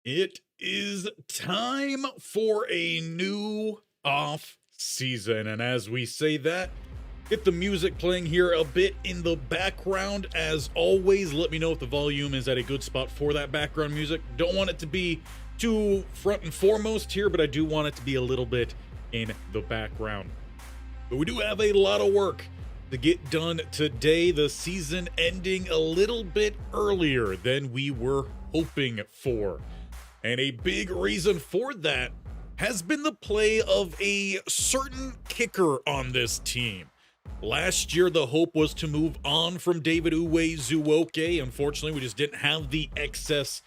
It is time for a new off season. And as we say that, get the music playing here a bit in the background. As always, let me know if the volume is at a good spot for that background music. Don't want it to be too front and foremost here, but I do want it to be a little bit in the background. But we do have a lot of work to get done today. The season ending a little bit earlier than we were hoping for. And a big reason for that has been the play of a certain kicker on this team. Last year, the hope was to move on from David Uwe-Zuoke. Unfortunately, we just didn't have the excess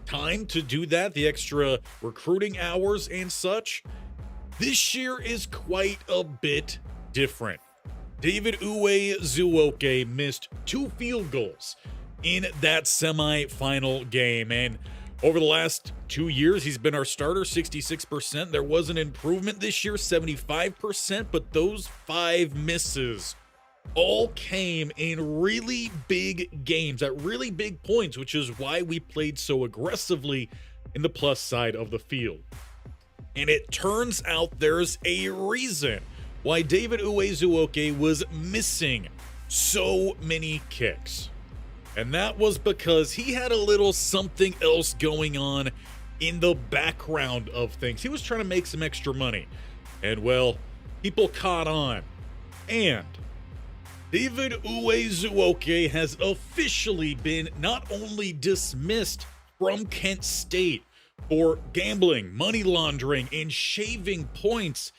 time to do that, the extra recruiting hours and such. This year is quite a bit different. David Uwe-Zuoke missed 2 field goals in that semifinal game, and over the last 2 years, he's been our starter, 66%. There was an improvement this year, 75%, but those 5 misses all came in really big games, at really big points, which is why we played so aggressively in the plus side of the field. And it turns out there's a reason why David Uwe-Zuoke was missing so many kicks. And that was because he had a little something else going on in the background of things. He was trying to make some extra money. And well, people caught on. And David Uwe-Zuoke has officially been not only dismissed from Kent State for gambling, money laundering, and shaving points,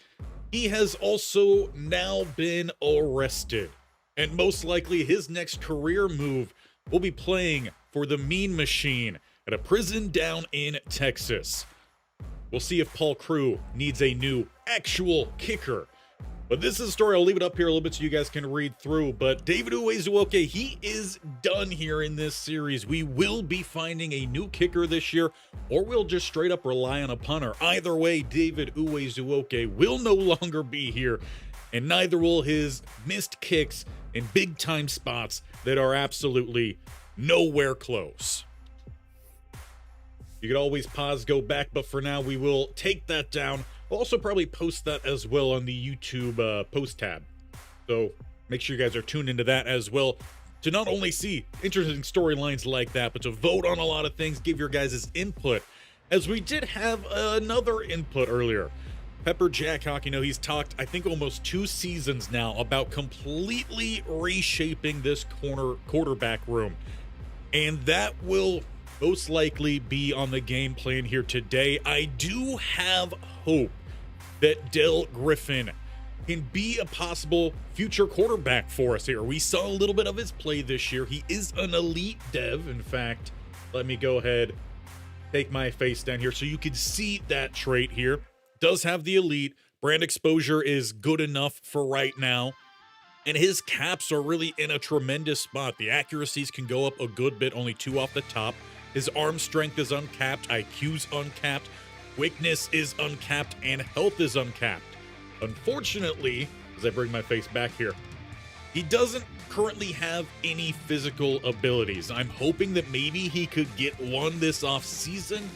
he has also now been arrested. And most likely his next career move will be playing for the Mean Machine at a prison down in Texas. We'll see if Paul Crew needs a new actual kicker. But this is a story. I'll leave it up here a little bit so you guys can read through. But David Uwe-Zuoke, he is done here in this series. We will be finding a new kicker this year, or we'll just straight up rely on a punter. Either way, David Uwe-Zuoke will no longer be here, and neither will his missed kicks in big time spots that are absolutely nowhere close. You could always pause, go back, but for now we will take that down. I'll also probably post that as well on the YouTube post tab. So make sure you guys are tuned into that as well to not only see interesting storylines like that, but to vote on a lot of things, give your guys' input, as we did have another input earlier. Pepper Jackhawk, he's talked, I think, almost 2 seasons now about completely reshaping this quarterback room. And that will most likely be on the game plan here today. I do have hope that Del Griffin can be a possible future quarterback for us here. We saw a little bit of his play this year. He is an elite dev. In fact, let me go ahead, take my face down here so you can see that trait here. Does have the elite. Brand exposure is good enough for right now. And his caps are really in a tremendous spot. The accuracies can go up a good bit, only 2 off the top. His arm strength is uncapped, IQ's uncapped, quickness is uncapped, and health is uncapped. Unfortunately, as I bring my face back here, he doesn't currently have any physical abilities. I'm hoping that maybe he could get one this off season,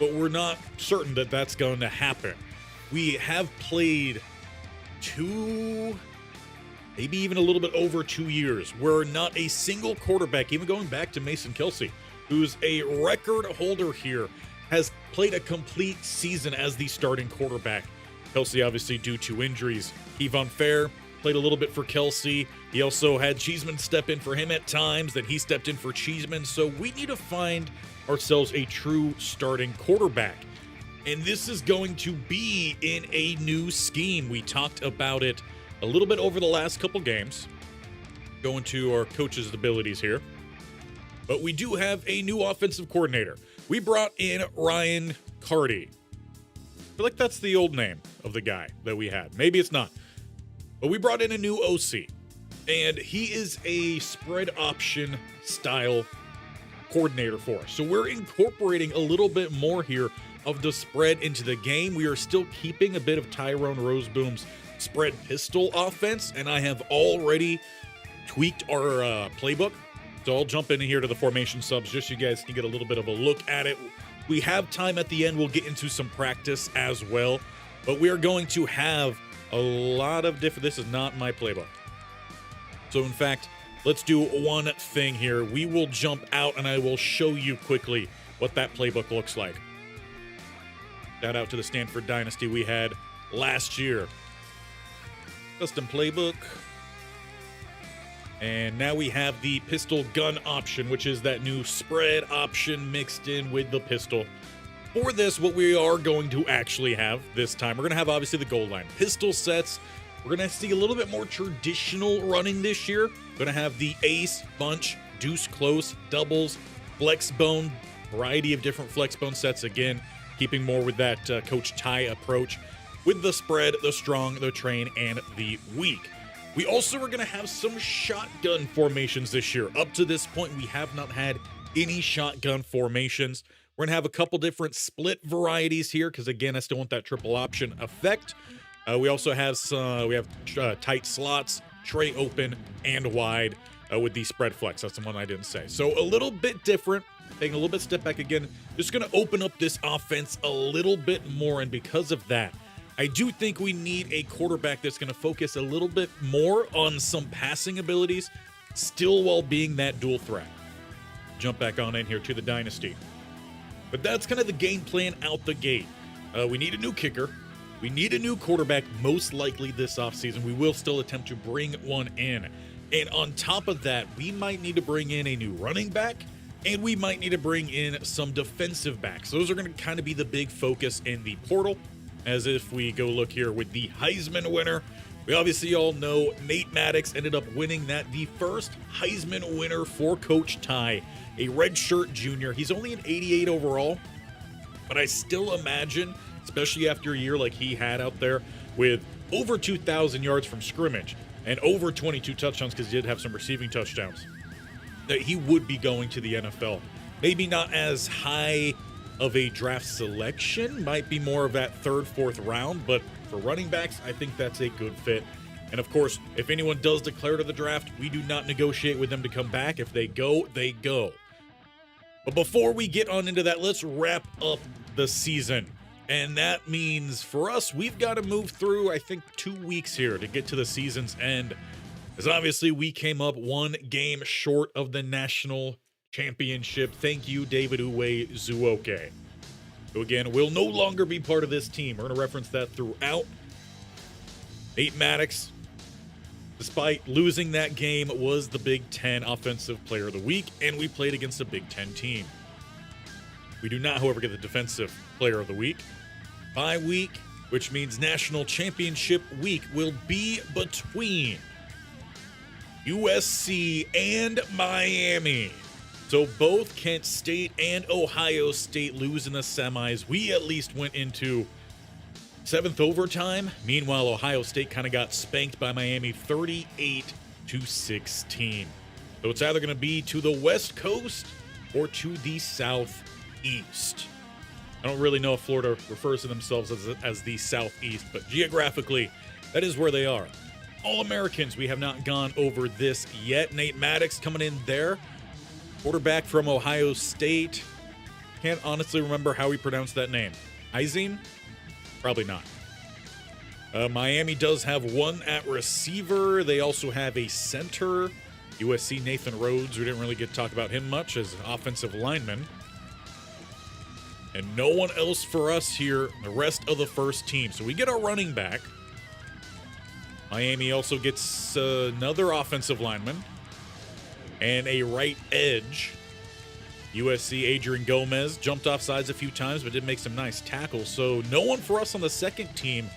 but we're not certain that that's going to happen. We have played 2, maybe even a little bit over 2 years, where not a single quarterback, even going back to Mason Kelsey, who's a record holder here, has played a complete season as the starting quarterback. Kelsey, obviously, due to injuries. Kevon Fair played a little bit for Kelsey. He also had Cheeseman step in for him at times, then he stepped in for Cheeseman. So we need to find ourselves a true starting quarterback. And this is going to be in a new scheme. We talked about it a little bit over the last couple games. Going to our coach's abilities here. But we do have a new offensive coordinator. We brought in Ryan Carty. I feel like that's the old name of the guy that we had. Maybe it's not. But we brought in a new OC. And he is a spread option style coordinator for us. So we're incorporating a little bit more here of the spread into the game. We are still keeping a bit of Tyrone Roseboom's spread pistol offense, and I have already tweaked our playbook. So I'll jump in here to the formation subs just so you guys can get a little bit of a look at it. We have time at the end. We'll get into some practice as well. But we are going to have a lot of different... This is not my playbook. So, in fact, let's do one thing here. We will jump out, and I will show you quickly what that playbook looks like. Shout out to the Stanford Dynasty we had last year. Custom playbook. And now we have the pistol gun option, which is that new spread option mixed in with the pistol. For this, what we are going to actually have this time, we're going to have obviously the goal line. Pistol sets, we're going to see a little bit more traditional running this year. Going to have the ace, bunch, deuce close, doubles, flex bone, variety of different flex bone sets. Again, keeping more with that Coach Ty approach with the spread, the strong, the train, and the weak. We also are going to have some shotgun formations this year. Up to this point, we have not had any shotgun formations. We're going to have a couple different split varieties here because, again, I still want that triple option effect. We also have tight slots, tray open, and wide with the spread flex. That's the one I didn't say. So a little bit different, taking a little bit step back again. Just going to open up this offense a little bit more, and because of that, I do think we need a quarterback that's going to focus a little bit more on some passing abilities, still while being that dual threat. Jump back on in here to the Dynasty. But that's kind of the game plan out the gate. We need a new kicker. We need a new quarterback, most likely this offseason. We will still attempt to bring one in. And on top of that, we might need to bring in a new running back, and we might need to bring in some defensive backs. Those are going to kind of be the big focus in the portal. As if we go look here with the Heisman winner, we obviously all know Nate Maddox ended up winning that, the first Heisman winner for Coach Ty, a redshirt junior. He's only an 88 overall, but I still imagine, especially after a year like he had out there with over 2,000 yards from scrimmage and over 22 touchdowns, because he did have some receiving touchdowns, that he would be going to the NFL. Maybe not as high of a draft selection, might be more of that third, fourth round, but for running backs, I think that's a good fit. And of course, if anyone does declare to the draft, we do not negotiate with them to come back. If they go, they go. But before we get on into that, let's wrap up the season. And that means for us, we've got to move through, I think, 2 weeks here to get to the season's end. As obviously we came up one game short of the national championship. Thank you, David Uwe Zuoke, who again will no longer be part of this team. We're going to reference that throughout. Nate Maddox, despite losing that game, was the Big Ten Offensive Player of the Week, and we played against a Big Ten team. We do not, however, get the Defensive Player of the Week. Bye week, which means National Championship Week, will be between USC and Miami. So both Kent State and Ohio State lose in the semis. We at least went into 7th overtime. Meanwhile, Ohio State kind of got spanked by Miami 38-16. So it's either going to be to the West Coast or to the Southeast. I don't really know if Florida refers to themselves as the Southeast, but geographically, that is where they are. All-Americans, we have not gone over this yet. Nate Maddox coming in there. Quarterback from Ohio State. Can't honestly remember how he pronounced that name. Izine? Probably not. Miami does have one at receiver. They also have a center. USC Nathan Rhodes. We didn't really get to talk about him much as an offensive lineman. And no one else for us here, the rest of the first team. So we get our running back. Miami also gets another offensive lineman and a right edge. USC Adrian Gomez jumped off sides a few times, but did make some nice tackles. So no one for us on the second team.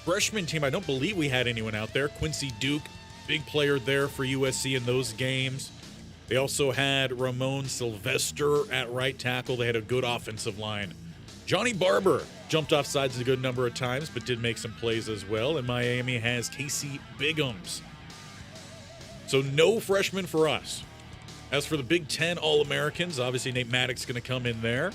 Freshman team, I don't believe we had anyone out there. Quincy Duke, big player there for USC in those games. They also had Ramon Sylvester at right tackle. They had a good offensive line. Johnny Barber jumped off sides a good number of times, but did make some plays as well. And Miami has Casey Biggums. So no freshmen for us. As for the Big Ten All-Americans, obviously Nate Maddox going to come in there.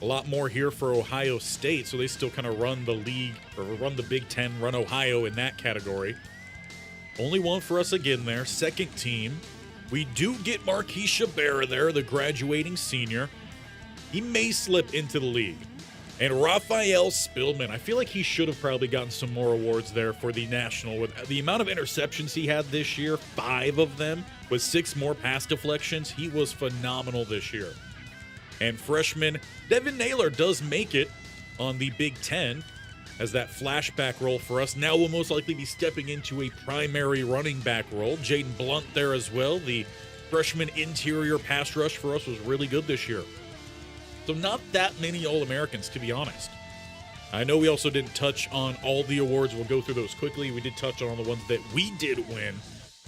A lot more here for Ohio State, so they still kind of run the league, or run the Big Ten, run Ohio in that category. Only one for us again there, second team. We do get Marquise Shabera there, the graduating senior. he may slip into the league. And Raphael Spillman, I feel like he should have probably gotten some more awards there for the national. With the amount of interceptions he had this year, 5 of them, with 6 more pass deflections, he was phenomenal this year. And freshman Devin Naylor does make it on the Big Ten as that flashback role for us. Now will most likely be stepping into a primary running back role. Jaden Blunt there as well. The freshman interior pass rush for us was really good this year. So not that many All-Americans, to be honest. I know we also didn't touch on all the awards. We'll go through those quickly. We did touch on the ones that we did win.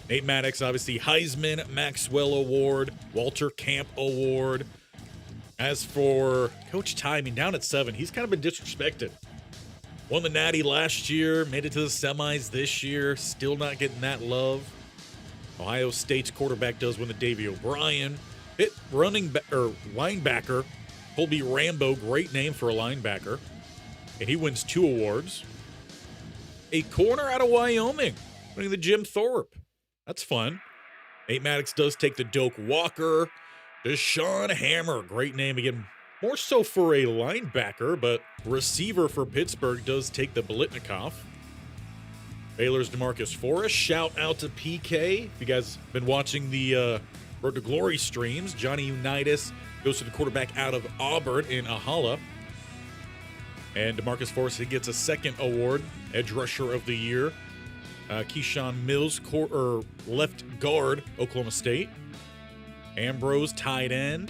Nate Maddox, obviously, Heisman, Maxwell Award, Walter Camp Award. As for Coach Ty, I mean, down at 7, he's kind of been disrespected. Won the Natty last year, made it to the semis this year, still not getting that love. Ohio State's quarterback does win the Davey O'Brien. Linebacker, Colby Rambo, great name for a linebacker. And he wins 2 awards. A corner out of Wyoming, winning the Jim Thorpe. That's fun. Nate Maddox does take the Doak Walker. Deshaun Hammer, great name again. More so for a linebacker, but receiver for Pittsburgh does take the Biletnikoff. Baylor's DeMarcus Forrest. Shout out to PK. If you guys have been watching the Road to Glory streams, Johnny Unitas goes to the quarterback out of Auburn in Ahala. And DeMarcus Forrest, he gets a 2nd award, Edge Rusher of the Year. Keyshawn Mills, left guard, Oklahoma State. Ambrose, tight end.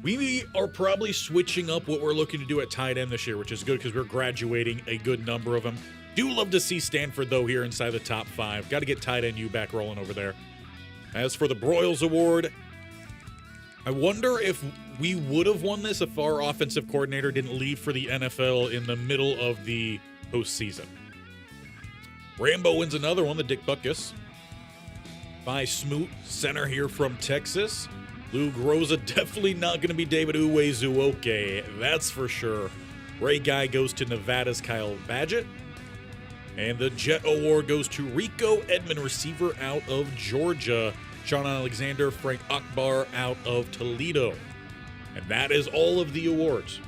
We are probably switching up what we're looking to do at tight end this year, which is good because we're graduating a good number of them. Do love to see Stanford, though, here inside the top 5. Got to get tight end U back rolling over there. As for the Broyles Award, I wonder if we would have won this if our offensive coordinator didn't leave for the NFL in the middle of the postseason. Rambo wins another one, the Dick Butkus. By Smoot, center here from Texas. Lou Groza, definitely not going to be David Uwe-Zuoke, that's for sure. Ray Guy goes to Nevada's Kyle Badgett. And the Jet Award goes to Rico Edmond, receiver out of Georgia. Sean Alexander, Frank Akbar out of Toledo. And that is all of the awards.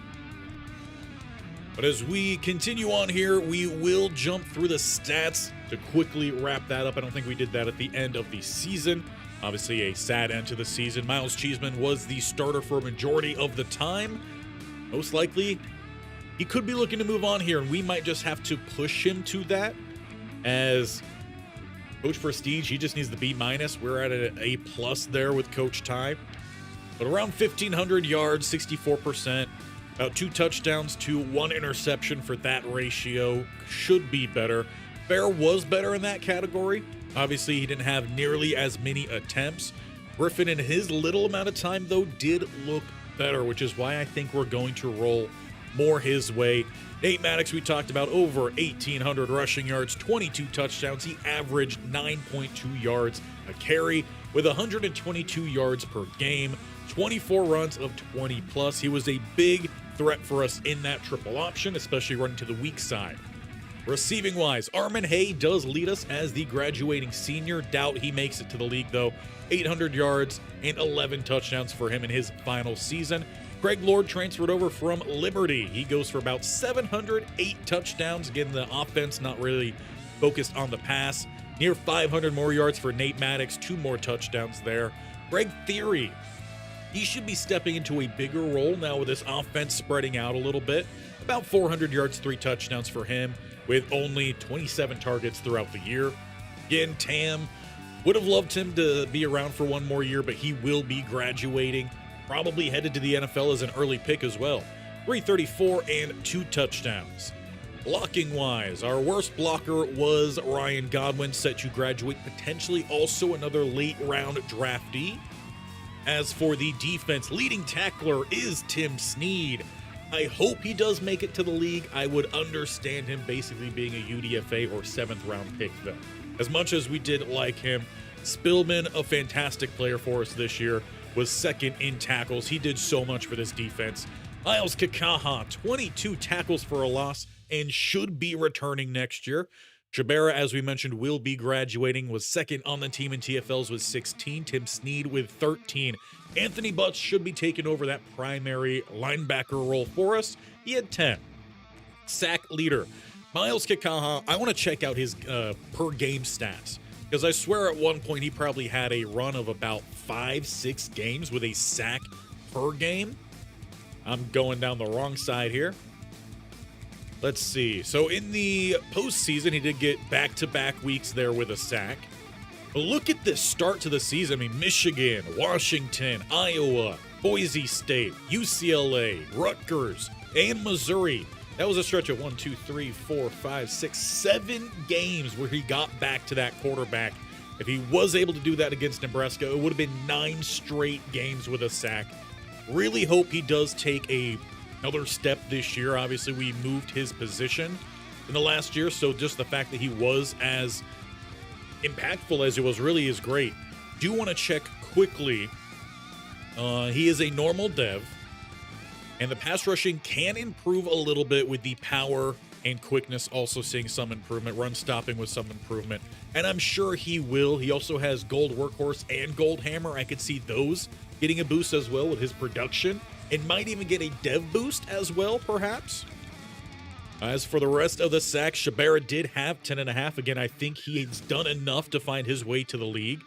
But as we continue on here, we will jump through the stats to quickly wrap that up. I don't think we did that at the end of the season. Obviously a sad end to the season. Miles Cheeseman was the starter for a majority of the time. Most likely, he could be looking to move on here, and we might just have to push him to that. As Coach Prestige, he just needs the B-. We're at an A+ there with Coach Ty. But around 1,500 yards, 64%. About 2 touchdowns to 1 interception for that ratio. Should be better. Bear was better in that category. Obviously, he didn't have nearly as many attempts. Griffin, in his little amount of time, though, did look better, which is why I think we're going to roll more his way. Nate Maddox, we talked about, over 1,800 rushing yards, 22 touchdowns. He averaged 9.2 yards a carry with 122 yards per game, 24 runs of 20+. He was a big threat for us in that triple option, especially running to the weak side. Receiving wise, Armin Hay does lead us as the graduating senior. Doubt he makes it to the league, though. 800 yards and 11 touchdowns for him in his final season. Greg Lord transferred over from Liberty. He goes for about 708 touchdowns. Again, the offense not really focused on the pass. Near 500 more yards for Nate Maddox. 2 more touchdowns there. Greg Theory, he should be stepping into a bigger role now with this offense spreading out a little bit. About 400 yards, 3 touchdowns for him, with only 27 targets throughout the year. Again, Tam, would have loved him to be around for 1 more year, but he will be graduating. Probably headed to the NFL as an early pick as well. 334 and 2 touchdowns. Blocking wise, our worst blocker was Ryan Godwin, set to graduate, potentially also another late round draftee. As for the defense, leading tackler is Tim Snead. I hope he does make it to the league. I would understand him basically being a UDFA or 7th round pick, though. As much as we did like him, Spillman, a fantastic player for us this year, was 2nd in tackles. He did so much for this defense. Miles Kakaha, 22 tackles for a loss and should be returning next year. Shabera, as we mentioned, will be graduating, was second on the team in TFLs with 16, Tim Snead with 13. Anthony Butts should be taking over that primary linebacker role for us. He had 10. Sack leader, Miles Kikaha. I want to check out his per game stats, because I swear at one point he probably had a run of about 5-6 games with a sack per game. I'm going down the wrong side here. Let's see. So in the postseason, he did get back-to-back weeks there with a sack. But look at this start to the season. I mean, Michigan, Washington, Iowa, Boise State, UCLA, Rutgers, and Missouri. That was a stretch of 7 games where he got back to that quarterback. If he was able to do that against Nebraska, it would have been 9 straight games with a sack. Really hope he does take another step this year. Obviously, we moved his position in the last year, so just the fact that he was as impactful as he was really is great. Do want to check quickly. He is a normal dev, and the pass rushing can improve a little bit with the power and quickness, also seeing some improvement. Run stopping with some improvement, and I'm sure he will. He also has gold workhorse and gold hammer. I could see those getting a boost as well with his production, and might even get a dev boost as well, perhaps. As for the rest of the sacks, Shabera did have 10.5. Again, I think he's done enough to find his way to the league.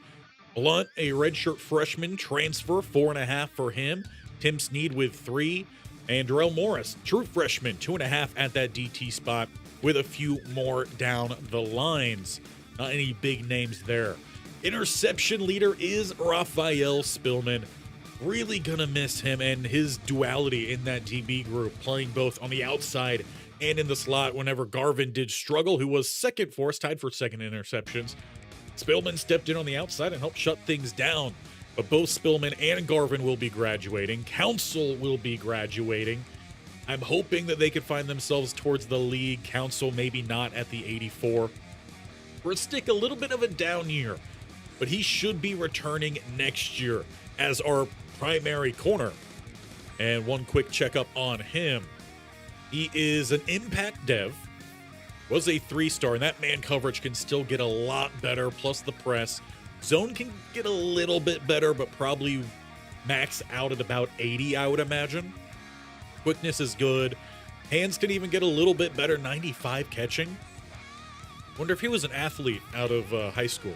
Blunt, a redshirt freshman transfer, 4.5 for him. Tim Snead with 3. And Darrell Morris, true freshman, 2.5 at that DT spot, with a few more down the lines. Not any big names there. Interception leader is Raphael Spillman. Really gonna miss him and his duality in that DB group, playing both on the outside and in the slot whenever Garvin did struggle, who was second for us, tied for second interceptions. Spillman stepped in on the outside and helped shut things down. But both Spillman and Garvin will be graduating. Council will be graduating. I'm hoping that they could find themselves towards the league. Council maybe not at the 84. Stick a little bit of a down year, but he should be returning next year as our primary corner. And one quick checkup on him. He is an impact dev, was a 3-star, and that man coverage can still get a lot better, plus the press. Zone can get a little bit better, but probably max out at about 80, I would imagine. Quickness is good. Hands can even get a little bit better, 95 catching. Wonder if he was an athlete out of high school.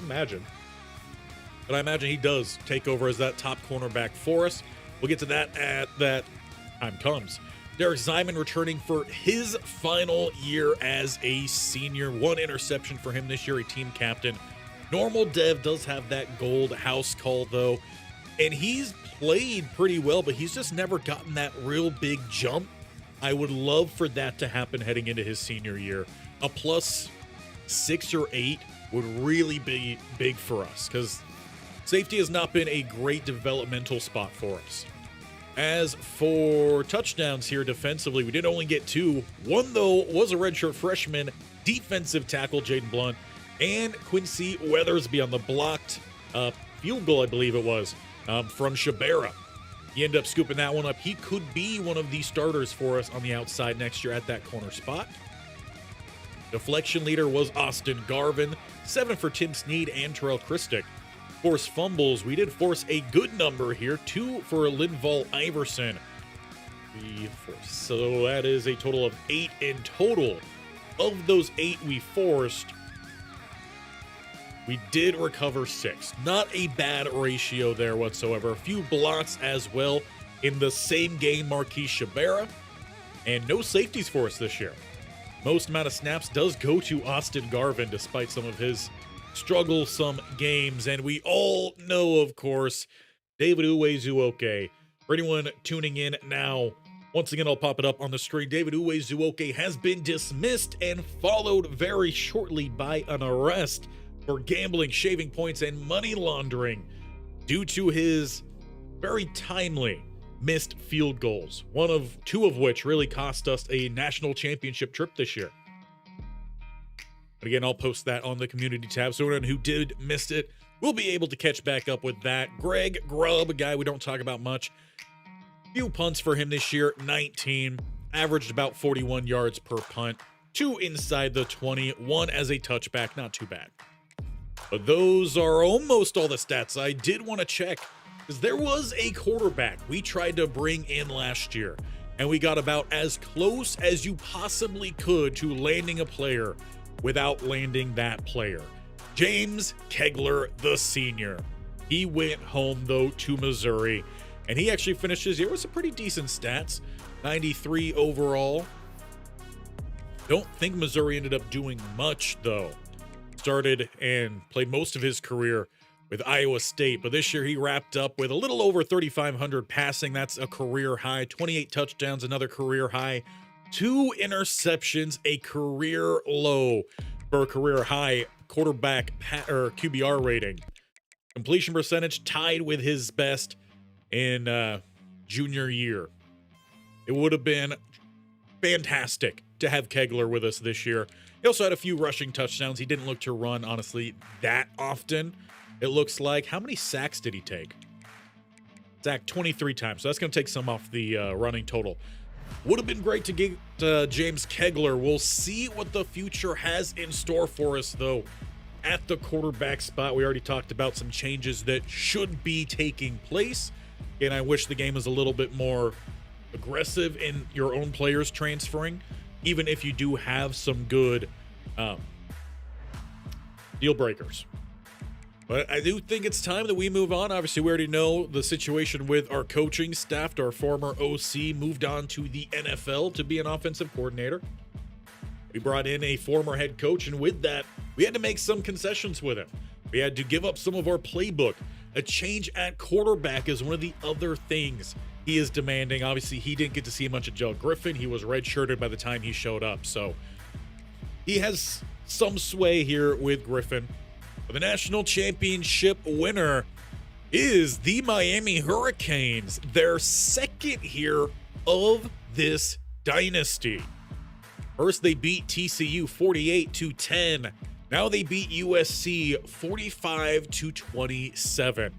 Imagine. But I imagine he does take over as that top cornerback for us. We'll get to that at that time comes. Derek Zyman returning for his final year as a senior. 1 interception for him this year, a team captain. Normal dev does have that gold house call, though. And he's played pretty well, but he's just never gotten that real big jump. I would love for that to happen heading into his senior year. A +6 or 8 would really be big for us, because safety has not been a great developmental spot for us. As for touchdowns here defensively, we did only get 2. One, though, was a redshirt freshman defensive tackle, Jaden Blunt, and Quincy Weathersby on the blocked field goal, I believe it was, from Shabera. He ended up scooping that one up. He could be one of the starters for us on the outside next year at that corner spot. Deflection leader was Austin Garvin, 7 for Tim Snead and Terrell Christick. Forced fumbles, we did force a good number here, 2 for Linval Iverson. So that is a total of 8 in total. Of those 8 we forced, we did recover 6. Not a bad ratio there whatsoever. A few blocks as well in the same game, Marquis Shabera. And no safeties for us this year. Most amount of snaps does go to Austin Garvin, despite some of his strugglesome games. And we all know, of course, David Uwe-Zuoke. For anyone tuning in now, once again, I'll pop it up on the screen. David Uwe-Zuoke has been dismissed and followed very shortly by an arrest for gambling, shaving points, and money laundering due to his very timely missed field goals, 2 of which really cost us a national championship trip this year. But again, I'll post that on the community tab, so anyone who did miss it will be able to catch back up with that. Greg Grubb, a guy we don't talk about much. Few punts for him this year, 19. Averaged about 41 yards per punt. 2 inside the 20, 1 as a touchback. Not too bad. But those are almost all the stats I did want to check, because there was a quarterback we tried to bring in last year, and we got about as close as you possibly could to landing a player without landing that player. James Kegler, the senior. He went home, though, to Missouri, and he actually finished his year with some pretty decent stats. 93 overall. Don't think Missouri ended up doing much, though. Started and played most of his career with Iowa State, but this year he wrapped up with a little over 3,500 passing. That's a career high. 28 touchdowns, another career high. 2 interceptions, a career low for a career high quarterback or QBR rating. Completion percentage tied with his best in junior year. It would have been fantastic to have Kegler with us this year. He also had a few rushing touchdowns. He didn't look to run, honestly, that often. It looks like. How many sacks did he take? Sacked 23 times. So that's going to take some off the running total. Would have been great to get James Kegler. We'll see what the future has in store for us, though. At the quarterback spot, we already talked about some changes that should be taking place. And I wish the game was a little bit more aggressive in your own players transferring, even if you do have some good deal breakers. But I do think it's time that we move on. Obviously, we already know the situation with our coaching staff. Our former OC moved on to the NFL to be an offensive coordinator. We brought in a former head coach, and with that, we had to make some concessions with him. We had to give up some of our playbook. A change at quarterback is one of the other things he is demanding. Obviously, he didn't get to see much of Joe Griffin. He was redshirted by the time he showed up. So he has some sway here with Griffin. But the national championship winner is the Miami Hurricanes, their second year of this dynasty. First, they beat TCU 48-10. Now they beat USC 45-27.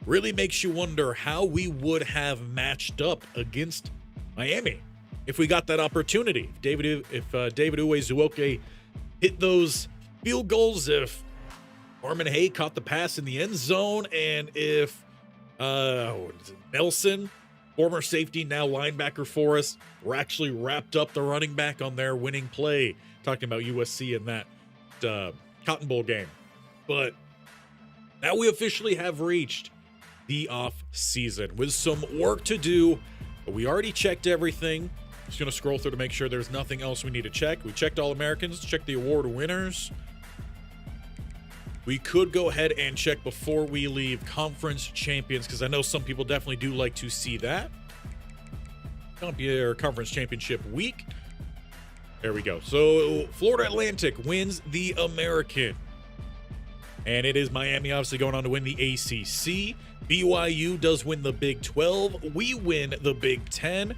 Really makes you wonder how we would have matched up against Miami if we got that opportunity. If David Uwe-Zuoke hit those field goals, if Armin Hay caught the pass in the end zone, and if Nelson, former safety, now linebacker for us, actually wrapped up the running back on their winning play. Talking about USC in that Cotton Bowl game. But now we officially have reached the off season with some work to do, but we already checked everything. Just going to scroll through to make sure there's nothing else we need to check. We checked all Americans, checked the award winners. We could go ahead and check before we leave conference champions, because I know some people definitely do like to see that. Conference championship week. There we go. So Florida Atlantic wins the American. And it is Miami obviously going on to win the ACC. BYU does win the Big 12. We win the Big 10.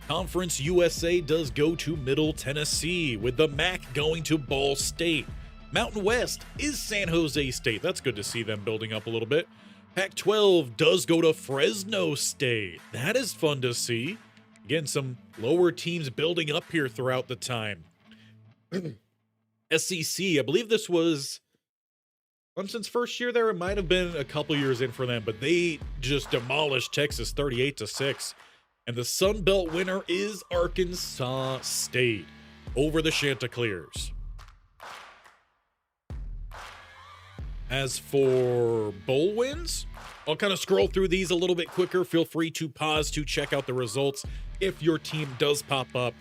Conference USA does go to Middle Tennessee, with the MAC going to Ball State. Mountain West is San Jose State. That's good to see them building up a little bit. Pac-12 does go to Fresno State. That is fun to see. Again, some lower teams building up here throughout the time. SEC, I believe this was Clemson's first year there. It might have been a couple years in for them, but they just demolished Texas 38-6. And the Sun Belt winner is Arkansas State over the Chanticleers. As for bowl wins, I'll kind of scroll through these a little bit quicker. Feel free to pause to check out the results if your team does pop up.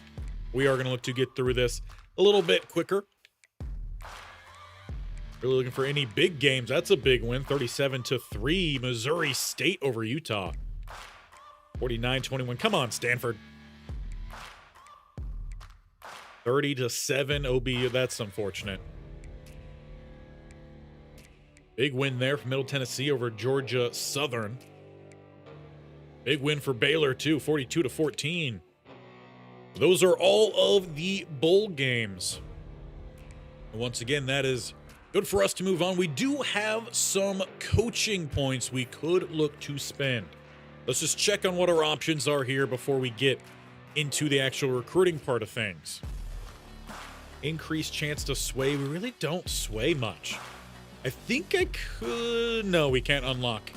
We are going to look to get through this a little bit quicker. Really looking for any big games. That's a big win. 37-3. Missouri State over Utah. 49-21. Come on, Stanford. 30-7 OBU. That's unfortunate. Big win there for Middle Tennessee over Georgia Southern. Big win for Baylor, too, 42-14. Those are all of the bowl games. And once again, that is good for us to move on. We do have some coaching points we could look to spend. Let's just check on what our options are here before we get into the actual recruiting part of things. Increased chance to sway. We really don't sway much. I think I could... No, we can't unlock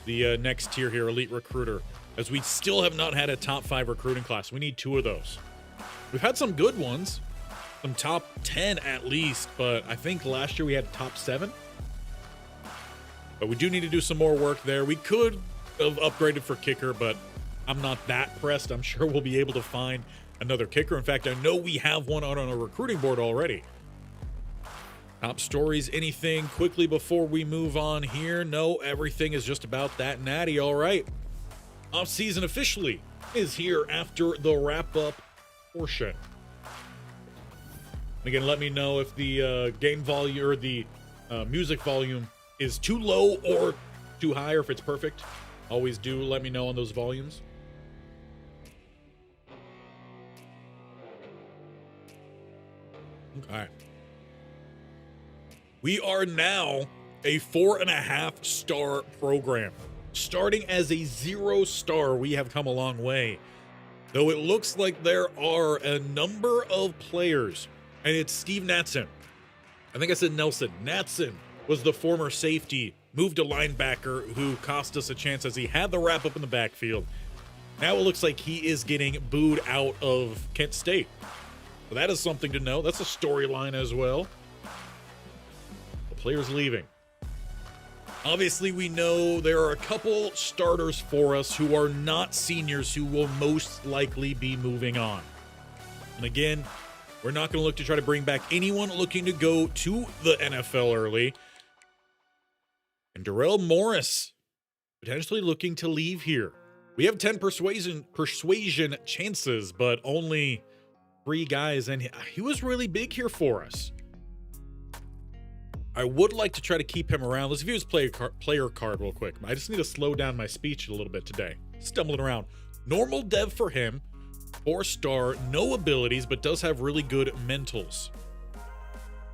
the next tier here, Elite Recruiter, as we still have not had a top 5 recruiting class. We need 2 of those. We've had some good ones, some top 10 at least, but I think last year we had top 7. But we do need to do some more work there. We could have upgraded for kicker, but I'm not that pressed. I'm sure we'll be able to find another kicker. In fact, I know we have one out on a recruiting board already. Top stories, anything quickly before we move on here? No, everything is just about that natty. All right. Off-season officially is here after the wrap-up portion. Again, let me know if the game volume or the music volume is too low or too high, or if it's perfect. Always do let me know on those volumes. Okay. We are now a 4.5-star program. Starting as a 0-star, we have come a long way. Though it looks like there are a number of players, and it's Steve Natson. I think I said Nelson. Natson was the former safety, moved to linebacker, who cost us a chance as he had the wrap up in the backfield. Now it looks like he is getting booed out of Kent State. So that is something to know. That's a storyline as well. The player's leaving. Obviously, we know there are a couple starters for us who are not seniors who will most likely be moving on. And again, we're not going to look to try to bring back anyone looking to go to the NFL early. And Darrell Morris potentially looking to leave here. We have 10 persuasion chances, but only 3 guys, and he was really big here for us. I would like to try to keep him around. Let's view his player card real quick. I just need to slow down my speech a little bit today. Stumbling around. Normal dev for him. 4-star, no abilities, but does have really good mentals.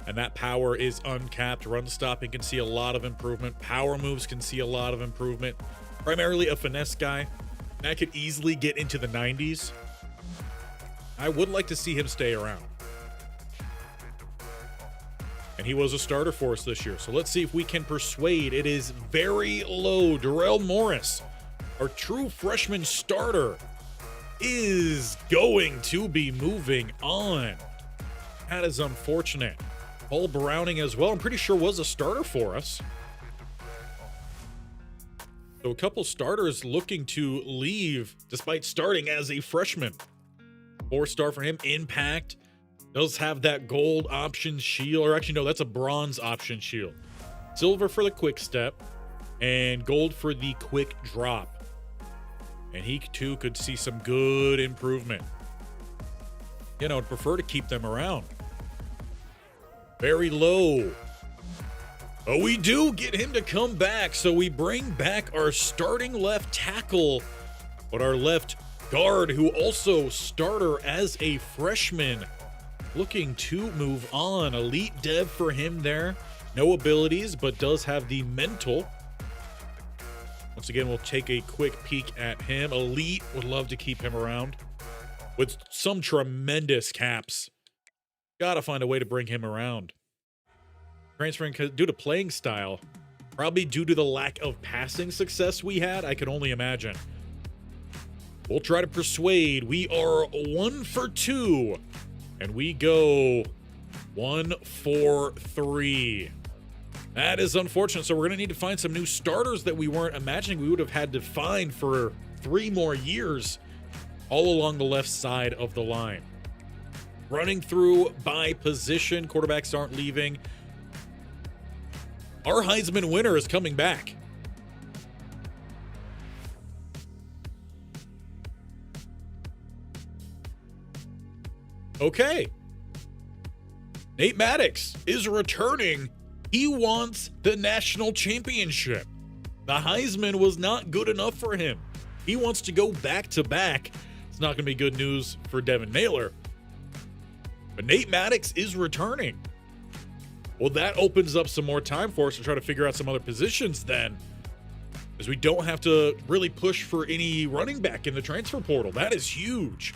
And that power is uncapped. Run stopping can see a lot of improvement. Power moves can see a lot of improvement. Primarily a finesse guy. That could easily get into the 90s. I would like to see him stay around. And he was a starter for us this year. So let's see if we can persuade. It is very low. Darrell Morris, our true freshman starter, is going to be moving on. That is unfortunate. Paul Browning as well, I'm pretty sure was a starter for us. So a couple starters looking to leave despite starting as a freshman. 4-star for him. Impact. Does have that gold option shield, or actually no, that's a bronze option shield. Silver for the quick step, and gold for the quick drop. And he too could see some good improvement. You know, I'd prefer to keep them around. Very low. But we do get him to come back, so we bring back our starting left tackle, but our left guard, who also starter as a freshman. Looking to move on. Elite dev for him there. No abilities, but does have the mental. Once again, we'll take a quick peek at him. Elite, would love to keep him around. With some tremendous caps. Gotta find a way to bring him around. Transferring due to playing style. Probably due to the lack of passing success we had, I can only imagine. We'll try to persuade. We are 1 for 2. And we go 1 for 3. That is unfortunate. So we're going to need to find some new starters that we weren't imagining we would have had to find for 3 more years, all along the left side of the line. Running through by position. Quarterbacks aren't leaving. Our Heisman winner is coming back. Okay. Nate Maddox is returning. He wants the national championship. The Heisman was not good enough for him. He wants to go back-to-back. It's not going to be good news for Devin Naylor. But Nate Maddox is returning. Well, that opens up some more time for us to try to figure out some other positions then, as we don't have to really push for any running back in the transfer portal. That is huge.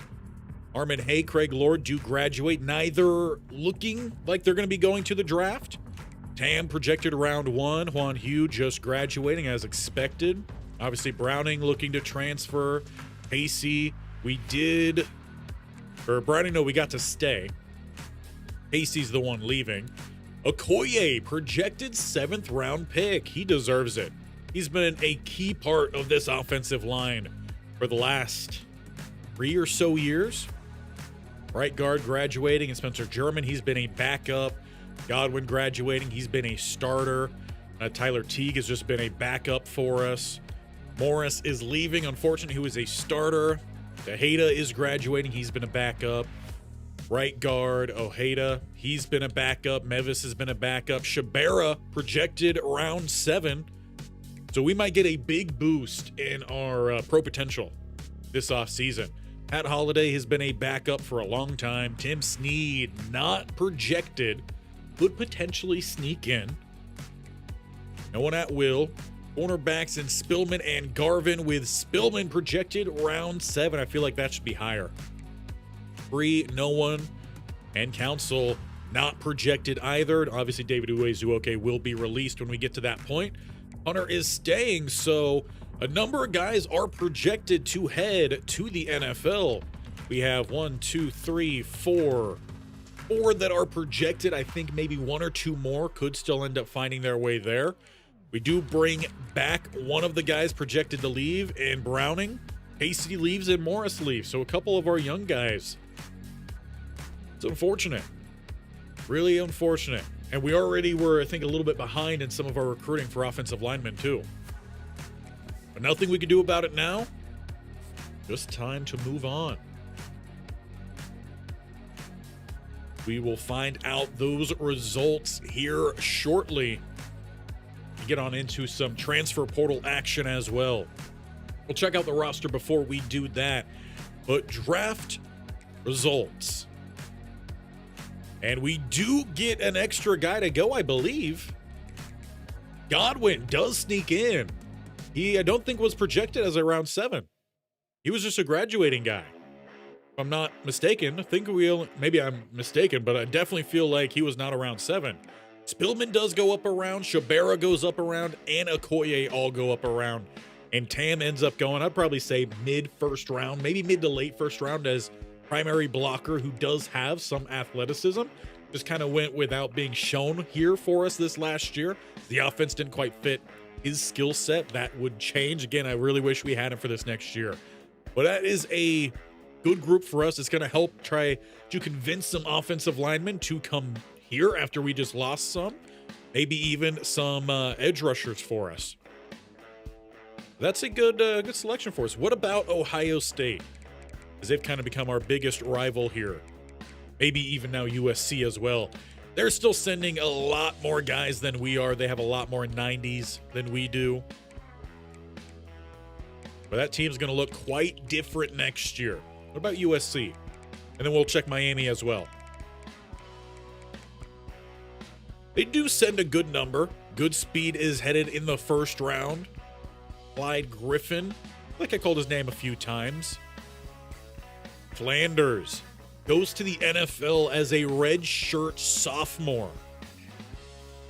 Armin Hay, Craig Lord do graduate, neither looking like they're going to be going to the draft. Tam projected round 1. Juan Hugh just graduating as expected. Obviously, Browning looking to transfer. Pacey, we got to stay. Pacey's the one leaving. Okoye, projected 7th round pick. He deserves it. He's been a key part of this offensive line for the last 3 or so years. Right guard graduating, and Spencer German, he's been a backup. Godwin graduating, he's been a starter. Tyler Teague has just been a backup for us. Morris is leaving, unfortunately, who is a starter. Ojeda is graduating, he's been a backup. Right guard, Ojeda, he's been a backup. Mevis has been a backup. Shabera projected round 7. So we might get a big boost in our pro potential this offseason. Pat Holiday has been a backup for a long time. Tim Snead, not projected, could potentially sneak in. No one at will. Cornerbacks in Spillman and Garvin, with Spillman projected round 7. I feel like that should be higher. Free, no one. And Council, not projected either. Obviously, David Uwezuoke will be released when we get to that point. Hunter is staying, so a number of guys are projected to head to the NFL. We have 4 that are projected. I think maybe 1 or 2 more could still end up finding their way there. We do bring back one of the guys projected to leave, and Browning. Casey leaves and Morris leaves, so a couple of our young guys. It's unfortunate. Really unfortunate. And we already were, I think, a little bit behind in some of our recruiting for offensive linemen, too. But nothing we can do about it now. Just time to move on. We will find out those results here shortly. We get on into some transfer portal action as well. We'll check out the roster before we do that. But draft results. And we do get an extra guy to go, I believe. Godwin does sneak in. He, I don't think, was projected as a round 7. He was just a graduating guy. If I'm not mistaken, I think maybe I'm mistaken, but I definitely feel like he was not a round 7. Spillman does go up around, Shabera goes up around, and Okoye all go up around. And Tam ends up going, I'd probably say mid-first round, maybe mid to late first round, as primary blocker who does have some athleticism. Just kind of went without being shown here for us this last year. The offense didn't quite fit his skill set. That would change. Again, I really wish we had him for this next year. But that is a good group for us. It's going to help try to convince some offensive linemen to come here after we just lost some. Maybe even some edge rushers for us. That's a good selection for us. What about Ohio State? As they've kind of become our biggest rival here. Maybe even now USC as well. They're still sending a lot more guys than we are. They have a lot more 90s than we do. But that team's going to look quite different next year. What about USC? And then we'll check Miami as well. They do send a good number. Good speed is headed in the first round. Clyde Griffin. Like I called his name a few times. Flanders goes to the NFL as a redshirt sophomore.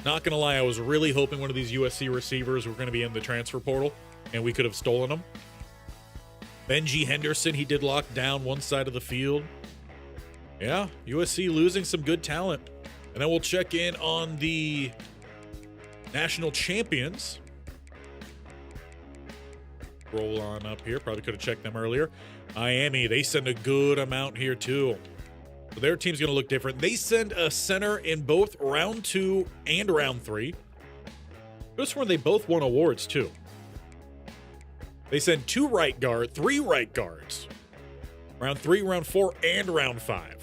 Not going to lie, I was really hoping one of these USC receivers were going to be in the transfer portal, and we could have stolen them. Benji Henderson, he did lock down one side of the field. Yeah, USC losing some good talent. And then we'll check in on the national champions. Roll on up here. Probably could have checked them earlier. Miami, they send a good amount here too. So their team's going to look different. They send a center in both round 2 and round 3. This one, they both won awards too. They send 3 right guards. Round 3, round 4, and round 5.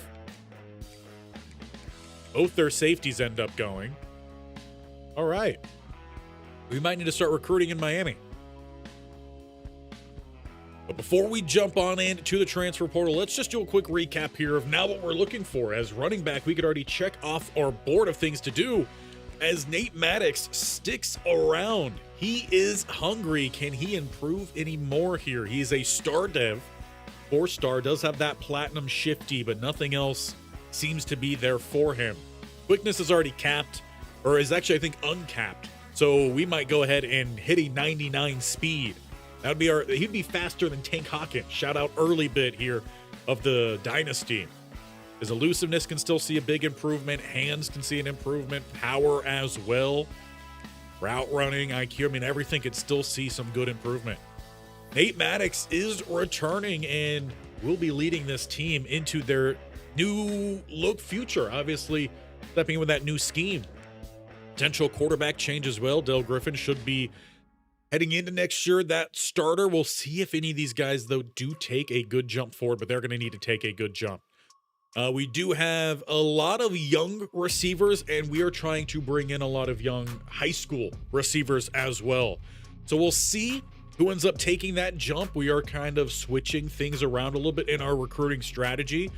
Both their safeties end up going. All right. We might need to start recruiting in Miami. But before we jump on into the transfer portal, let's just do a quick recap here of now what we're looking for. As running back, we could already check off our board of things to do as Nate Maddox sticks around. He is hungry. Can he improve any more here? He's a star dev. 4-star, does have that platinum shifty, but nothing else seems to be there for him. Quickness is already capped, or is actually, I think, uncapped. So we might go ahead and hit a 99 speed. That would be he'd be faster than Tank Hawkins. Shout out early bit here of the Dynasty. His elusiveness can still see a big improvement. Hands can see an improvement. Power as well. Route running, IQ, I mean, everything could still see some good improvement. Nate Maddox is returning and will be leading this team into their new look future. Obviously, stepping in with that new scheme. Potential quarterback change as well. Dale Griffin should be heading into next year. That starter, we'll see if any of these guys, though, do take a good jump forward, but they're going to need to take a good jump. We do have a lot of young receivers, and we are trying to bring in a lot of young high school receivers as well. So we'll see who ends up taking that jump. We are kind of switching things around a little bit in our recruiting strategy.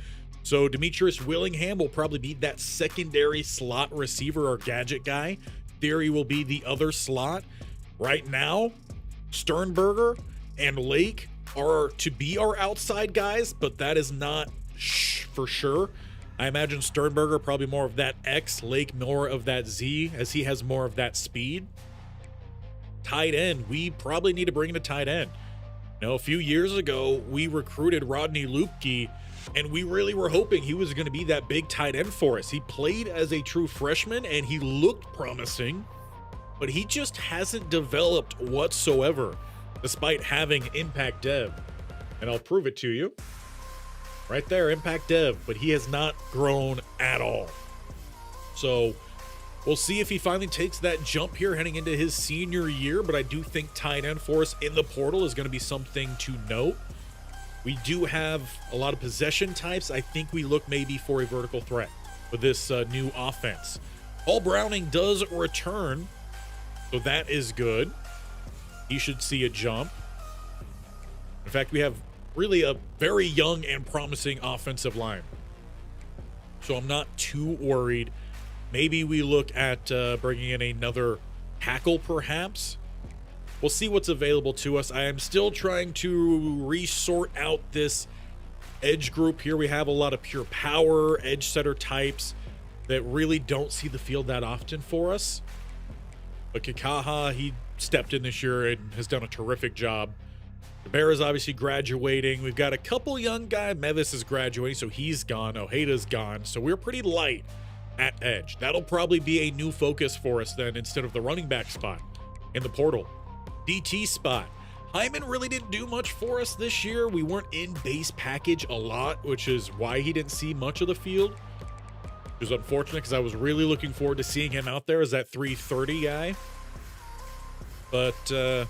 So Demetrius Willingham will probably be that secondary slot receiver or gadget guy. Theory will be the other slot. Right now, Sternberger and Lake are to be our outside guys, but that is not for sure. I imagine Sternberger probably more of that X, Lake more of that Z, as he has more of that speed. Tight end, we probably need to bring in a tight end. You know, a few years ago, we recruited Rodney Lupke, and we really were hoping he was going to be that big tight end for us. He played as a true freshman, and he looked promising, but he just hasn't developed whatsoever, despite having impact dev. And I'll prove it to you. Right there, impact dev, but he has not grown at all. So we'll see if he finally takes that jump here heading into his senior year, but I do think tight end for us in the portal is going to be something to note. We do have a lot of possession types. I think we look maybe for a vertical threat with this new offense. Paul Browning does return, so that is good. He should see a jump. In fact, we have really a very young and promising offensive line. So I'm not too worried. Maybe we look at bringing in another tackle, perhaps. We'll see what's available to us. I am still trying to resort out this edge group here. We have a lot of pure power, edge setter types that really don't see the field that often for us. But Kikaha, he stepped in this year and has done a terrific job. Bear is obviously graduating. We've got a couple young guys. Mevis is graduating, so he's gone. Ojeda's gone. So we're pretty light at edge. That'll probably be a new focus for us then instead of the running back spot in the portal. DT spot. Hyman really didn't do much for us this year. We weren't in base package a lot, which is why he didn't see much of the field. It was unfortunate because I was really looking forward to seeing him out there as that 330 guy. But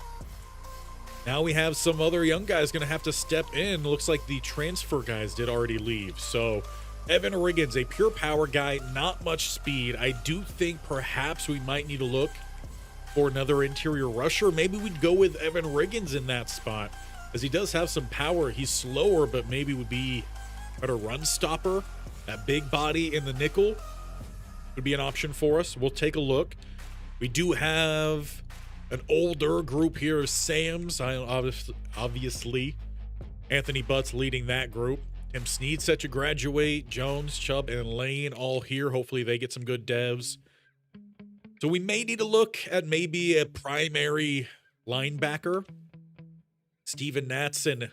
now we have some other young guys going to have to step in. Looks like the transfer guys did already leave. So Evan Riggins, a pure power guy, not much speed. I do think perhaps we might need to look for another interior rusher. Maybe we'd go with Evan Riggins in that spot, as he does have some power. He's slower, but maybe would be a better run stopper. That big body in the nickel would be an option for us. We'll take a look. We do have an older group here of Sams, obviously. Anthony Butts leading that group. Tim Snead set to graduate. Jones, Chubb, and Lane all here. Hopefully they get some good devs. So we may need to look at maybe a primary linebacker. Steven Natson,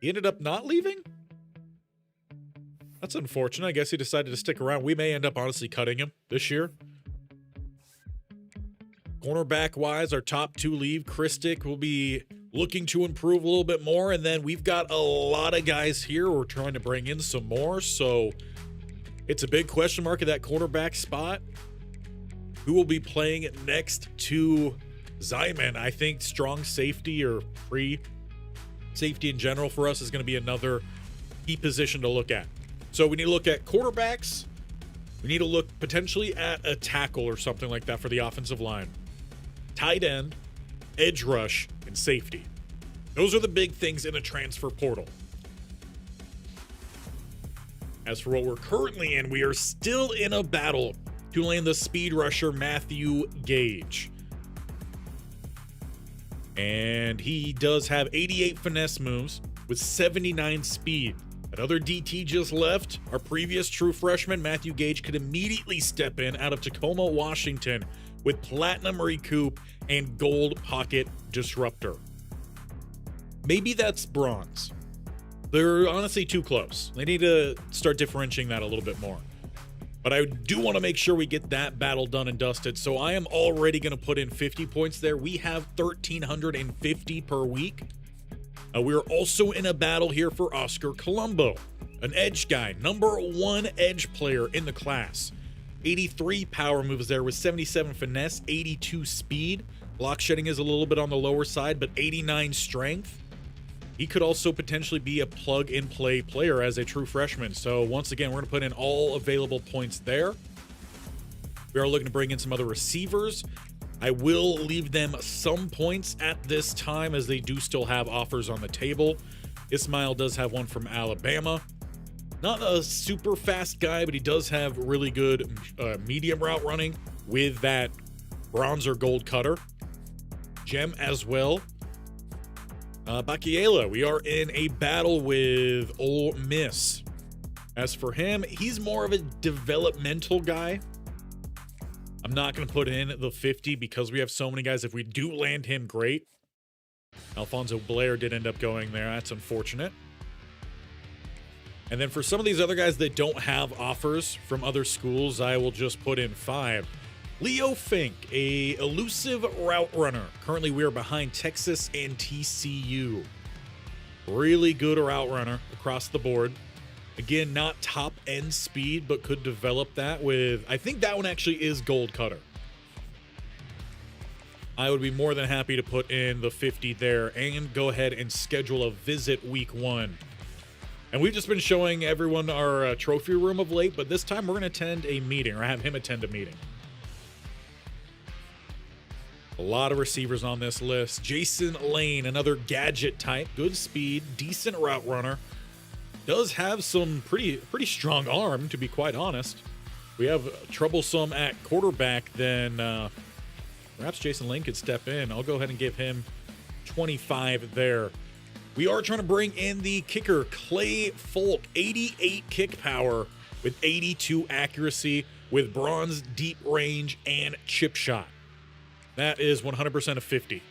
he ended up not leaving? That's unfortunate. I guess he decided to stick around. We may end up honestly cutting him this year. Cornerback-wise, our top two leave. Christic will be looking to improve a little bit more. And then we've got a lot of guys here. We're trying to bring in some more. So it's a big question mark at that cornerback spot. Who will be playing next to Zyman? I think strong safety or free safety in general for us is going to be another key position to look at. So we need to look at quarterbacks. We need to look potentially at a tackle or something like that for the offensive line. Tight end, edge rush, and safety. Those are the big things in a transfer portal. As for what we're currently in, we are still in a battle to land the speed rusher Matthew Gage. And he does have 88 finesse moves, with 79 speed. Another DT just left. Our previous true freshman, Matthew Gage, could immediately step in out of Tacoma, Washington with platinum recoup and gold pocket disruptor. Maybe that's bronze. They're honestly too close. They need to start differentiating that a little bit more. But I do want to make sure we get that battle done and dusted. So I am already going to put in 50 points there. We have 1,350 per week. We're also in a battle here for Oscar Colombo, an edge guy, #1 edge player in the class. 83 power moves there with 77 finesse, 82 speed. Block shedding is a little bit on the lower side, but 89 strength. He could also potentially be a plug-and-play player as a true freshman. So once again, we're going to put in all available points there. We are looking to bring in some other receivers. I will leave them some points at this time as they do still have offers on the table. Ismail does have one from Alabama. Not a super fast guy, but he does have really good medium route running with that bronze or gold cutter. Gem as well. Bakiela, we are in a battle with Ole Miss. As for him, he's more of a developmental guy. I'm not going to put in the 50 because we have so many guys. If we do land him, great. Alfonso Blair did end up going there. That's unfortunate. And then for some of these other guys that don't have offers from other schools, I will just put in 5. Leo Fink, a elusive route runner. Currently, we are behind Texas and TCU. Really good route runner across the board. Again, not top end speed, but could develop that with, I think that one actually is gold cutter. I would be more than happy to put in the 50 there and go ahead and schedule a visit week 1. And we've just been showing everyone our trophy room of late, but this time we're going to attend a meeting, or have him attend a meeting. A lot of receivers on this list. Jason Lane, another gadget type, good speed, decent route runner. Does have some pretty strong arm, to be quite honest. We have troublesome at quarterback, then perhaps Jason Lane could step in. I'll go ahead and give him 25 there. We are trying to bring in the kicker, Clay Folk, 88 kick power with 82 accuracy with bronze deep range and chip shot. That is 100% of 50.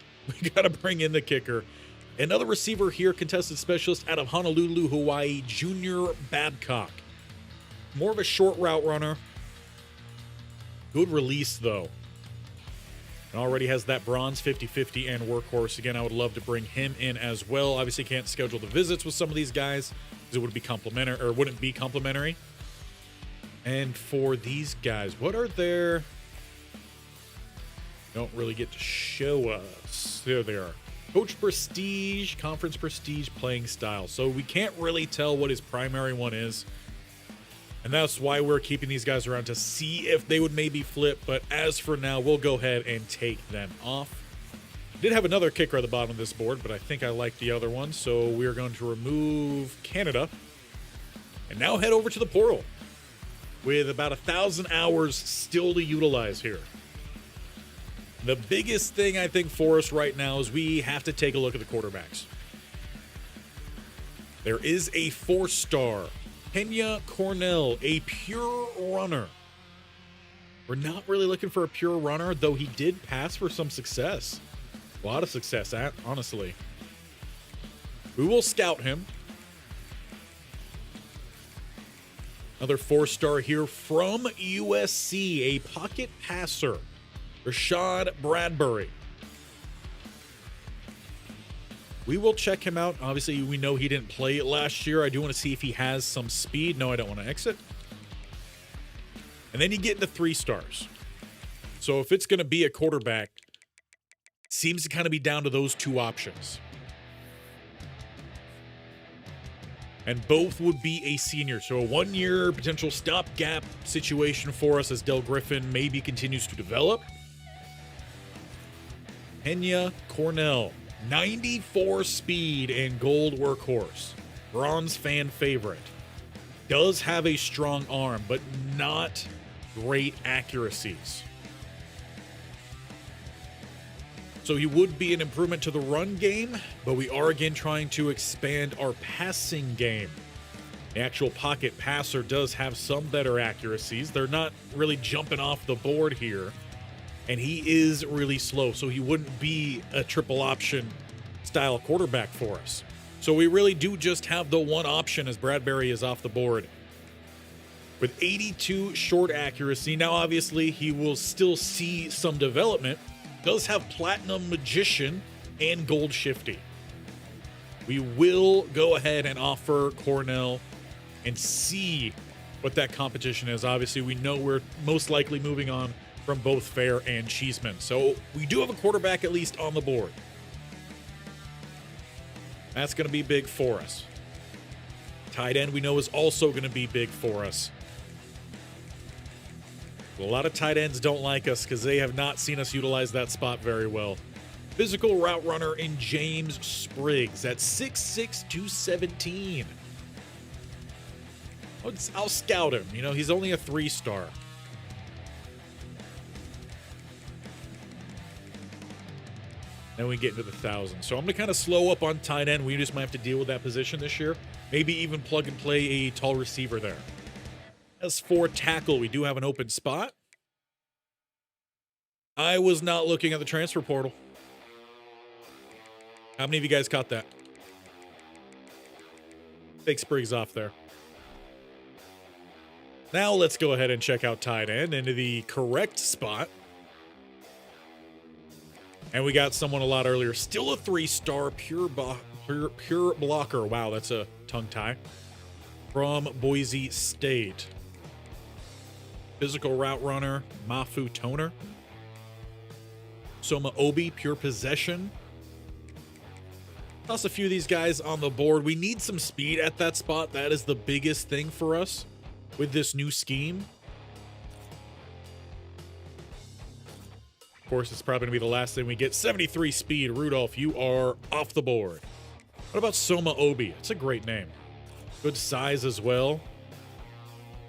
We got to bring in the kicker. Another receiver here, contested specialist out of Honolulu, Hawaii, Junior Babcock. More of a short route runner. Good release, though. And already has that bronze 50-50 and workhorse. Again, I would love to bring him in as well. Obviously, can't schedule the visits with some of these guys because it would be complimentary, or wouldn't be complimentary. And for these guys, what are their... Don't really get to show us. There they are. Coach Prestige, Conference Prestige, playing style. So we can't really tell what his primary one is. And that's why we're keeping these guys around, to see if they would maybe flip. But as for now, we'll go ahead and take them off. Did have another kicker at the bottom of this board, but I think I like the other one. So we're going to remove Canada. And now head over to the portal with about 1,000 hours still to utilize here. The biggest thing I think for us right now is we have to take a look at the quarterbacks. There is a 4-star, Kenya Cornell, a pure runner. We're not really looking for a pure runner, though he did pass for some success. A lot of success, honestly. We will scout him. Another 4-star here from USC, a pocket passer, Rashad Bradbury. We will check him out. Obviously, we know he didn't play last year. I do want to see if he has some speed. No, I don't want to exit. And then you get into 3 stars. So if it's going to be a quarterback, it seems to kind of be down to those 2 options. And both would be a senior. So a 1-year potential stopgap situation for us as Del Griffin maybe continues to develop. Kenya Cornell, 94 speed and gold workhorse. Bronze fan favorite. Does have a strong arm, but not great accuracies. So he would be an improvement to the run game, but we are again trying to expand our passing game. The actual pocket passer does have some better accuracies. They're not really jumping off the board here. And he is really slow, so he wouldn't be a triple option style quarterback for us. So we really do just have the one option as Bradbury is off the board. With 82 short accuracy, now obviously he will still see some development. Does have Platinum Magician and Gold Shifty. We will go ahead and offer Cornell and see what that competition is. Obviously, we know we're most likely moving on from both Fair and Cheeseman. So we do have a quarterback at least on the board. That's going to be big for us. Tight end we know is also going to be big for us. A lot of tight ends don't like us because they have not seen us utilize that spot very well. Physical route runner in James Spriggs at 6'6", 217. I'll scout him. You know, he's only a 3-star. Then we get into the thousands. So I'm going to kind of slow up on tight end. We just might have to deal with that position this year. Maybe even plug and play a tall receiver there. As for tackle, we do have an open spot. I was not looking at the transfer portal. How many of you guys caught that? Take Spriggs off there. Now let's go ahead and check out tight end into the correct spot. And we got someone a lot earlier. Still a 3-star pure blocker. Wow, that's a tongue tie. From Boise State. Physical route runner, Mafu Toner. Soma Obi, pure possession. Toss a few of these guys on the board. We need some speed at that spot. That is the biggest thing for us with this new scheme. Of course, it's probably going to be the last thing we get. 73 speed. Rudolph, you are off the board. What about Soma Obi? It's a great name. Good size as well.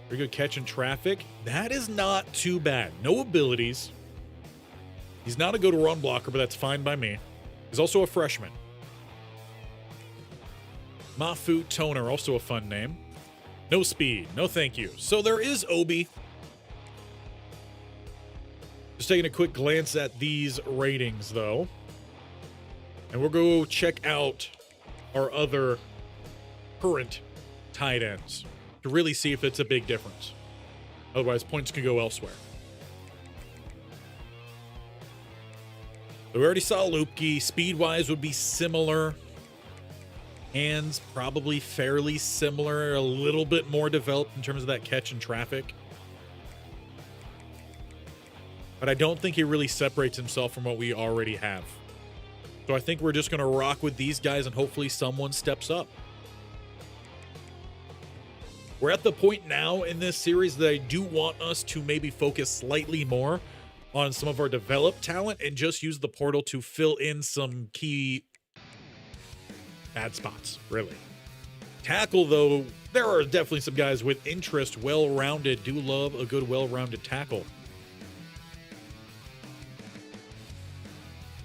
Very good catch in traffic. That is not too bad. No abilities. He's not a good run blocker, but that's fine by me. He's also a freshman. Mafu Toner, also a fun name. No speed. No thank you. So there is Obi. Just taking a quick glance at these ratings, though. And we'll go check out our other current tight ends to really see if it's a big difference. Otherwise, points can go elsewhere. We already saw Lupke. Speed-wise would be similar. Hands probably fairly similar. A little bit more developed in terms of that catch in traffic. But I don't think he really separates himself from what we already have. So I think we're just going to rock with these guys and hopefully someone steps up. We're at the point now in this series that I do want us to maybe focus slightly more on some of our developed talent and just use the portal to fill in some key bad spots, really. Tackle, though, there are definitely some guys with interest, well-rounded, do love a good well-rounded tackle.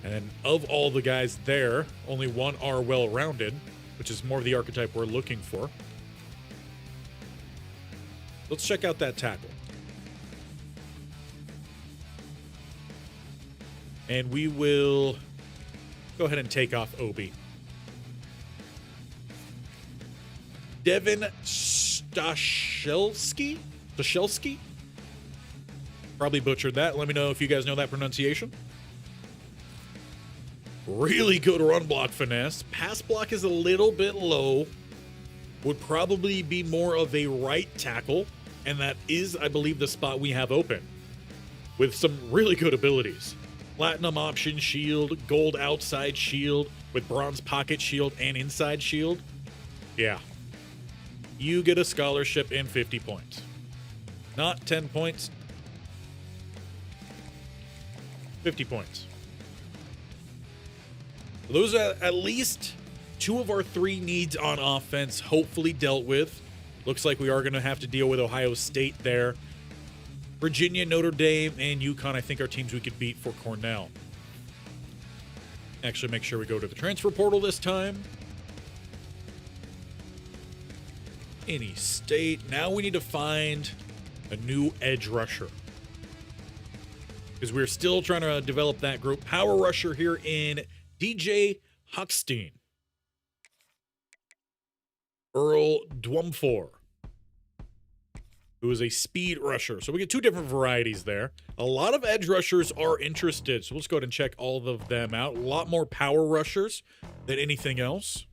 And of all the guys there, only one are well-rounded, which is more of the archetype we're looking for. Let's check out that tackle. And we will go ahead and take off Obi. Devin Stashelski? Probably butchered that. Let me know if you guys know that pronunciation. Really good run block finesse. Pass block is a little bit low. Would probably be more of a right tackle. And that is, I believe, the spot we have open. With some really good abilities. Platinum option shield, gold outside shield, with bronze pocket shield and inside shield. Yeah. You get a scholarship and 50 points. Not 10 points. 50 points. Those are at least two of our three needs on offense hopefully dealt with. Looks like we are going to have to deal with Ohio State there. Virginia, Notre Dame, and UConn, I think, are teams we could beat for Cornell. Actually, make sure we go to the transfer portal this time. Any state. Now we need to find a new edge rusher, because we're still trying to develop that group. Power rusher here in DJ Huckstein. Earl Dwumfor, who is a speed rusher. So we get two different varieties there. A lot of edge rushers are interested, so let's go ahead and check all of them out. A lot more power rushers than anything else.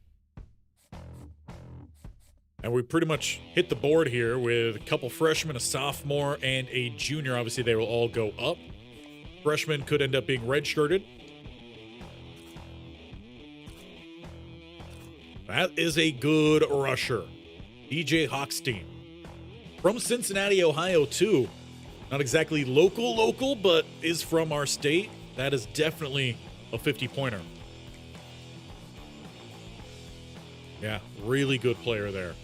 And we pretty much hit the board here with a couple freshmen, a sophomore, and a junior. Obviously, they will all go up. Freshmen could end up being redshirted. That is a good rusher. DJ Hochstein. From Cincinnati, Ohio, too. Not exactly local, but is from our state. That is definitely a 50-pointer. Yeah, really good player there.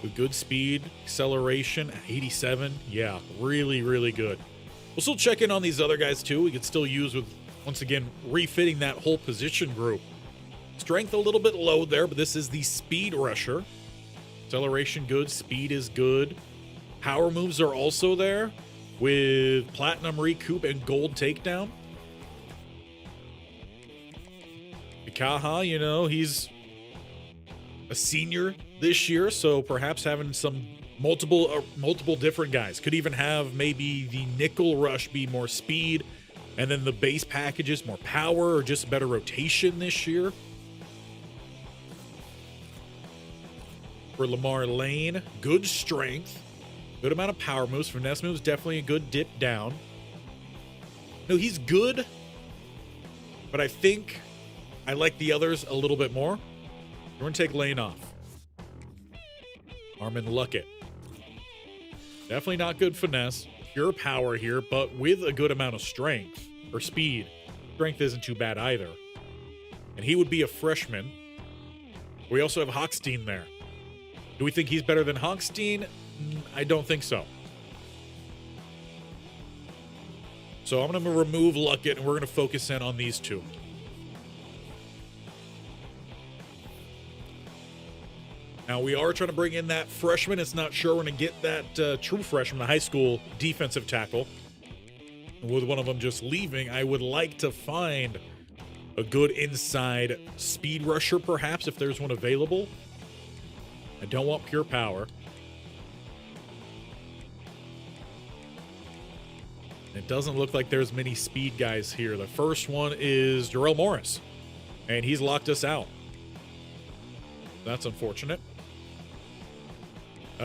With good speed, acceleration, 87. Yeah, really, really good. We'll still check in on these other guys, too. We could still use with, once again, refitting that whole position group. Strength a little bit low there, but this is the speed rusher. Acceleration good, speed is good. Power moves are also there with platinum recoup and gold takedown. Ikaha, you know, he's a senior this year, so perhaps having some multiple different guys. Could even have maybe the nickel rush be more speed, and then the base packages more power, or just better rotation this year. For Lamar Lane, good strength, good amount of power moves. Finesse moves, definitely a good dip down. No, he's good, but I think I like the others a little bit more. We're going to take Lane off. Armin Luckett. Definitely not good finesse. Pure power here, but with a good amount of strength, or speed. Strength isn't too bad either. And he would be a freshman. We also have Hochstein there. Do we think he's better than Hochstein? I don't think so. So I'm going to remove Luckett, and we're going to focus in on these two. Now, we are trying to bring in that freshman. It's not sure we're going to get that true freshman, a high school defensive tackle. And with one of them just leaving, I would like to find a good inside speed rusher, perhaps, if there's one available. I don't want pure power. It doesn't look like there's many speed guys here. The first one is Jarrell Morris, and he's locked us out. That's unfortunate.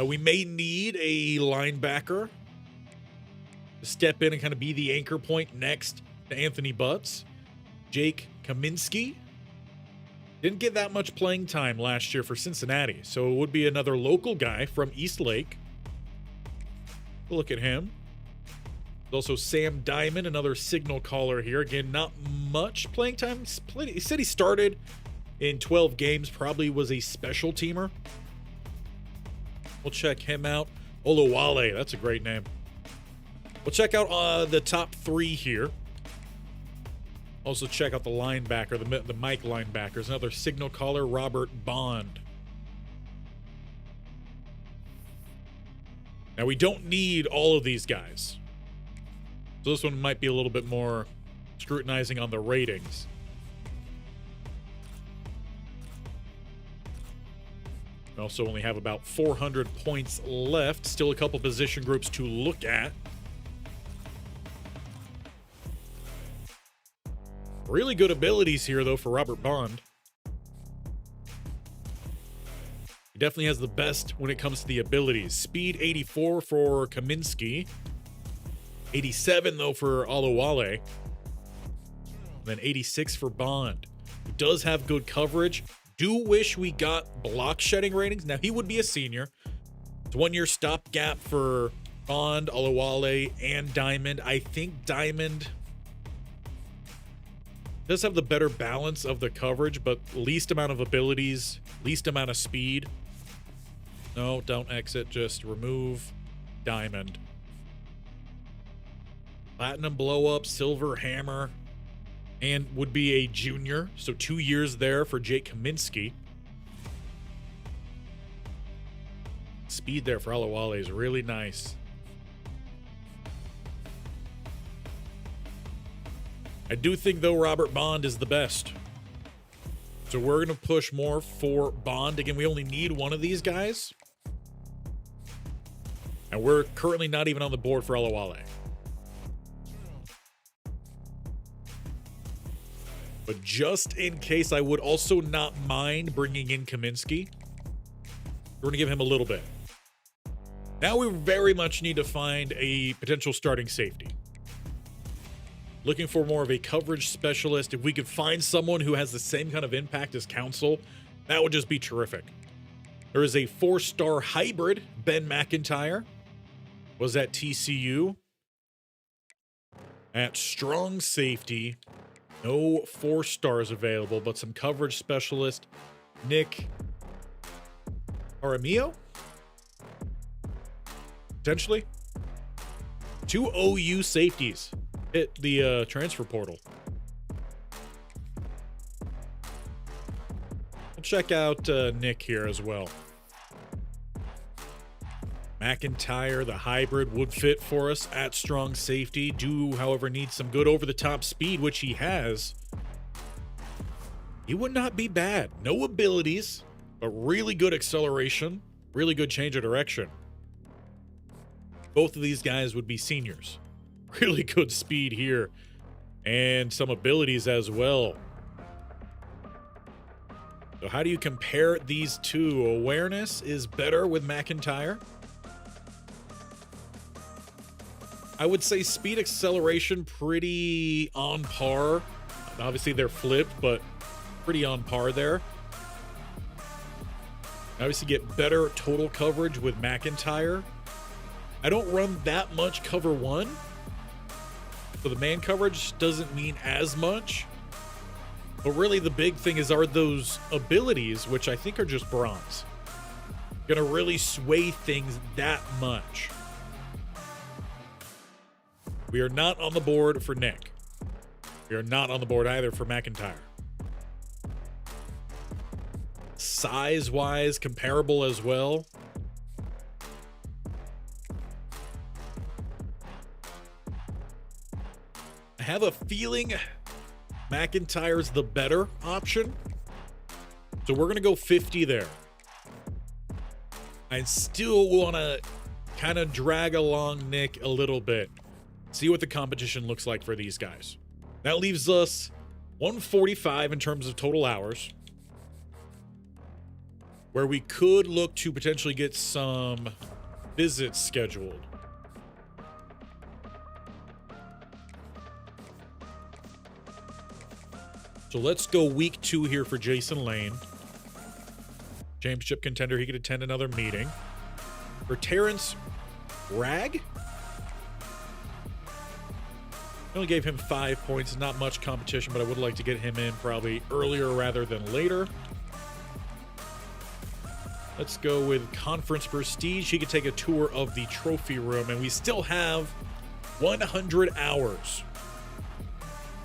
We may need a linebacker to step in and kind of be the anchor point next to Anthony Butts. Jake Kaminsky didn't get that much playing time last year for Cincinnati, so it would be another local guy from Eastlake. Look at him. There's also Sam Diamond, another signal caller here. Again, not much playing time. He said he started in 12 games, probably was a special teamer. We'll check him out. Olawale, that's a great name. We'll check out the top three here. Also check out the linebacker, the Mike linebackers. Another signal caller, Robert Bond. Now, we don't need all of these guys. So this one might be a little bit more scrutinizing on the ratings. We also only have about 400 points left. Still a couple position groups to look at. Really good abilities here, though, for Robert Bond. He definitely has the best when it comes to the abilities. Speed 84 for Kaminsky. 87, though, for Olawale. Then 86 for Bond. He does have good coverage. Do wish we got block shedding ratings. Now, he would be a senior. It's 1 year stopgap for Bond, Olawale, and Diamond. I think Diamond does have the better balance of the coverage, but least amount of abilities, least amount of speed. No, don't exit, just remove Diamond. Platinum blow up, silver hammer. and would be a junior. So 2 years there for Jake Kaminsky. Speed there for Alawale is really nice. I do think, though, Robert Bond is the best. So we're going to push more for Bond. Again, we only need one of these guys. And we're currently not even on the board for Alawale. But just in case, I would also not mind bringing in Kaminsky. We're going to give him a little bit. Now we very much need to find a potential starting safety. Looking for more of a coverage specialist. If we could find someone who has the same kind of impact as Council, that would just be terrific. There is a 4-star hybrid, Ben McIntyre. Was at TCU. At strong safety. No 4 stars available, but some coverage specialist. Nick Aramio? Potentially. 2 OU safeties hit the transfer portal. We'll check out Nick here as well. McIntyre, the hybrid, would fit for us at strong safety. Do, however, need some good over-the-top speed, which he has. He would not be bad. No abilities, but really good acceleration, really good change of direction. Both of these guys would be seniors. Really good speed here, and some abilities as well. So how do you compare these two? Awareness is better with McIntyre. I would say speed, acceleration, pretty on par. Obviously, they're flipped, but pretty on par there. Obviously, get better total coverage with McIntyre. I don't run that much cover 1. So the man coverage doesn't mean as much. But really, the big thing are those abilities, which I think are just bronze. Gonna really sway things that much. We are not on the board for Nick. We are not on the board either for McIntyre. Size-wise, comparable as well. I have a feeling McIntyre's the better option. So we're going to go 50 there. I still want to kind of drag along Nick a little bit. See what the competition looks like for these guys. That leaves us 145 in terms of total hours, where we could look to potentially get some visits scheduled. So let's go week 2 here for Jason Lane. Championship contender, he could attend another meeting. For Terrence Ragg, I only gave him 5 points. Not much competition, but I would like to get him in probably earlier rather than later. Let's go with Conference Prestige. He could take a tour of the trophy room, and we still have 100 hours.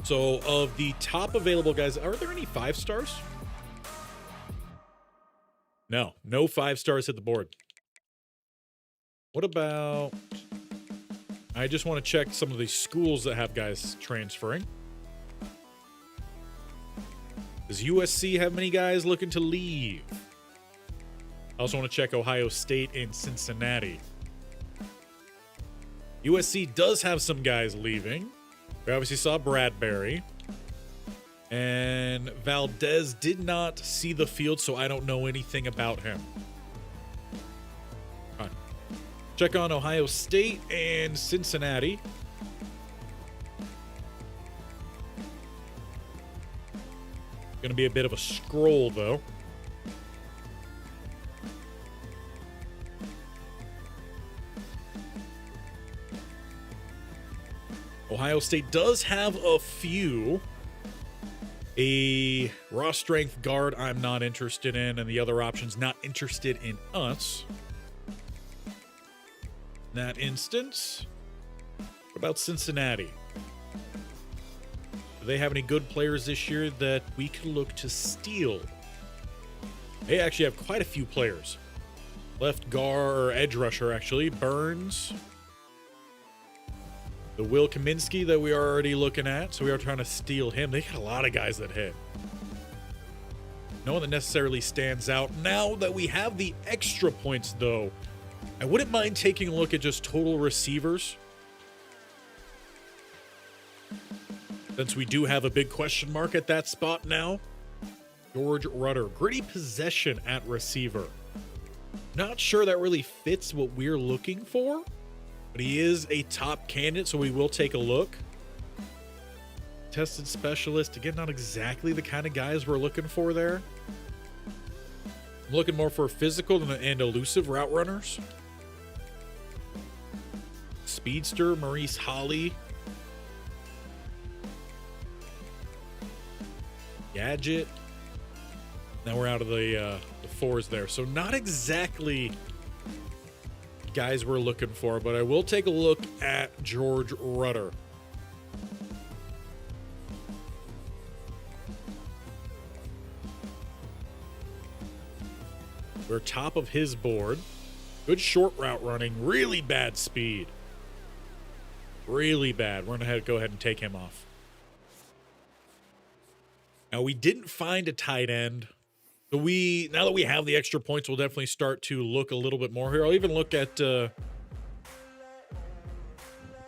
So of the top available guys, are there any 5 stars? No 5 stars hit the board. What about... I just want to check some of the schools that have guys transferring. Does USC have many guys looking to leave? I also want to check Ohio State and Cincinnati. USC does have some guys leaving. We obviously saw Bradbury. And Valdez did not see the field, so I don't know anything about him. All right. Check on Ohio State and Cincinnati. Going to be a bit of a scroll, though. Ohio State does have a few. A raw strength guard I'm not interested in, and the other options not interested in us. In that instance, what about Cincinnati? Do they have any good players this year that we could look to steal? They actually have quite a few players. Left guard, or edge rusher, actually. Burns. The Will Kaminsky that we are already looking at. So we are trying to steal him. They got a lot of guys that hit. No one that necessarily stands out. Now that we have the extra points, though, I wouldn't mind taking a look at just total receivers. Since we do have a big question mark at that spot now. George Rudder. Gritty possession at receiver. Not sure that really fits what we're looking for. But he is a top candidate, so we will take a look. Tested specialist. Again, not exactly the kind of guys we're looking for there. I'm looking more for physical and elusive route runners. Speedster, Maurice Holly. Gadget. Now we're out of the fours there. So not exactly guys we're looking for, but I will take a look at George Rudder. We're top of his board. Good short route running. Really bad speed. Really bad. We're going to go ahead and take him off. Now, we didn't find a tight end. So now that we have the extra points, we'll definitely start to look a little bit more here. I'll even look at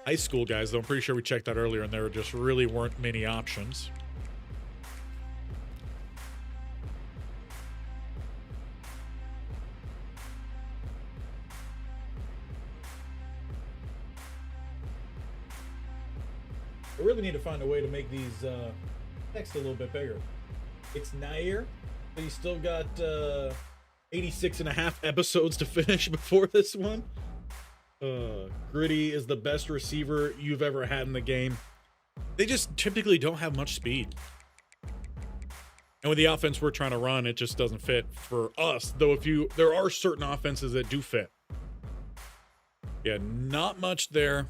high school guys, though. I'm pretty sure we checked that earlier, and there just really weren't many options. I really need to find a way to make these text a little bit bigger. It's Nair, but he's still got 86 and a half episodes to finish before this one. Gritty is the best receiver you've ever had in the game. They just typically don't have much speed. And with the offense we're trying to run, it just doesn't fit for us. Though there are certain offenses that do fit. Yeah, not much there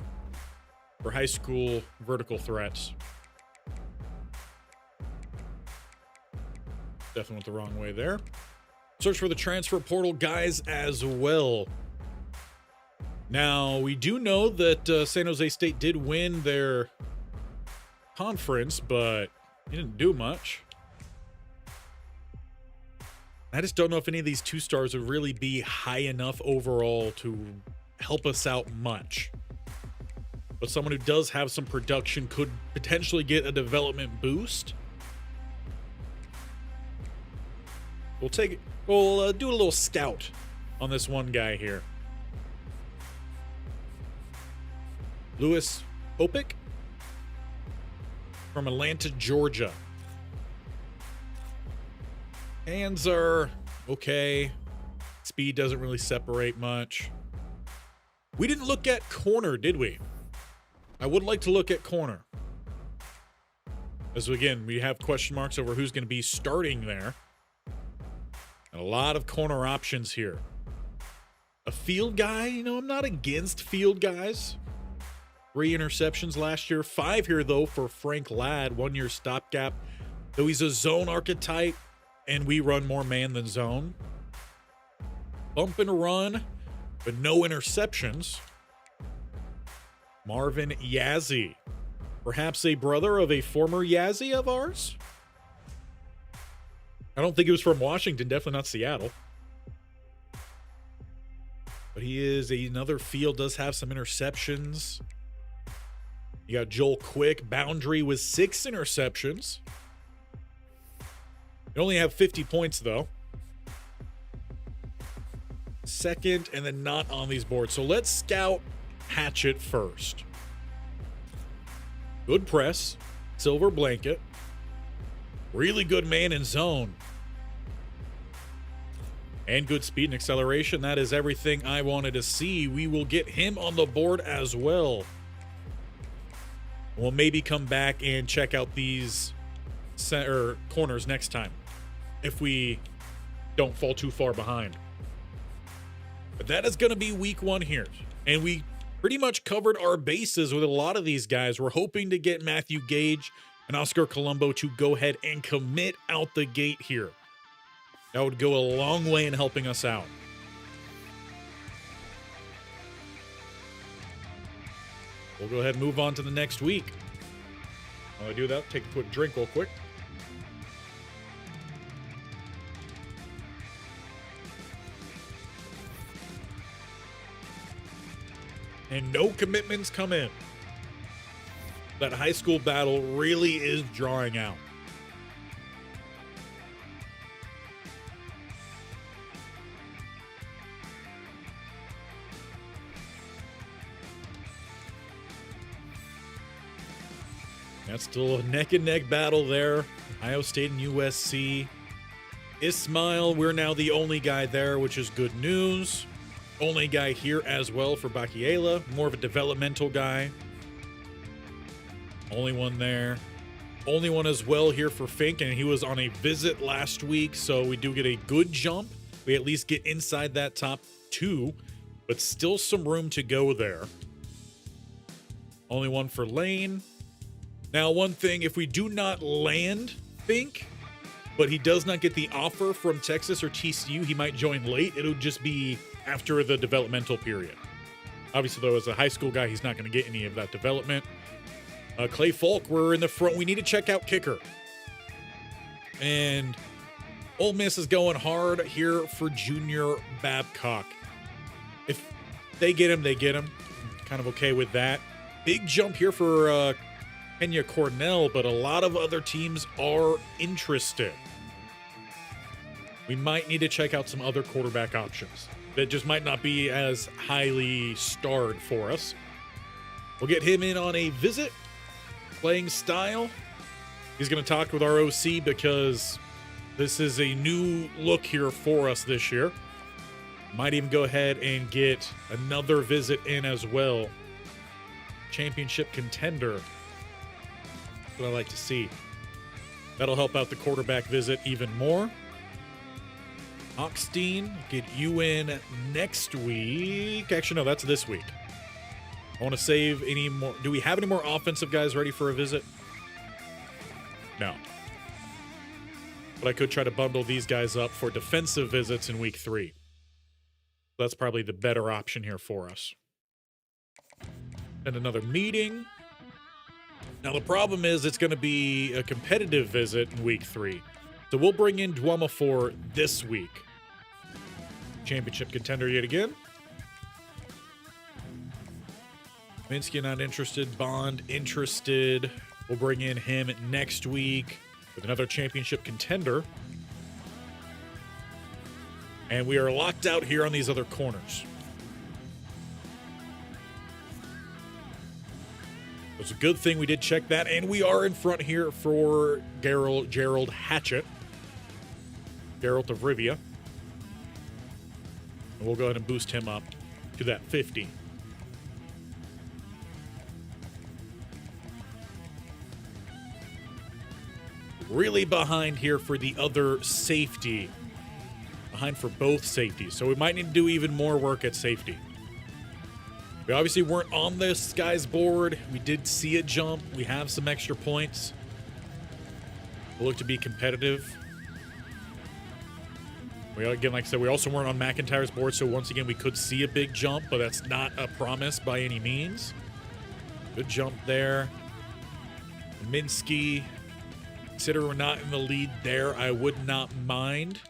for high school vertical threats. Definitely went the wrong way there. Search for the transfer portal guys as well. Now, we do know that San Jose State did win their conference, but it didn't do much. I just don't know if any of these 2-stars would really be high enough overall to help us out much. But someone who does have some production could potentially get a development boost. We'll do a little scout on this one guy here. Louis Opik from Atlanta, Georgia. Hands are okay. Speed doesn't really separate much. We didn't look at corner, did we? I would like to look at corner. As again, we have question marks over who's going to be starting there. And a lot of corner options here. A field guy, I'm not against field guys. 3 interceptions last year. 5 here, though, for Frank Ladd. 1-year stopgap. Though he's a zone archetype, and we run more man than zone. Bump and run, but no interceptions. Marvin Yazzie. Perhaps a brother of a former Yazzie of ours? I don't think he was from Washington, definitely not Seattle. But he is another field, does have some interceptions. You got Joel Quick, boundary with 6 interceptions. You only have 50 points, though. Second, and then not on these boards. So let's scout Hatchet first. Good press, silver blanket. Really good man in zone. And good speed and acceleration. That is everything I wanted to see. We will get him on the board as well. We'll maybe come back and check out these center corners next time if we don't fall too far behind. But that is going to be week 1 here. And we pretty much covered our bases with a lot of these guys. We're hoping to get Matthew Gage and Oscar Colombo to go ahead and commit out the gate here. That would go a long way in helping us out. We'll go ahead and move on to the next week. While I do that, take a quick drink real quick. And no commitments come in. That high school battle really is drawing out. That's still a neck-and-neck battle there. Ohio State and USC. Ismail, we're now the only guy there, which is good news. Only guy here as well for Bakiela. More of a developmental guy. Only one there. Only one as well here for Fink, and he was on a visit last week, so we do get a good jump. We at least get inside that top 2, but still some room to go there. Only one for Lane. Now, one thing, if we do not land Fink, but he does not get the offer from Texas or TCU, he might join late. It'll just be after the developmental period. Obviously, though, as a high school guy, he's not going to get any of that development. Clay Falk, we're in the front. We need to check out kicker. And Ole Miss is going hard here for Junior Babcock. If they get him, they get him. I'm kind of okay with that. Big jump here for Kenya Cornell, but a lot of other teams are interested. We might need to check out some other quarterback options that just might not be as highly starred for us. We'll get him in on a visit. Playing style. He's going to talk with our OC because this is a new look here for us this year. Might even go ahead and get another visit in as well. Championship contender. That's what I like to see. That'll help out the quarterback visit even more. Hochstein, get you in next week. Actually, no, that's this week. I want to save any more. Do we have any more offensive guys ready for a visit? No. But I could try to bundle these guys up for defensive visits in week 3. That's probably the better option here for us. And another meeting. Now, the problem is it's going to be a competitive visit in week 3. So we'll bring in Dwama for this week. Championship contender yet again. Minsky not interested. Bond interested. We'll bring in him next week with another championship contender. And we are locked out here on these other corners. It's a good thing we did check that. And we are in front here for Gerald Hatchett. Gerald of Rivia. And we'll go ahead and boost him up to that 50. Really behind here for the other safety. Behind for both safeties. So we might need to do even more work at safety. We obviously weren't on this guy's board. We did see a jump. We have some extra points. We'll look to be competitive. Again, like I said, we also weren't on McIntyre's board. So once again, we could see a big jump, but that's not a promise by any means. Good jump there. Minsky. Consider we're not in the lead there. I would not mind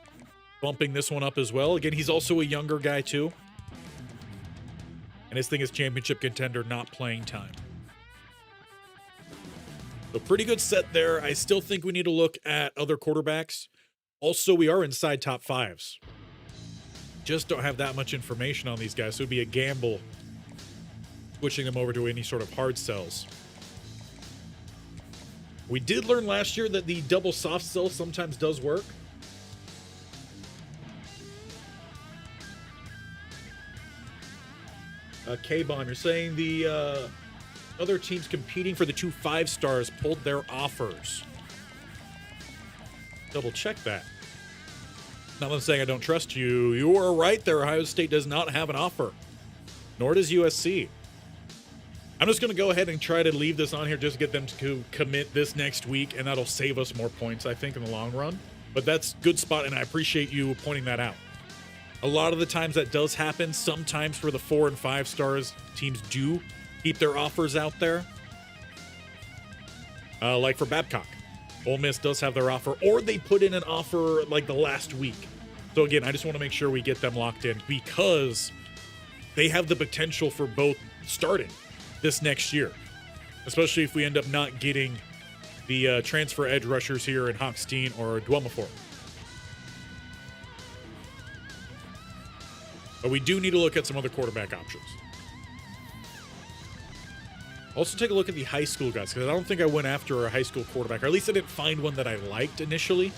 bumping this one up as well. Again, he's also a younger guy too. And his thing is championship contender, not playing time. So pretty good set there. I still think we need to look at other quarterbacks. Also, we are inside top 5s. Just don't have that much information on these guys. So it would be a gamble switching them over to any sort of hard sells. We did learn last year that the double soft sell sometimes does work. K-Bon, you're saying the other teams competing for the 2 5-stars pulled their offers. Double check that. Not that I'm saying I don't trust you. You are right there. Ohio State does not have an offer. Nor does USC. I'm just going to go ahead and try to leave this on here just to get them to commit this next week, and that'll save us more points, I think, in the long run. But that's a good spot, and I appreciate you pointing that out. A lot of the times that does happen. Sometimes for the 4 and 5 stars, teams do keep their offers out there. Like for Babcock. Ole Miss does have their offer, or they put in an offer like the last week. So again, I just want to make sure we get them locked in because they have the potential for both starting this next year, especially if we end up not getting the transfer edge rushers here in Hochstein or Dwemelfort. But we do need to look at some other quarterback options. Also take a look at the high school guys, because I don't think I went after a high school quarterback, or at least I didn't find one that I liked initially.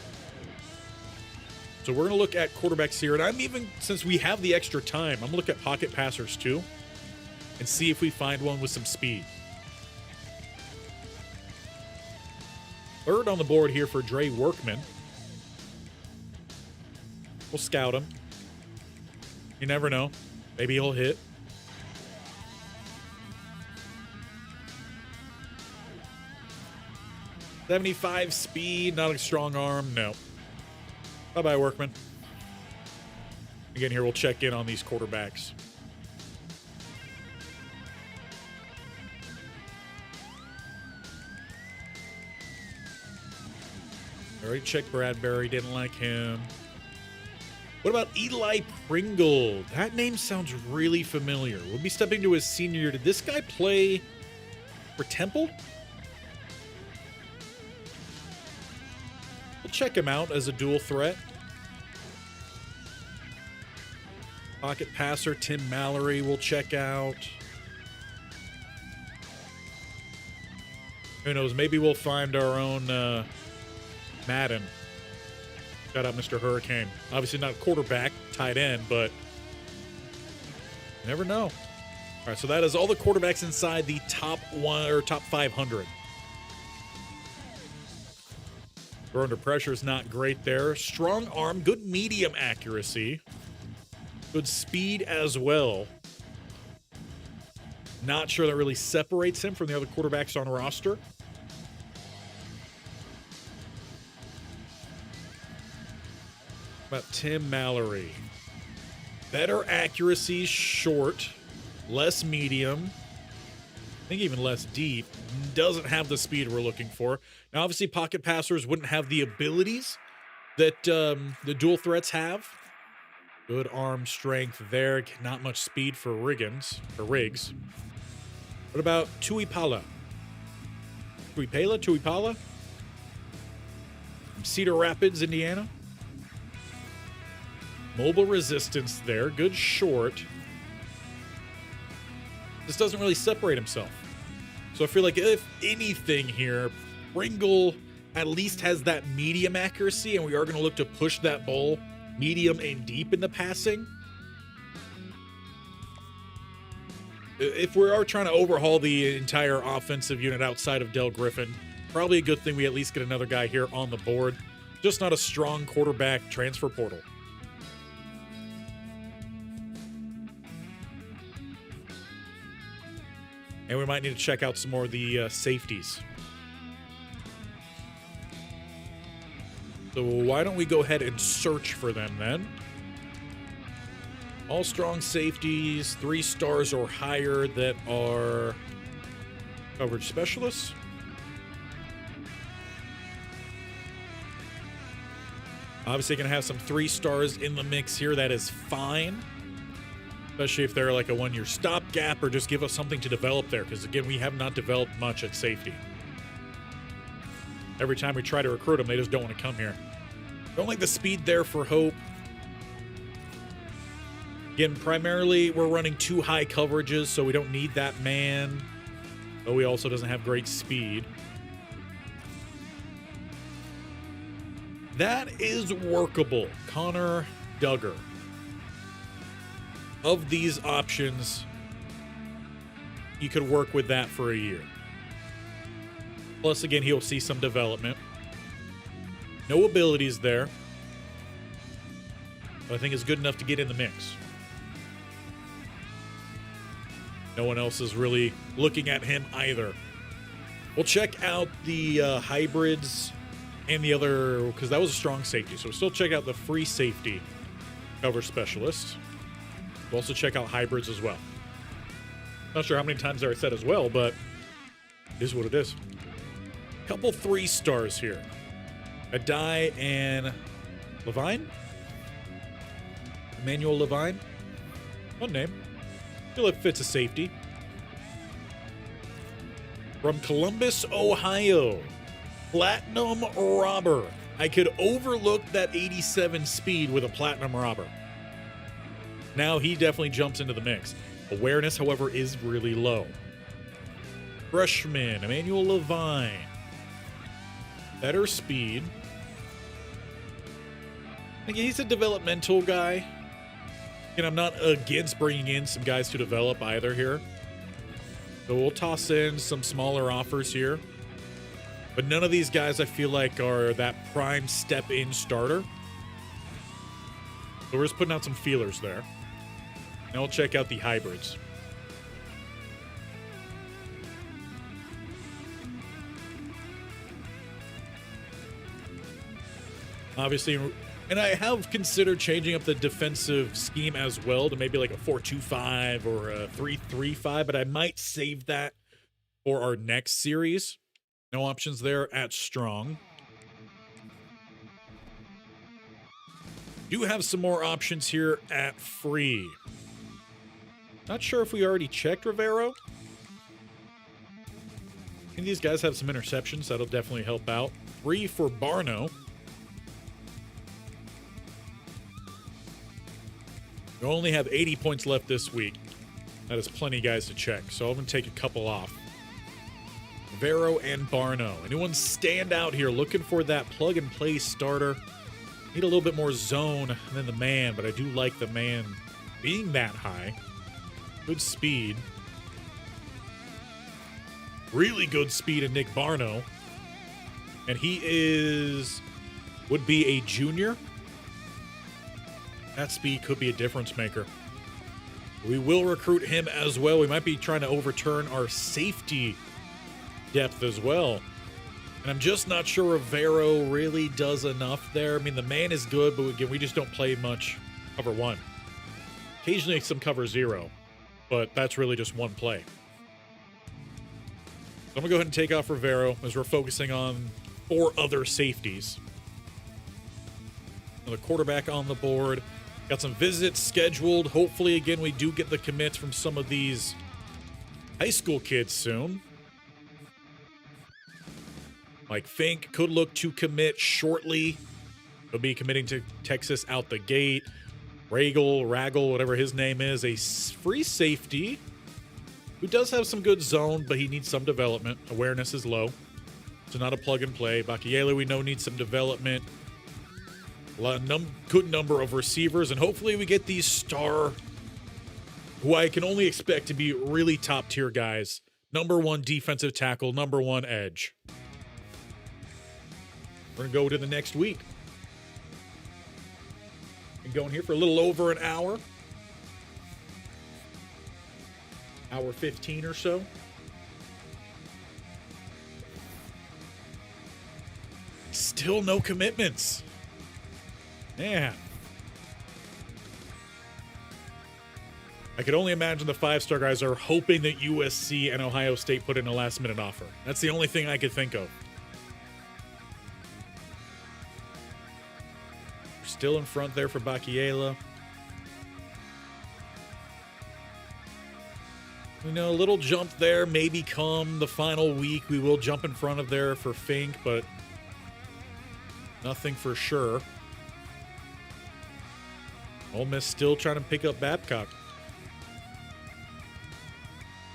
So we're going to look at quarterbacks here, and I'm even, since we have the extra time, I'm going to look at pocket passers too, and see if we find one with some speed. Third on the board here for Dre Workman. We'll scout him. You never know. Maybe he'll hit. .75 speed, not a strong arm. No. Bye-bye, Workman. Again, here we'll check in on these quarterbacks. Already checked Bradbury, didn't like him. What about Eli Pringle? That name sounds really familiar. We'll be stepping to his senior year. Did this guy play for Temple? We'll check him out as a dual threat. Pocket passer Tim Mallory we'll check out. Who knows? Maybe we'll find our own Madden. Shout out Mr. Hurricane. Obviously not a quarterback, tight end, but you never know. All right, so that is all the quarterbacks inside the top 1 or top 500. Throw under pressure is not great there. Strong arm, good medium accuracy. Good speed as well. Not sure that really separates him from the other quarterbacks on roster. About Tim Mallory. Better accuracy, short, less medium. I think even less deep. Doesn't have the speed we're looking for. Now, obviously, pocket passers wouldn't have the abilities that the dual threats have. Good arm strength there. Not much speed for Riggs. What about Tuipala? Tuipala? From Cedar Rapids, Indiana. Mobile resistance there. Good short. This doesn't really separate himself. So I feel like if anything here, Pringle at least has that medium accuracy, and we are going to look to push that ball medium and deep in the passing. If we are trying to overhaul the entire offensive unit outside of Del Griffin, probably a good thing we at least get another guy here on the board. Just not a strong quarterback transfer portal. And we might need to check out some more of the safeties. So why don't we go ahead and search for them then? All strong safeties, 3 stars or higher that are coverage specialists. Obviously going to have some 3 stars in the mix here. That is fine. Especially if they're like a 1-year stopgap or just give us something to develop there. Because, again, we have not developed much at safety. Every time we try to recruit them, they just don't want to come here. Don't like the speed there for Hope. Again, primarily, we're running 2 high coverages, so we don't need that man. But he also doesn't have great speed. That is workable. Connor Duggar. Of these options, you could work with that for a year. Plus, again, he'll see some development. No abilities there. But I think it's good enough to get in the mix. No one else is really looking at him either. We'll check out the hybrids and the other, because that was a strong safety. So we'll still check out the free safety cover specialist. We'll also check out hybrids as well. Not sure how many times I said as well, but it is what it is. Couple 3 stars here. Adai and Levine? Emmanuel Levine? Fun name. Feel like fits a safety. From Columbus, Ohio. Platinum Robber. I could overlook that 87 speed with a Platinum Robber. Now he definitely jumps into the mix. Awareness, however, is really low. Freshman, Emmanuel Levine. Better speed. Again, he's a developmental guy. And I'm not against bringing in some guys to develop either here. So we'll toss in some smaller offers here. But none of these guys I feel like are that prime step-in starter. So we're just putting out some feelers there. Now we'll check out the hybrids. Obviously, and I have considered changing up the defensive scheme as well to maybe like a 4-2-5 or a 3-3-5, but I might save that for our next series. No options there at strong. Do have some more options here at free. Not sure if we already checked Rivero. I think these guys have some interceptions. That'll definitely help out. Free for Barno. We only have 80 points left this week. That is plenty, guys, to check. So I'm going to take a couple off. Vero and Barno. Anyone stand out here looking for that plug-and-play starter? Need a little bit more zone than the man, but I do like the man being that high. Good speed. Really good speed in Nick Barno. And he would be a junior. That speed could be a difference maker. We will recruit him as well. We might be trying to overturn our safety depth as well. And I'm just not sure if Vero really does enough there. I mean, the man is good, but again, we just don't play much cover 1. Occasionally some cover 0, but that's really just one play. So I'm going to go ahead and take off Rivero as we're focusing on 4 other safeties. Another quarterback on the board. Got some visits scheduled. Hopefully, again, we do get the commits from some of these high school kids soon. Mike Fink could look to commit shortly. He'll be committing to Texas out the gate. Ragel, whatever his name is, a free safety who does have some good zone, but he needs some development. Awareness is low, so not a plug and play. Bakiele, we know, needs some development. Good number of receivers, and hopefully we get these star, who I can only expect to be really top tier guys. Number 1 defensive tackle, number 1 edge. We're going to go to the next week. Been going here for a little over an hour. Hour 15 or so. Still no commitments. Man. I could only imagine the 5-star guys are hoping that USC and Ohio State put in a last-minute offer. That's the only thing I could think of. Still in front there for Bakiela. You know, a little jump there. Maybe come the final week, we will jump in front of there for Fink, but nothing for sure. Ole Miss still trying to pick up Babcock.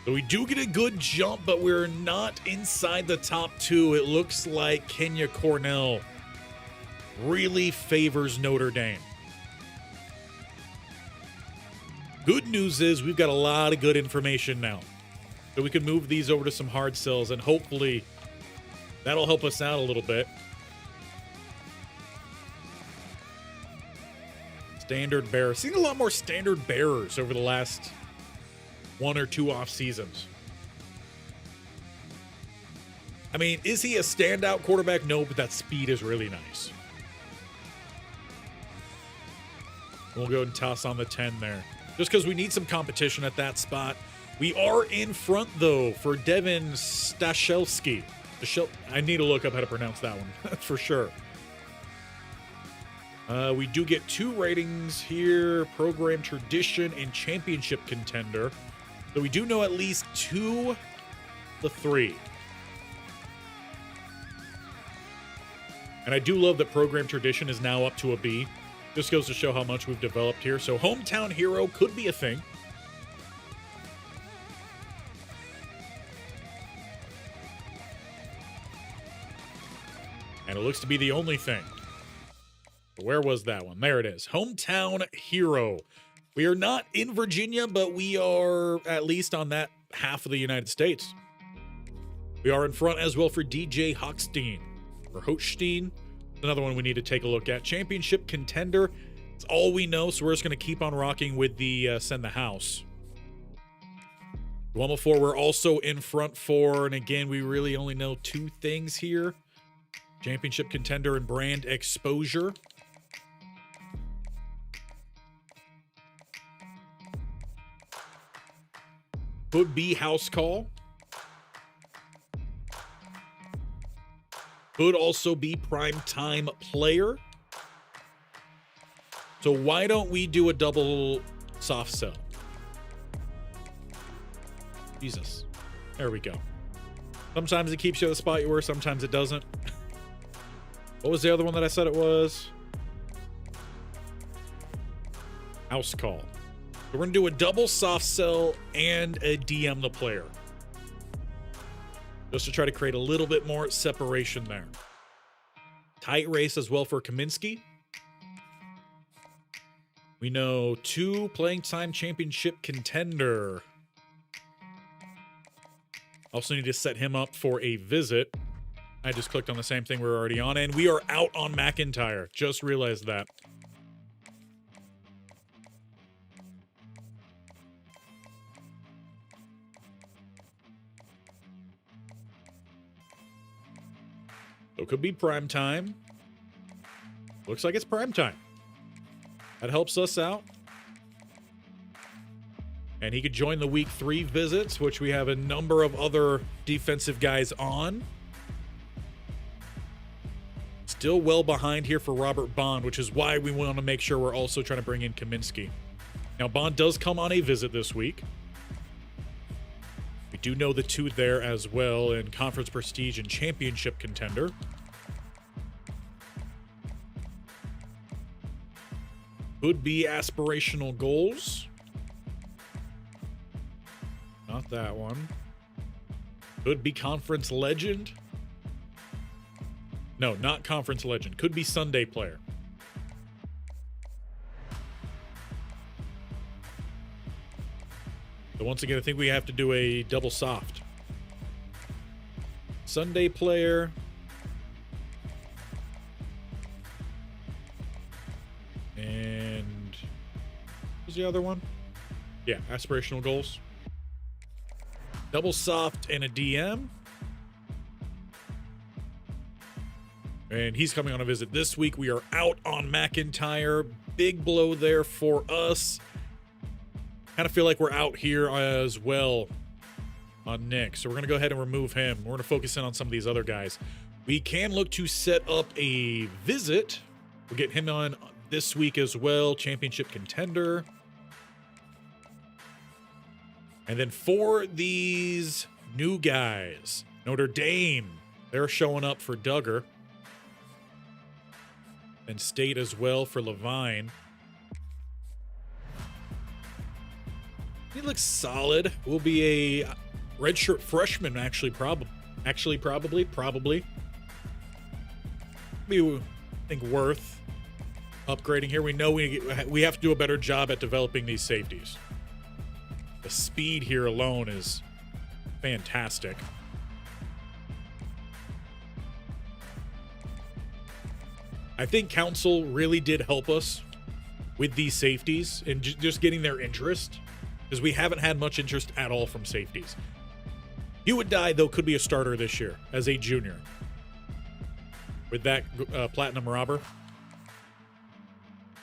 So we do get a good jump, but we're not inside the top 2. It looks like Kenya Cornell really favors Notre Dame. Good news is we've got a lot of good information now. So we can move these over to some hard sells, and hopefully that'll help us out a little bit. Standard bearer. Seen a lot more standard bearers over the last 1 or 2 off seasons. I mean, is he a standout quarterback? No, but that speed is really nice. We'll go and toss on the 10 there. Just because we need some competition at that spot. We are in front, though, for Devin Stashelsky. I need to look up how to pronounce that one, for sure. We do get 2 ratings here, program tradition and championship contender. So we do know at least 2 the 3. And I do love that program tradition is now up to a B. Just goes to show how much we've developed here. So hometown hero could be a thing. And it looks to be the only thing. Where was that one? There it is. Hometown hero. We are not in Virginia, but we are at least on that half of the United States. We are in front as well for DJ Hochstein. Or Hochstein. Another one we need to take a look at. Championship contender. It's all we know, so we're just going to keep on rocking with the send the house. One before we're also in front for, and again, we really only know 2 things here. Championship contender and brand exposure. Could be house call. Could also be prime time player. So why don't we do a double soft sell? Jesus. There we go. Sometimes it keeps you at the spot you were, sometimes it doesn't. What was the other one that I said it was? House call. So we're going to do a double soft sell and a DM the player. Just to try to create a little bit more separation there. Tight race as well for Kaminsky. We know 2 playing time championship contender. Also need to set him up for a visit. I just clicked on the same thing we were already on, and we are out on McIntyre. Just realized that. So it could be prime time. Looks like it's prime time. That helps us out. And he could join the week 3 visits, which we have a number of other defensive guys on. Still well behind here for Robert Bond, which is why we want to make sure we're also trying to bring in Kaminsky. Now, Bond does come on a visit this week. We do know the 2 there as well in conference prestige and championship contender. Could be aspirational goals. Not that one. Could be conference legend. No, not conference legend. Could be Sunday player. So once again, I think we have to do a double soft. Sunday player. And what was the other one? Yeah, aspirational goals. Double soft and a DM. And he's coming on a visit this week. We are out on McIntyre. Big blow there for us. Kind of feel like we're out here as well on Nick. So we're going to go ahead and remove him. We're going to focus in on some of these other guys. We can look to set up a visit. We'll get him on this week as well. Championship contender. And then for these new guys, Notre Dame, they're showing up for Duggar. And State as well for Levine. He looks solid. Will be a redshirt freshman, actually, probably. Be, I think, worth upgrading here. We know we have to do a better job at developing these safeties. The speed here alone is fantastic. I think Council really did help us with these safeties and just getting their interest. because we haven't had much interest at all from safeties. Hewitt Dye, though, could be a starter this year as a junior with that platinum robber.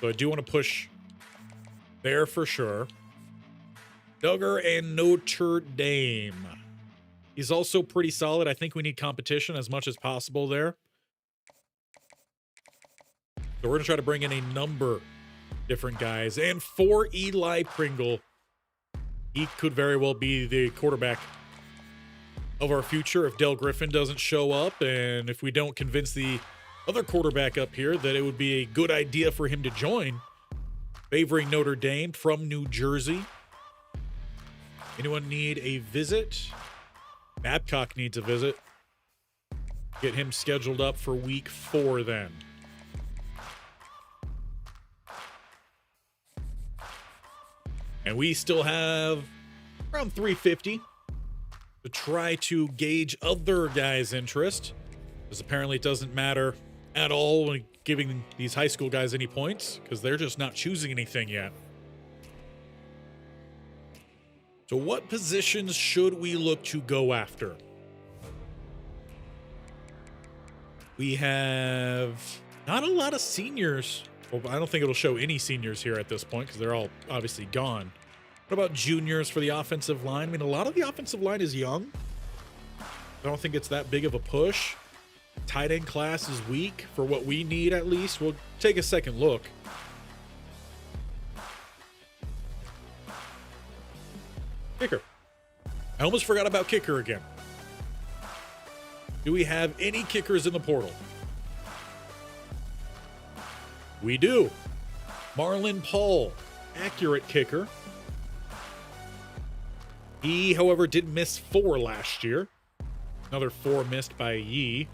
So I do want to push there for sure. Duggar and Notre Dame. He's also pretty solid. I think we need competition as much as possible there. So we're going to try to bring in a number of different guys. And for Eli Pringle, he could very well be the quarterback of our future if Del Griffin doesn't show up. And if we don't convince the other quarterback up here that it would be a good idea for him to join, favoring Notre Dame from New Jersey. Anyone need a visit? Babcock needs a visit. Get him scheduled up for week 4 then. And we still have around 350 to try to gauge other guys' interest, because apparently it doesn't matter at all when giving these high school guys any points, because they're just not choosing anything yet. So what positions should we look to go after? We have not a lot of seniors. Well, I don't think it'll show any seniors here at this point because they're all obviously gone. What about juniors for the offensive line? I mean, a lot of the offensive line is young. I don't think it's that big of a push. Tight end class is weak for what we need, at least. We'll take a second look. Kicker. I almost forgot about kicker again. Do we have any kickers in the portal? We do. Marlon Paul, accurate kicker. He, however, did miss 4 last year. Another 4 missed by Yee.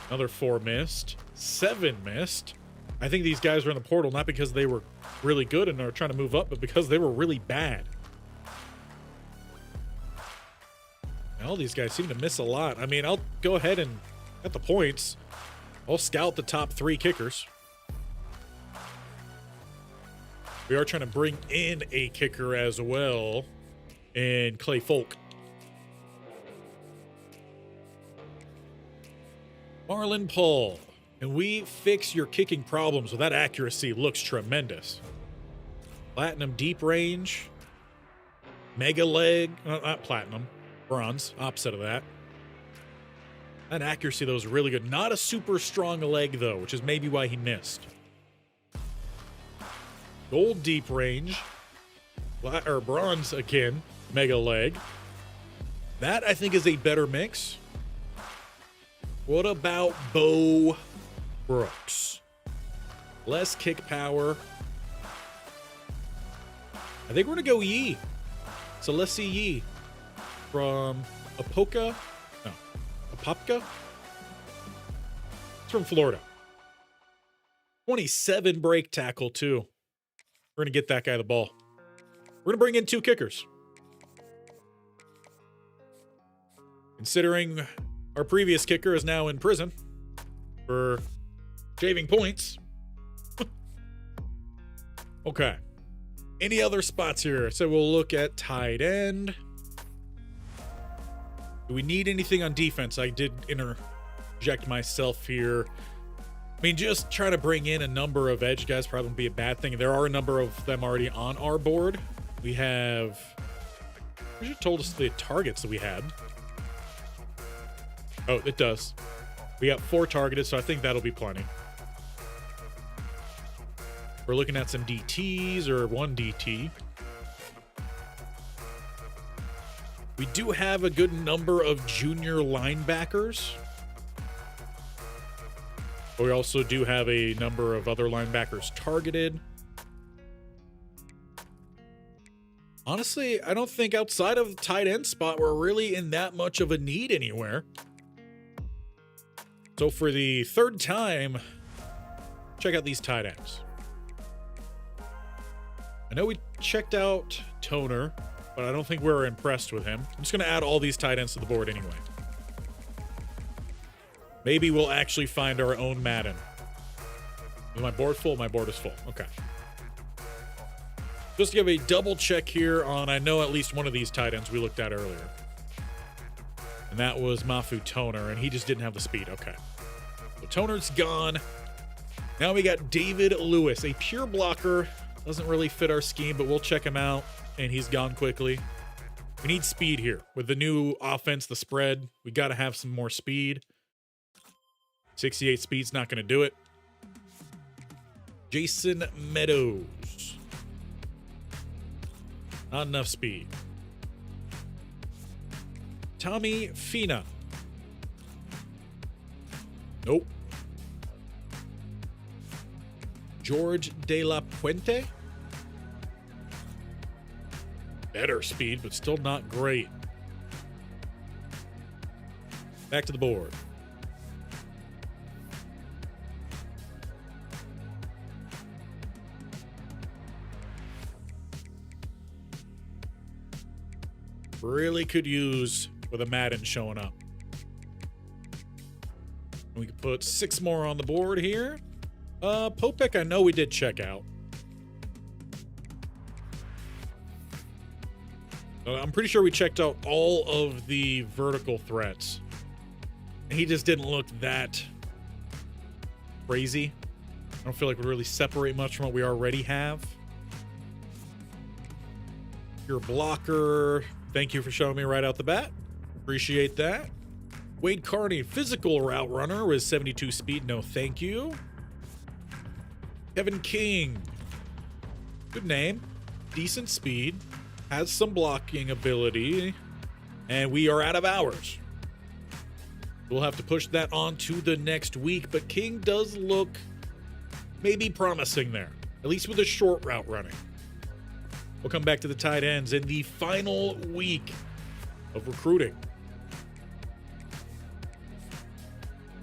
Another 4 missed. 7 missed. I think these guys were in the portal not because they were really good and are trying to move up, but because they were really bad. All these guys seem to miss a lot. I mean, I'll go ahead and at the points, I'll scout the top 3 kickers. We are trying to bring in a kicker as well, and Clay Folk. Marlon Paul. Can we fix your kicking problems? Well, that accuracy looks tremendous. Platinum deep range. Mega leg. Not platinum. Bronze. Opposite of that. That accuracy, though, is really good. Not a super strong leg, though, which is maybe why he missed. Gold deep range. Or bronze again. Mega leg. That, I think, is a better mix. What about Bo Brooks? Less kick power. I think we're going to go Yee. So let's see Yee. From Apopka? No. Apopka? It's from Florida. 27 break tackle, too. We're going to get that guy the ball. We're going to bring in 2 kickers. Considering our previous kicker is now in prison for shaving points. Okay. Any other spots here? So we'll look at tight end. Do we need anything on defense? I did interject myself here. I mean, just trying to bring in a number of edge guys probably won't be a bad thing. There are a number of them already on our board. We have... You should have told us the targets that we had. Oh, it does. We got 4 targeted, so I think that'll be plenty. We're looking at some DTs or 1 DT. We do have a good number of junior linebackers. But we also do have a number of other linebackers targeted. Honestly, I don't think outside of the tight end spot, we're really in that much of a need anywhere. So for the 3rd time, check out these tight ends. I know we checked out Toner, but I don't think we're impressed with him. I'm just going to add all these tight ends to the board anyway. Maybe we'll actually find our own Madden. Is my board full? My board is full. Okay. Just to give a double check here on, I know at least one of these tight ends we looked at earlier. And that was Mafu Toner, and he just didn't have the speed. Okay. So Toner's gone. Now we got David Lewis, a pure blocker. Doesn't really fit our scheme, but we'll check him out, and he's gone quickly. We need speed here. With the new offense, the spread, we got to have some more speed. 68 speed's not going to do it. Jason Meadows. Not enough speed. Tommy Fina. Nope. George De La Puente. Better speed, but still not great. Back to the board. Really could use with a Madden showing up. We could put 6 more on the board here. Popek, I know we did check out. I'm pretty sure we checked out all of the vertical threats. He just didn't look that crazy. I don't feel like we really separate much from what we already have. Your blocker, thank you for showing me right out the bat. Appreciate that. Wade Carney, physical route runner with 72 speed, no thank you. Kevin King, good name, decent speed, has some blocking ability, and we are out of hours. We'll have to push that on to the next week, but King does look maybe promising there, at least with a short route running. We'll come back to the tight ends in the final week of recruiting.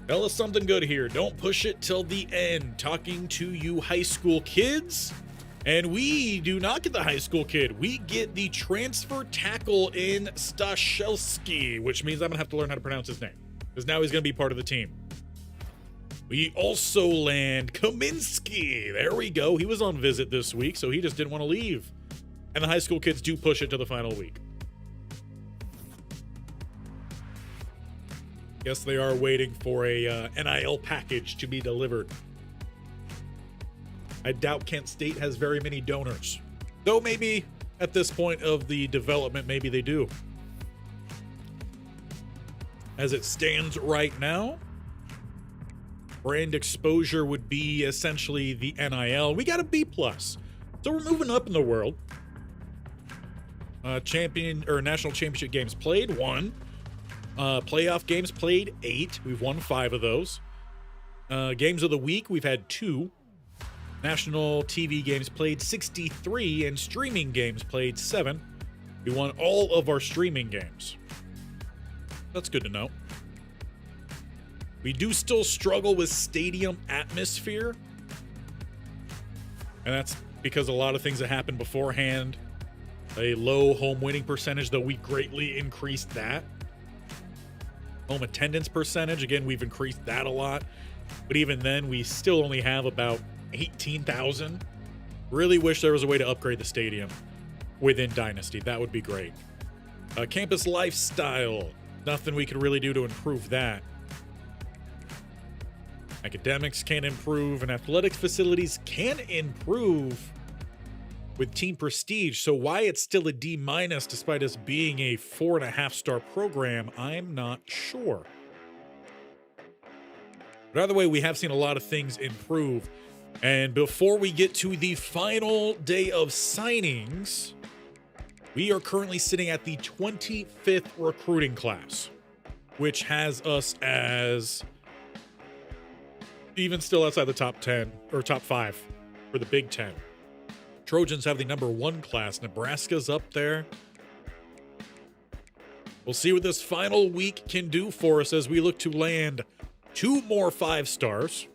Tell us something good here. Don't push it till the end. Talking to you high school kids. And we do not get the high school kid. We get the transfer tackle in Stashelski, which means I'm going to have to learn how to pronounce his name, because now he's going to be part of the team. We also land Kaminsky. There we go. He was on visit this week, so he just didn't want to leave. And the high school kids do push it to the final week. Guess they are waiting for a NIL package to be delivered. I doubt Kent State has very many donors. Though maybe at this point of the development, maybe they do. As it stands right now, brand exposure would be essentially the NIL. We got a B+. So we're moving up in the world. National championship games played, 1. Playoff games played, 8. We've won 5 of those. Games of the week, we've had 2. National TV games played, 63, and streaming games played, 7. We won all of our streaming games. That's good to know. We do still struggle with stadium atmosphere. And that's because a lot of things that happened beforehand. A low home winning percentage, though we greatly increased that. Home attendance percentage, again, we've increased that a lot. But even then, we still only have about 18,000. Really wish there was a way to upgrade the stadium within Dynasty. That would be great. Campus lifestyle. Nothing we could really do to improve that. Academics can improve, and athletics facilities can improve with team prestige. So why it's still a D- despite us being a 4.5-star program, I'm not sure. But either way, we have seen a lot of things improve. And before we get to the final day of signings, we are currently sitting at the 25th recruiting class, which has us as even still outside the top 10 or top 5 for the Big Ten. Trojans have the number 1 class. Nebraska's up there. We'll see what this final week can do for us as we look to land 2 more 5-stars.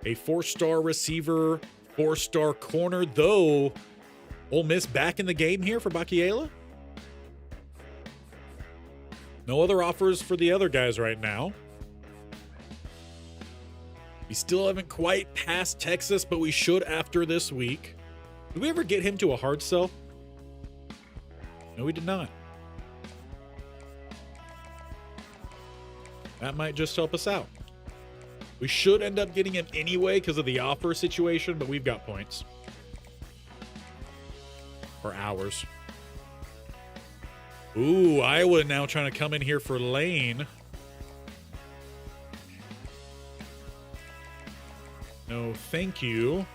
A 4-star receiver, 4-star corner, though Ole Miss back in the game here for Bakiela. No other offers for the other guys right now. We still haven't quite passed Texas, but we should after this week. Did we ever get him to a hard sell? No, we did not. That might just help us out. We should end up getting him anyway because of the offer situation, but we've got points. Or hours. Ooh, Iowa now trying to come in here for Lane. No, thank you.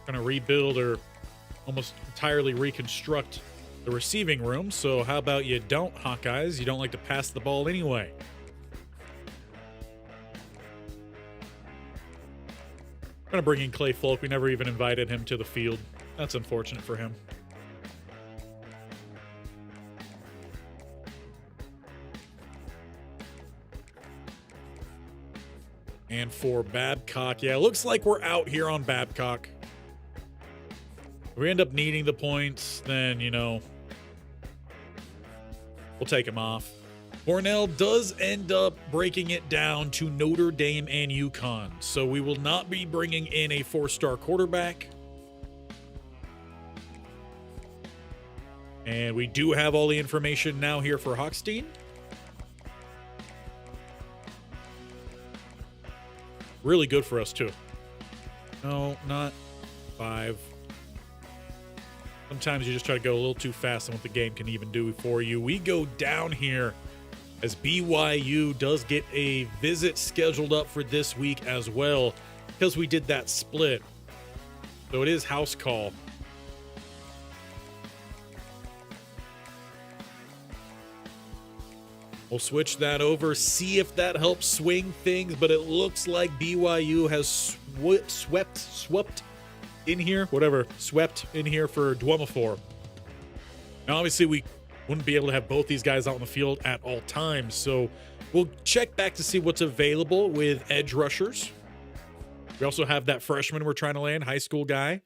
Trying to rebuild or almost entirely reconstruct the receiving room. So how about you don't, Hawkeyes? You don't like to pass the ball anyway. Gonna bring in Clay Folk. We never even invited him to the field. That's unfortunate for him. And for Babcock, yeah, looks like we're out here on Babcock. If we end up needing the points, then, you know, we'll take him off. Cornell does end up breaking it down to Notre Dame and UConn, so we will not be bringing in a 4-star quarterback. And we do have all the information now here for Hochstein. Really good for us, too. No, not 5. Sometimes you just try to go a little too fast than what the game can even do for you. We go down here as BYU does get a visit scheduled up for this week as well because we did that split. So it is house call. We'll switch that over, see if that helps swing things, but it looks like BYU has swept in here, swept in here for Dwemefor. Now, obviously, we wouldn't be able to have both these guys out on the field at all times, so we'll check back to see what's available with edge rushers. We also have that freshman we're trying to land, high school guy.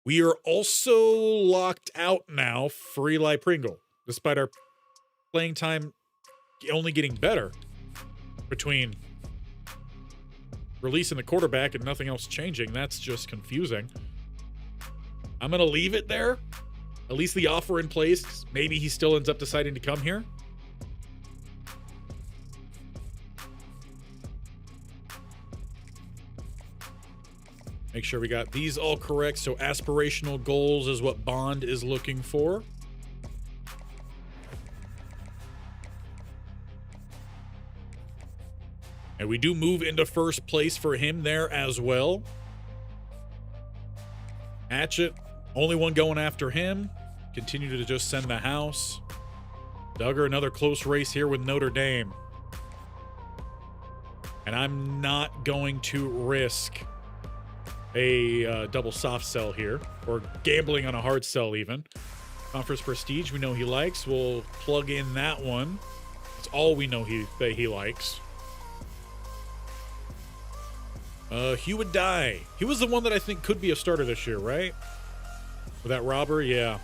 We are also locked out now for Eli Pringle, despite our playing time only getting better between releasing the quarterback and nothing else changing. That's just confusing. I'm going to leave it there. At least the offer in place. Maybe he still ends up deciding to come here. Make sure we got these all correct. So aspirational goals is what Bond is looking for. And we do move into first place for him there as well. Hatchet, only one going after him. Continue to just send the house. Duggar, another close race here with Notre Dame. And I'm not going to risk a double soft sell here, or gambling on a hard sell even. Conference Prestige, we know he likes. We'll plug in that one. That's all we know that he likes. Hewitt Die. He was the one that I think could be a starter this year, right? With that robber, yeah.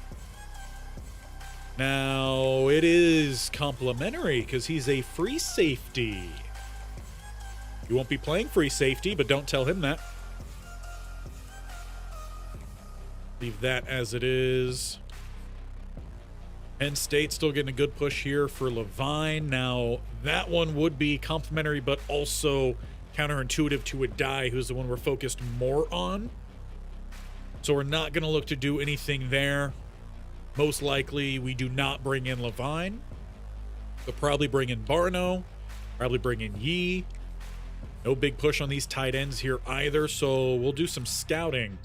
Now, it is complimentary because he's a free safety. You won't be playing free safety, but don't tell him that. Leave that as it is. Penn State still getting a good push here for Levine. Now, that one would be complimentary, but also counterintuitive to Adai, who's the one we're focused more on. So we're not going to look to do anything there. Most likely, we do not bring in Levine. But probably bring in Barno. Probably bring in Yee. No big push on these tight ends here either, so we'll do some scouting.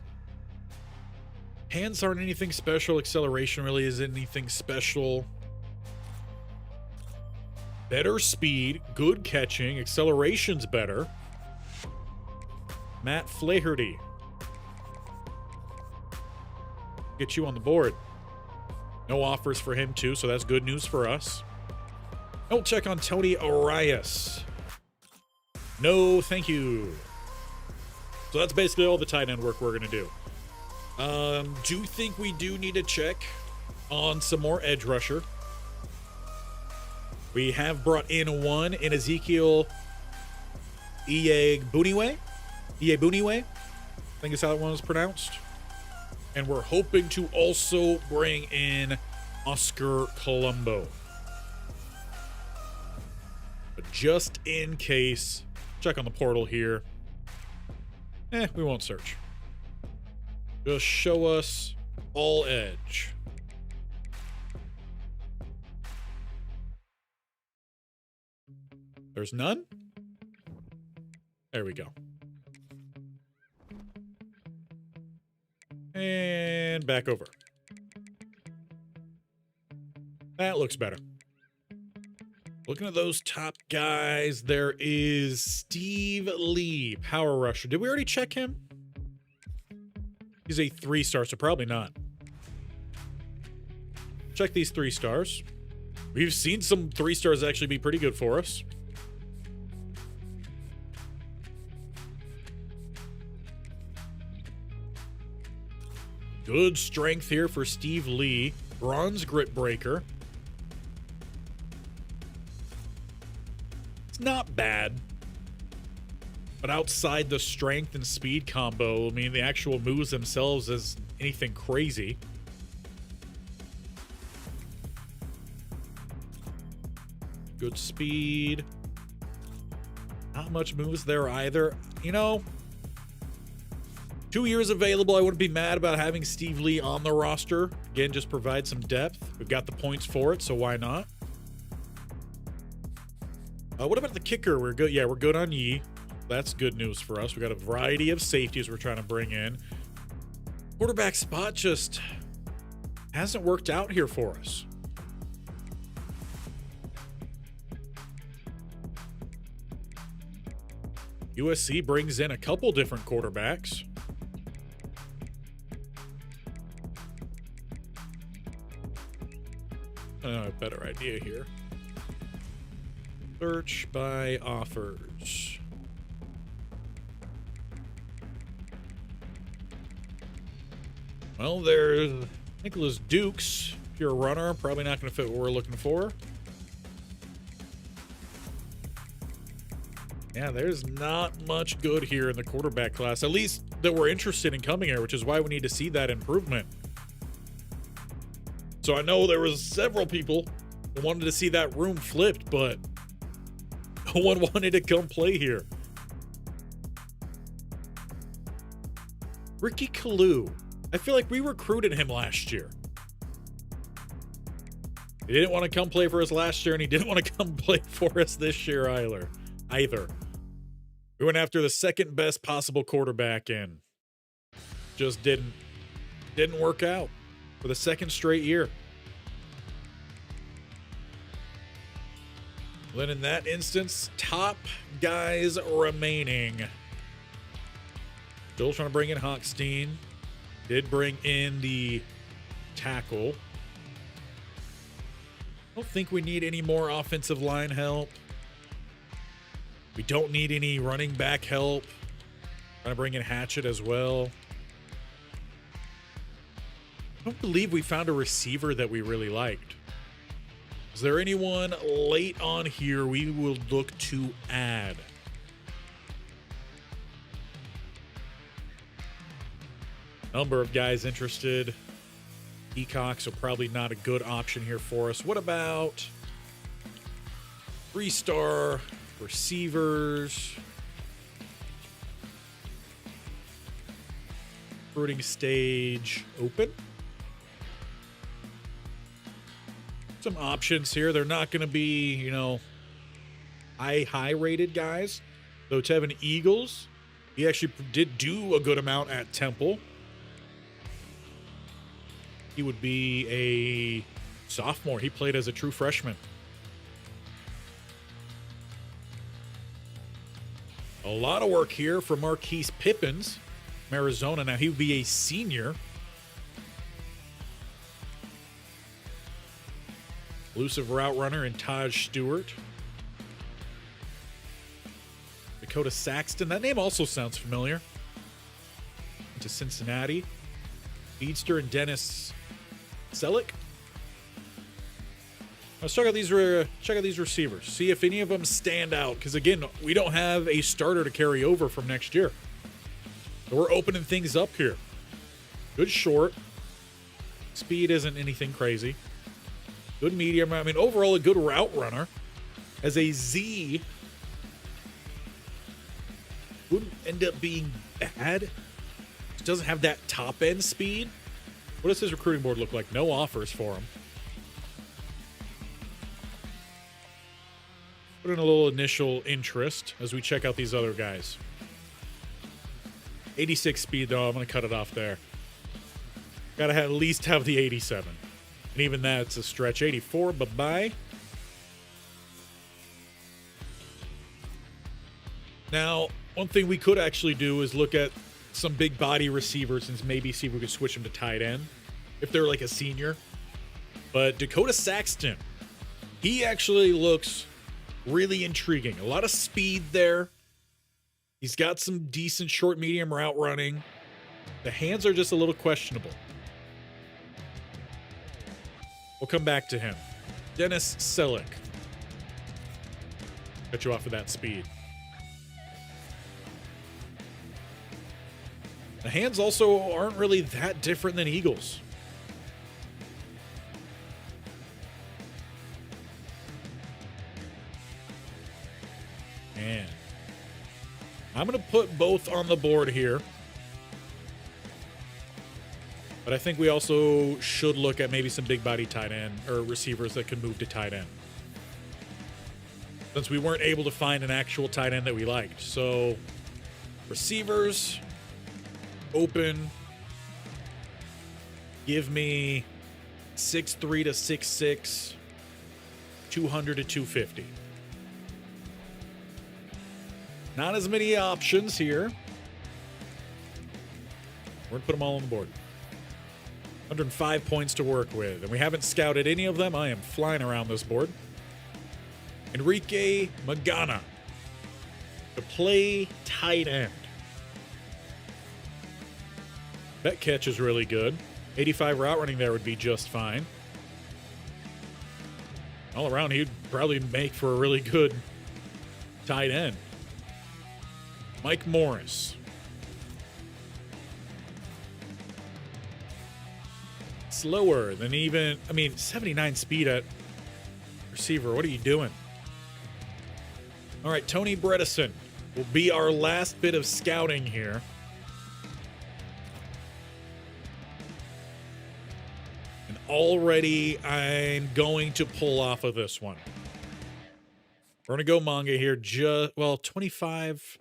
Hands aren't anything special. Acceleration really isn't anything special. Better speed, good catching, acceleration's better. Matt Flaherty. Get you on the board. No offers for him too, so that's good news for us. We'll check on Tony Arias. No, thank you. So that's basically all the tight end work we're going to do. Do think we do need to check on some more edge rusher. We have brought in one in Ezekiel Iyebuniwe. I think is how that one was pronounced. And we're hoping to also bring in Oscar Colombo. But just in case, check on the portal here. We won't search. Just show us all edge. There's none? There we go. And back over. That looks better. Looking at those top guys, there is Steve Lee, power rusher. Did we already check him? He's a 3-star, so probably not. Check these 3 stars. We've seen some 3 stars actually be pretty good for us. Good strength here for Steve Lee. Bronze grit breaker. It's not bad. But outside the strength and speed combo, I mean, the actual moves themselves is anything crazy. Good speed. Not much moves there either. You know, 2 years available. I wouldn't be mad about having Steve Lee on the roster. Again, just provide some depth. We've got the points for it, so why not? What about the kicker? We're good. Yeah, we're good on Yi. That's good news for us. We got a variety of safeties we're trying to bring in. Quarterback spot just hasn't worked out here for us. USC brings in a couple different quarterbacks. A better idea here. Search by offers. Well, there's Nicholas Dukes. Pure runner. Probably not going to fit what we're looking for. Yeah, there's not much good here in the quarterback class, at least that we're interested in coming here, which is why we need to see that improvement. So I know there was several people who wanted to see that room flipped, but no one wanted to come play here. Ricky Kalu. I feel like we recruited him last year. He didn't want to come play for us last year, and he didn't want to come play for us this year either. We went after the second best possible quarterback and just didn't work out for the second straight year. Then in that instance, top guys remaining. Still trying to bring in Hochstein. Did bring in the tackle. Don't think we need any more offensive line help. We don't need any running back help. Trying to bring in Hatchet as well. I don't believe we found a receiver that we really liked. Is there anyone late on here we will look to add? Number of guys interested. Peacock, so probably not a good option here for us. What about 3-star receivers? Recruiting stage open. Some options here. They're not going to be, you know, high rated guys. Though Tevin Eagles, he actually did do a good amount at Temple. He would be a sophomore. He played as a true freshman. A lot of work here for Marquise Pippins from Arizona. Now he would be a senior. Elusive route runner in Taj Stewart. Dakota Saxton. That name also sounds familiar. To Cincinnati. Speedster and Dennis Selleck. Let's check out these receivers. See if any of them stand out. Because again, we don't have a starter to carry over from next year. So we're opening things up here. Good short. Speed isn't anything crazy. Good medium. I mean, overall, a good route runner. As a Z, wouldn't end up being bad. It doesn't have that top end speed. What does his recruiting board look like? No offers for him. Put in a little initial interest as we check out these other guys. 86 speed, though. I'm going to cut it off there. Got to at least have the 87. And even that's a stretch. 84, bye-bye. Now, one thing we could actually do is look at some big body receivers and maybe see if we could switch them to tight end if they're like a senior. But Dakota Saxton, he actually looks really intriguing. A lot of speed there. He's got some decent short medium route running. The hands are just a little questionable. We'll come back to him. Dennis Selleck. Cut you off with that speed. The hands also aren't really that different than Eagles. And I'm going to put both on the board here. But I think we also should look at maybe some big body tight end or receivers that can move to tight end, since we weren't able to find an actual tight end that we liked. So receivers, open, give me 6'3" to 6'6", 200 to 250. Not as many options here. We're going to put them all on the board. 105 points to work with, and we haven't scouted any of them. I am flying around this board. Enrique Magana to play tight end. That catch is really good. 85 route running there would be just fine. All around, he'd probably make for a really good tight end. Mike Morris. Slower than even, 79 speed at receiver. What are you doing? All right, Tony Bredesen will be our last bit of scouting here. And already I'm going to pull off of this one. We're going to go manga here. 25.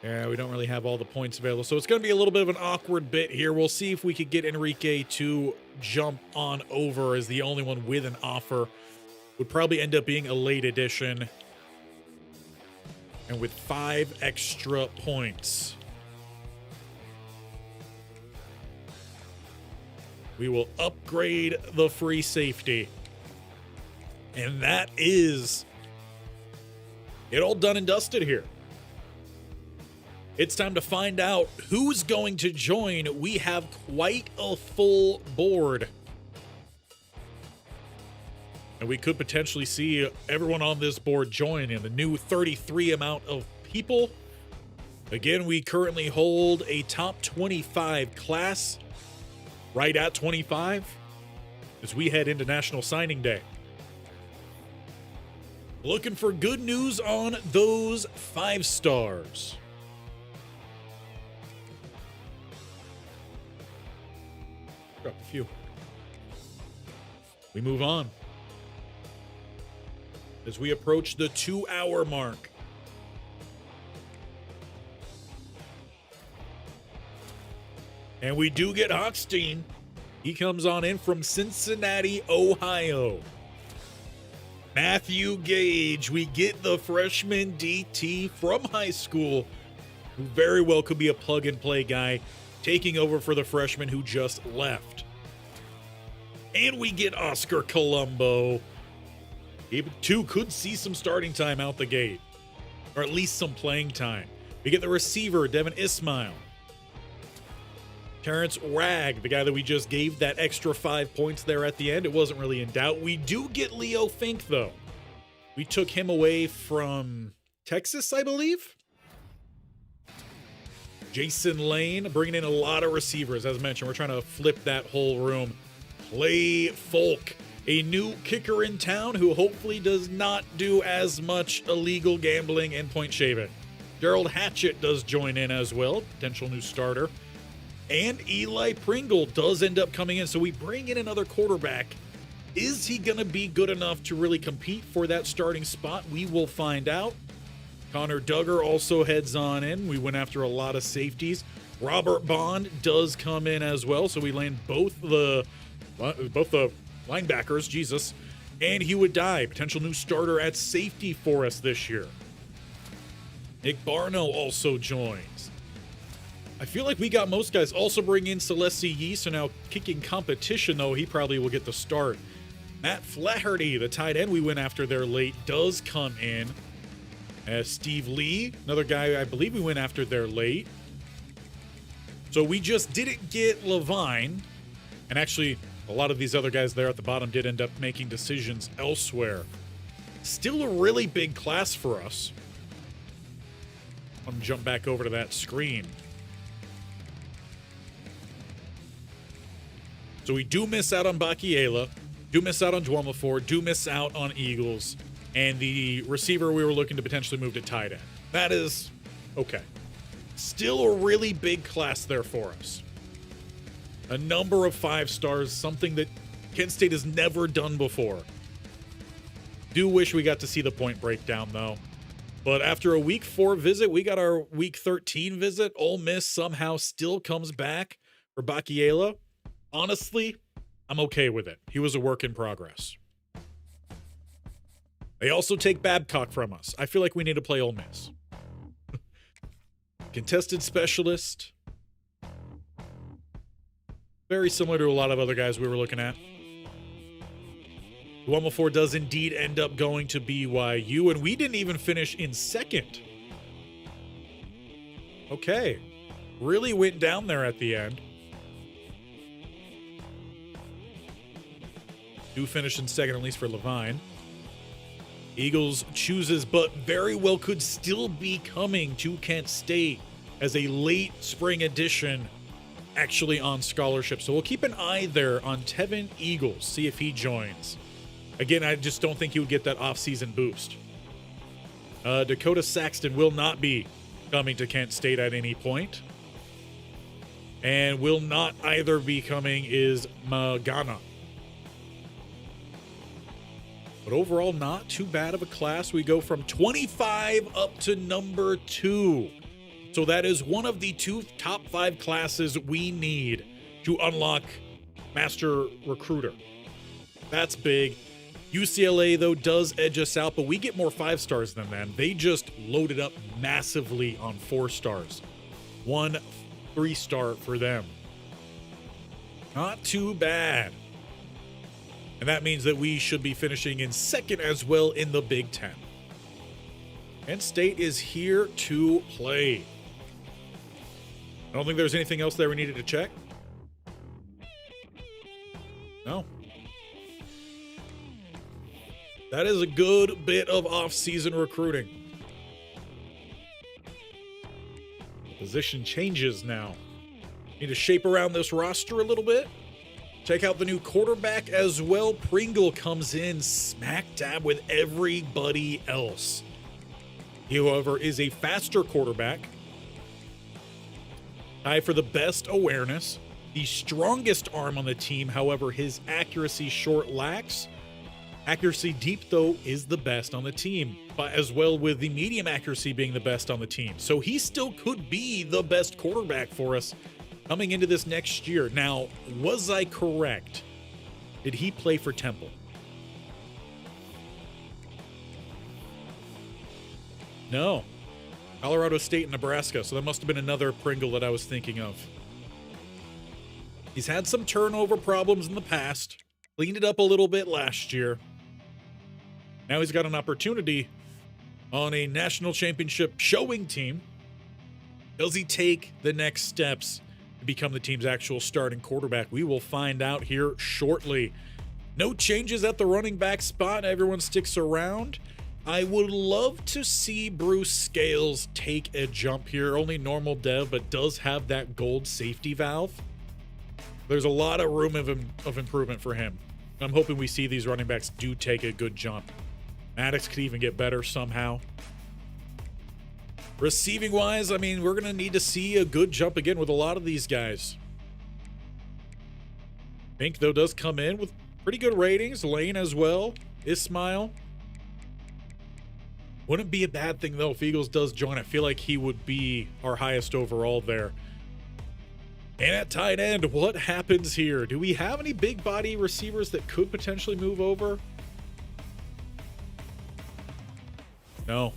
Yeah, we don't really have all the points available. So it's going to be a little bit of an awkward bit here. We'll see if we could get Enrique to jump on over as the only one with an offer. Would probably end up being a late edition. And with 5 extra points, we will upgrade the free safety. And that is it, all done and dusted here. It's time to find out who's going to join. We have quite a full board. And we could potentially see everyone on this board join in the new 33 amount of people. Again, we currently hold a top 25 class, right at 25, as we head into National Signing Day. Looking for good news on those 5 stars. Drop a few. We move on as we approach the 2-hour mark. And we do get Hochstein. He comes on in from Cincinnati, Ohio. Matthew Gage, we get the freshman DT from high school, who very well could be a plug-and-play guy, taking over for the freshman who just left. And we get Oscar Colombo. He too could see some starting time out the gate, or at least some playing time. We get the receiver, Devin Ismail. Terrence Ragg, the guy that we just gave that extra 5 points there at the end. It wasn't really in doubt. We do get Leo Fink, though. We took him away from Texas, I believe. Jason Lane bringing in a lot of receivers. As mentioned, we're trying to flip that whole room. Clay Folk, a new kicker in town who hopefully does not do as much illegal gambling and point shaving. Gerald Hatchett does join in as well, potential new starter. And Eli Pringle does end up coming in. So we bring in another quarterback. Is he going to be good enough to really compete for that starting spot? We will find out. Connor Duggar also heads on in. We went after a lot of safeties. Robert Bond does come in as well. So we land both the linebackers, Jesus, and Hewitt Dye, potential new starter at safety for us this year. Nick Barno also joins. I feel like we got most guys. Also bring in Celeste Yee, so now kicking competition, though, he probably will get the start. Matt Flaherty, the tight end we went after there late, does come in. Steve Lee, another guy I believe we went after there late. So we just didn't get Levine, and actually a lot of these other guys there at the bottom did end up making decisions elsewhere. Still a really big class for us. I'm going to jump back over to that screen. So we do miss out on Bakiela, do miss out on Dwumafore, do miss out on Eagles, and the receiver we were looking to potentially move to tight end. That is okay. Still a really big class there for us. A number of 5 stars, something that Kent State has never done before. Do wish we got to see the point breakdown, though. But after a week 4 visit, we got our week 13 visit. Ole Miss somehow still comes back for Bakiela. Honestly, I'm okay with it. He was a work in progress. They also take Babcock from us. I feel like we need to play Ole Miss. Contested specialist. Very similar to a lot of other guys we were looking at. Dwumafore does indeed end up going to BYU, and we didn't even finish in second. Okay. Really went down there at the end. Do finish in second, at least for Levine. Eagles chooses, but very well could still be coming to Kent State as a late spring addition, actually on scholarship. So we'll keep an eye there on Tevin Eagles, see if he joins. Again, I just don't think he would get that offseason boost. Dakota Saxton will not be coming to Kent State at any point. And will not either be coming is Magana. But overall, not too bad of a class. We go from 25 up to number 2. So that is one of the 2 top 5 classes we need to unlock Master Recruiter. That's big. UCLA, though, does edge us out, but we get more 5 stars than them. They just loaded up massively on 4 stars. 1 3-star for them. Not too bad. And that means that we should be finishing in second as well in the Big Ten. Kent State is here to play. I don't think there's anything else there we needed to check. No. That is a good bit of off-season recruiting. Position changes now. Need to shape around this roster a little bit. Check out the new quarterback as well. Pringle comes in smack dab with everybody else. He, however, is a faster quarterback. Tied for the best awareness. The strongest arm on the team, however, his accuracy short lacks. Accuracy deep, though, is the best on the team, but as well with the medium accuracy being the best on the team. So he still could be the best quarterback for us coming into this next year. Now, was I correct? Did he play for Temple? No. Colorado State and Nebraska, so that must have been another Pringle that I was thinking of. He's had some turnover problems in the past. Cleaned it up a little bit last year. Now he's got an opportunity on a national championship showing team. Does he take the next steps to become the team's actual starting quarterback? We will find out here shortly. No changes at the running back spot. Everyone sticks around. I would love to see Bruce Scales take a jump here. Only normal dev, but does have that gold safety valve. There's a lot of room of improvement for him. I'm hoping we see these running backs do take a good jump. Maddox could even get better somehow. Receiving wise, I mean, we're going to need to see a good jump again with a lot of these guys. Fink, though, does come in with pretty good ratings. Lane as well. Ismail. Wouldn't be a bad thing, though, if Eagles does join. I feel like he would be our highest overall there. And at tight end, what happens here? Do we have any big body receivers that could potentially move over? No.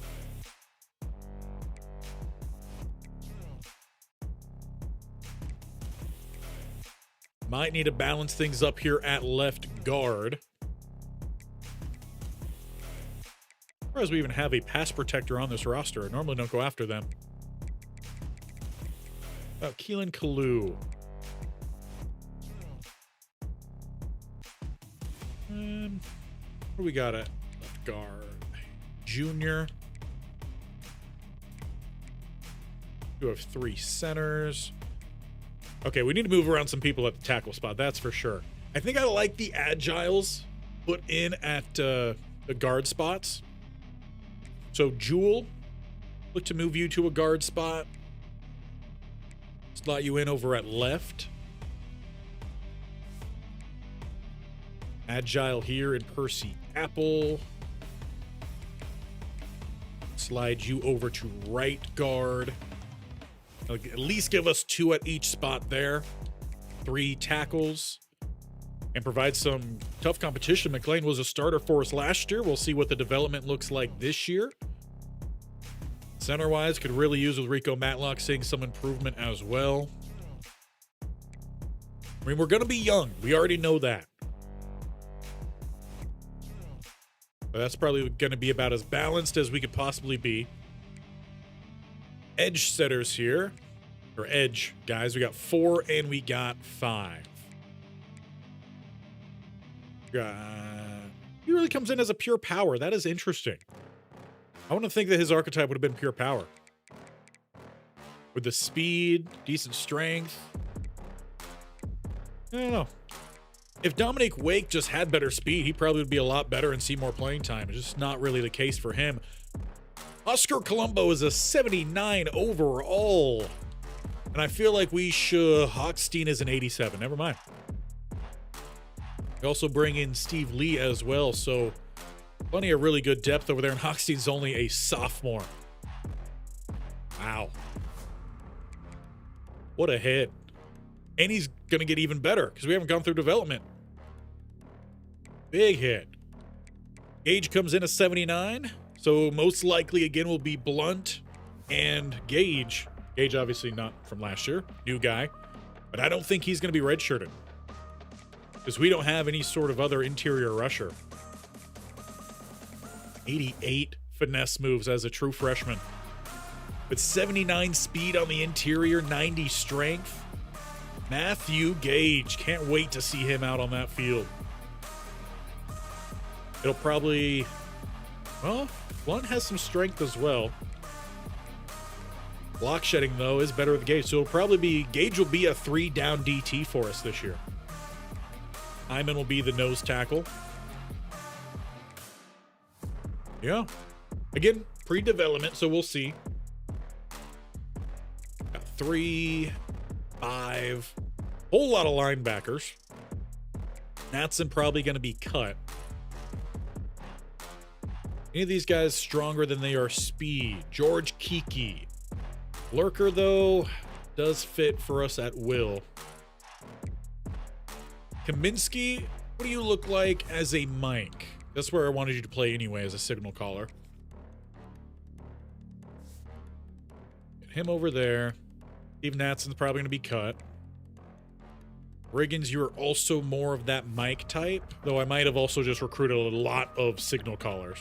Might need to balance things up here at left guard. As we even have a pass protector on this roster. I normally don't go after them. Keelan Kalu. What do we got at left guard? Junior. We have 3 centers. Okay, we need to move around some people at the tackle spot, that's for sure. I think I like the agiles put in at the guard spots. So Jewel, look to move you to a guard spot. Slot you in over at left. Agile here in Percy Apple. Slide you over to right guard. At least give us 2 at each spot there. 3 tackles. And provide some tough competition. McLean was a starter for us last year. We'll see what the development looks like this year. Center-wise, could really use with Rico Matlock seeing some improvement as well. I mean, we're going to be young. We already know that. But that's probably going to be about as balanced as we could possibly be. Edge setters here. Or edge, guys. We got 4 and we got 5. He really comes in as a pure power. That is interesting. I want to think that his archetype would have been pure power. With the speed, decent strength. I don't know. If Dominic Wake just had better speed, he probably would be a lot better and see more playing time. It's just not really the case for him. Oscar Colombo is a 79 overall. And I feel like we should... Hochstein is an 87. Never mind. We also bring in Steve Lee as well, so plenty of really good depth over there, and Hochstein's only a sophomore. Wow. What a hit. And he's going to get even better because we haven't gone through development. Big hit. Gage comes in a 79, so most likely again will be Blunt and Gage. Gage obviously not from last year, new guy, but I don't think he's going to be redshirted. Because we don't have any sort of other interior rusher. 88 finesse moves as a true freshman. With 79 speed on the interior, 90 strength. Matthew Gage. Can't wait to see him out on that field. It'll probably... Well, Blunt has some strength as well. Block shedding, though, is better with Gage. So it'll probably be... Gage will be a 3-down DT for us this year. Hyman will be the nose tackle. Yeah. Again, pre-development, so we'll see. Got 3, 5. Whole lot of linebackers. Natson probably going to be cut. Any of these guys stronger than they are speed. George Kiki. Lurker, though, does fit for us at will. Kaminsky, what do you look like as a Mike? That's where I wanted you to play anyway, as a signal caller. Get him over there. Steve Natson's probably going to be cut. Riggins, you're also more of that Mike type, though I might have also just recruited a lot of signal callers.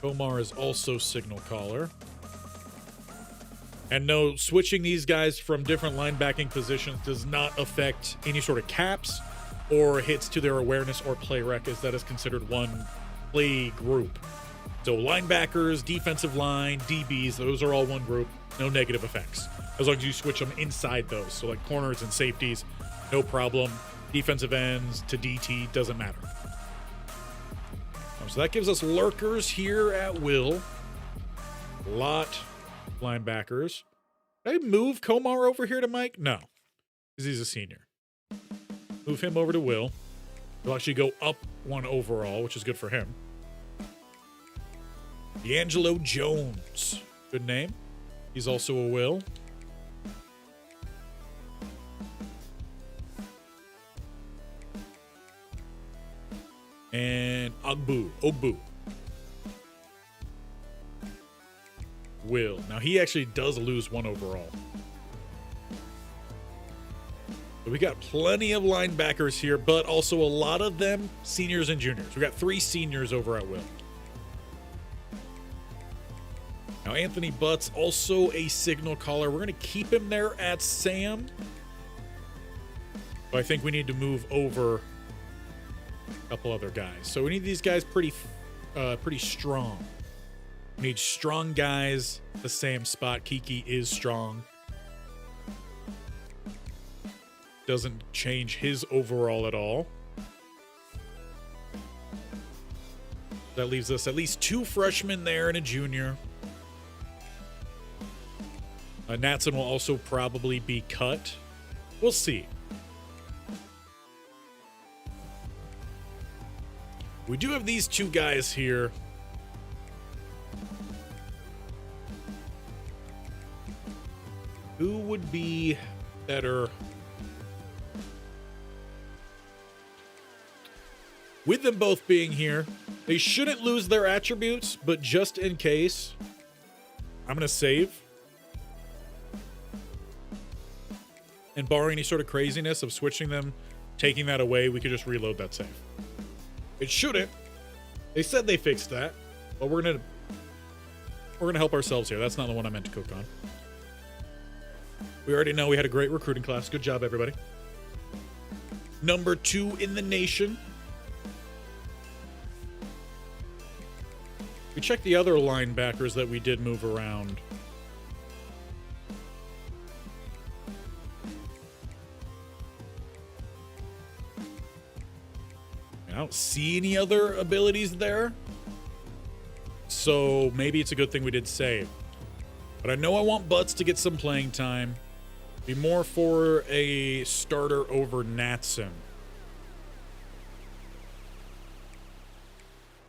Omar is also signal caller. And no, switching these guys from different linebacking positions does not affect any sort of caps or hits to their awareness or play rec, as that is considered one play group. So linebackers, defensive line, DBs, those are all one group. No negative effects, as long as you switch them inside those. So like corners and safeties, no problem. Defensive ends to DT, doesn't matter. So that gives us lurkers here at will. A lot linebackers. Did I move Komar over here to Mike? No, because he's a senior. Move him over to Will. He'll actually go up one overall, which is good for him. D'Angelo Jones. Good name. He's also a Will. And Ogbu. Will. Now, he actually does lose one overall. So we got plenty of linebackers here, but also a lot of them seniors and juniors. We got 3 seniors over at Will. Now, Anthony Butts, also a signal caller. We're going to keep him there at Sam. But I think we need to move over a couple other guys. So we need these guys pretty strong. We need strong guys at the same spot. Kiki is strong. Doesn't change his overall at all. That leaves us at least 2 freshmen there and a junior. Natson will also probably be cut. We'll see. We do have these 2 guys here. Who would be better? With them both being here, they shouldn't lose their attributes, but just in case, I'm going to save. And barring any sort of craziness of switching them, taking that away, we could just reload that save. It shouldn't. They said they fixed that, but we're gonna help ourselves here. That's not the one I meant to cook on. We already know we had a great recruiting class. Good job, everybody. Number 2 in the nation. We checked the other linebackers that we did move around. I don't see any other abilities there. So maybe it's a good thing we did save. But I know I want Butts to get some playing time. Be more for a starter over Natson.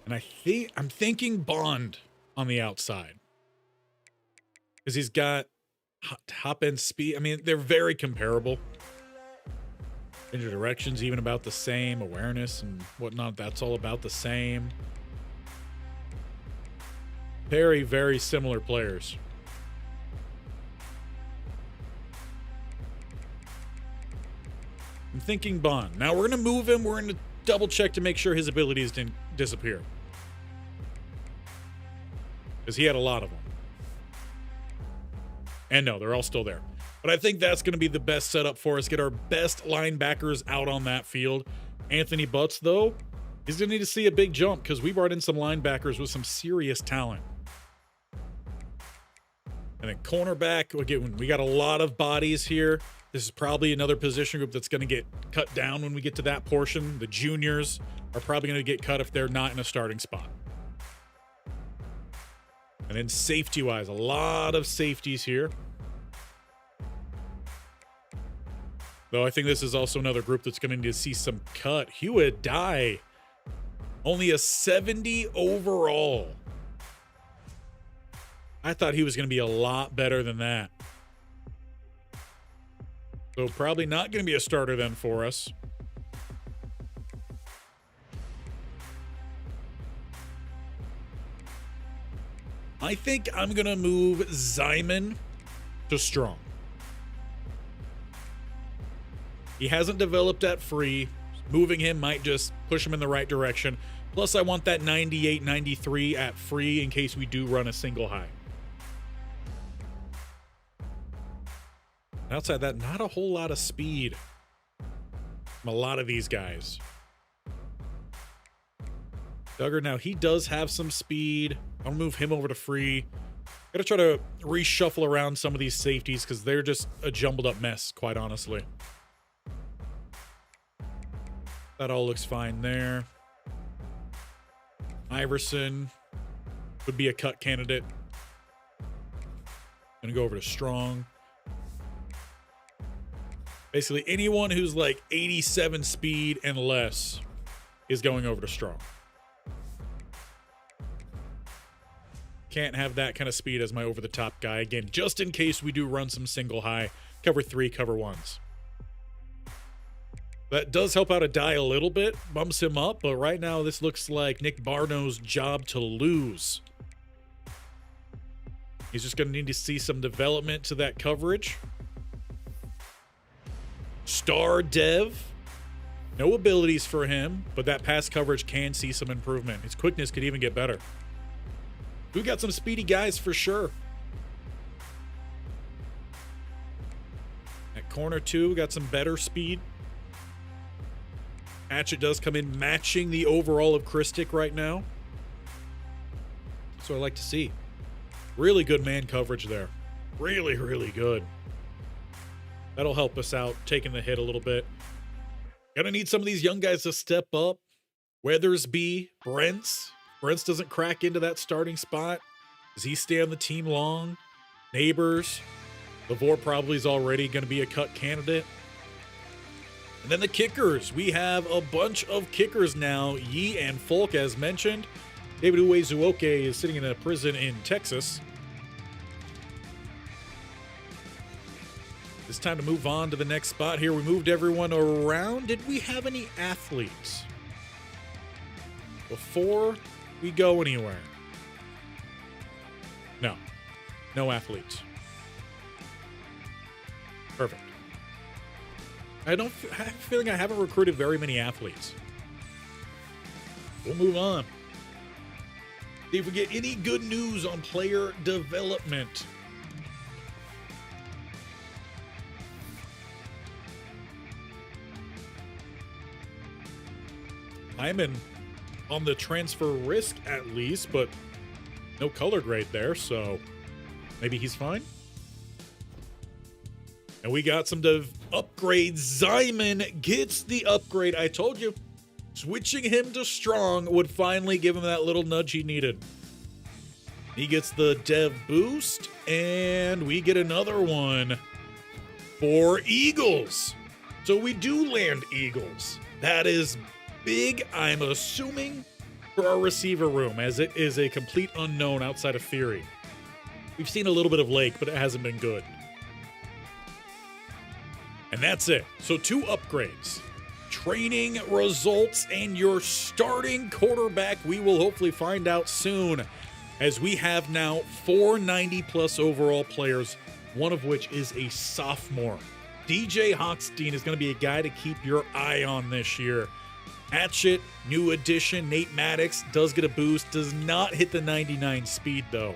And I'm thinking Bond on the outside. Because he's got top end speed. I mean, they're very comparable. Change of directions even about the same. Awareness and whatnot, that's all about the same. Very, very similar players. I'm thinking Bond. Now we're going to move him. We're going to double check to make sure his abilities didn't disappear. Because he had a lot of them. And no, they're all still there. But I think that's going to be the best setup for us. Get our best linebackers out on that field. Anthony Butts, though, he's going to need to see a big jump because we brought in some linebackers with some serious talent. And then cornerback, again, we got a lot of bodies here. This is probably another position group that's going to get cut down when we get to that portion. The juniors are probably going to get cut if they're not in a starting spot. And then safety-wise, a lot of safeties here. Though I think this is also another group that's going to need to see some cut. Hewitt Dye, only a 70 overall. I thought he was going to be a lot better than that. So probably not going to be a starter then for us. I think I'm going to move Zyman to strong. He hasn't developed at free. Moving him might just push him in the right direction. Plus, I want that 98, 93 at free in case we do run a single high. Outside that, not a whole lot of speed. from a lot of these guys. Duggar, now he does have some speed. I'll move him over to free. Gotta try to reshuffle around some of these safeties because they're just a jumbled up mess, quite honestly. That all looks fine there. Iverson would be a cut candidate. Gonna go over to Strong. Basically, anyone who's like 87 speed and less is going over to Strong. Can't have that kind of speed as my over-the-top guy. Again, just in case we do run some single high, cover 3, cover 1s. That does help out a die a little bit, bumps him up, but right now this looks like Nick Barno's job to lose. He's just going to need to see some development to that coverage. Star Dev. No abilities for him, but that pass coverage can see some improvement. His quickness could even get better. We got some speedy guys for sure. At corner 2, we got some better speed. Hatchet does come in matching the overall of Christic right now. That's what I like to see. Really good man coverage there. Really, really good. That'll help us out, taking the hit a little bit. Gonna need some of these young guys to step up. Weathersby, Brents. Brents doesn't crack into that starting spot. Does he stay on the team long? Neighbors. Lavore probably is already going to be a cut candidate. And then the kickers. We have a bunch of kickers now. Yi and Folk, as mentioned. David Uwezuoke is sitting in a prison in Texas. It's time to move on to the next spot here. We moved everyone around. Did we have any athletes before we go anywhere? No. No athletes. Perfect. I have a feeling I haven't recruited very many athletes. We'll move on. See if we get any good news on player development. Hyman on the transfer risk at least, but no color grade there, so maybe he's fine. And we got some upgrades. Zyman gets the upgrade. I told you, switching him to Strong would finally give him that little nudge he needed. He gets the dev boost, and we get another one for Eagles. So we do land Eagles. That is big, I'm assuming, for our receiver room, as it is a complete unknown outside of theory. We've seen a little bit of Lake, but it hasn't been good. And that's it. So 2 upgrades. Training results and your starting quarterback. We will hopefully find out soon, as we have now 4 90-plus overall players, one of which is a sophomore. DJ Hochstein is going to be a guy to keep your eye on this year. Hatchet, new addition. Nate Maddox does get a boost. Does not hit the 99 speed, though.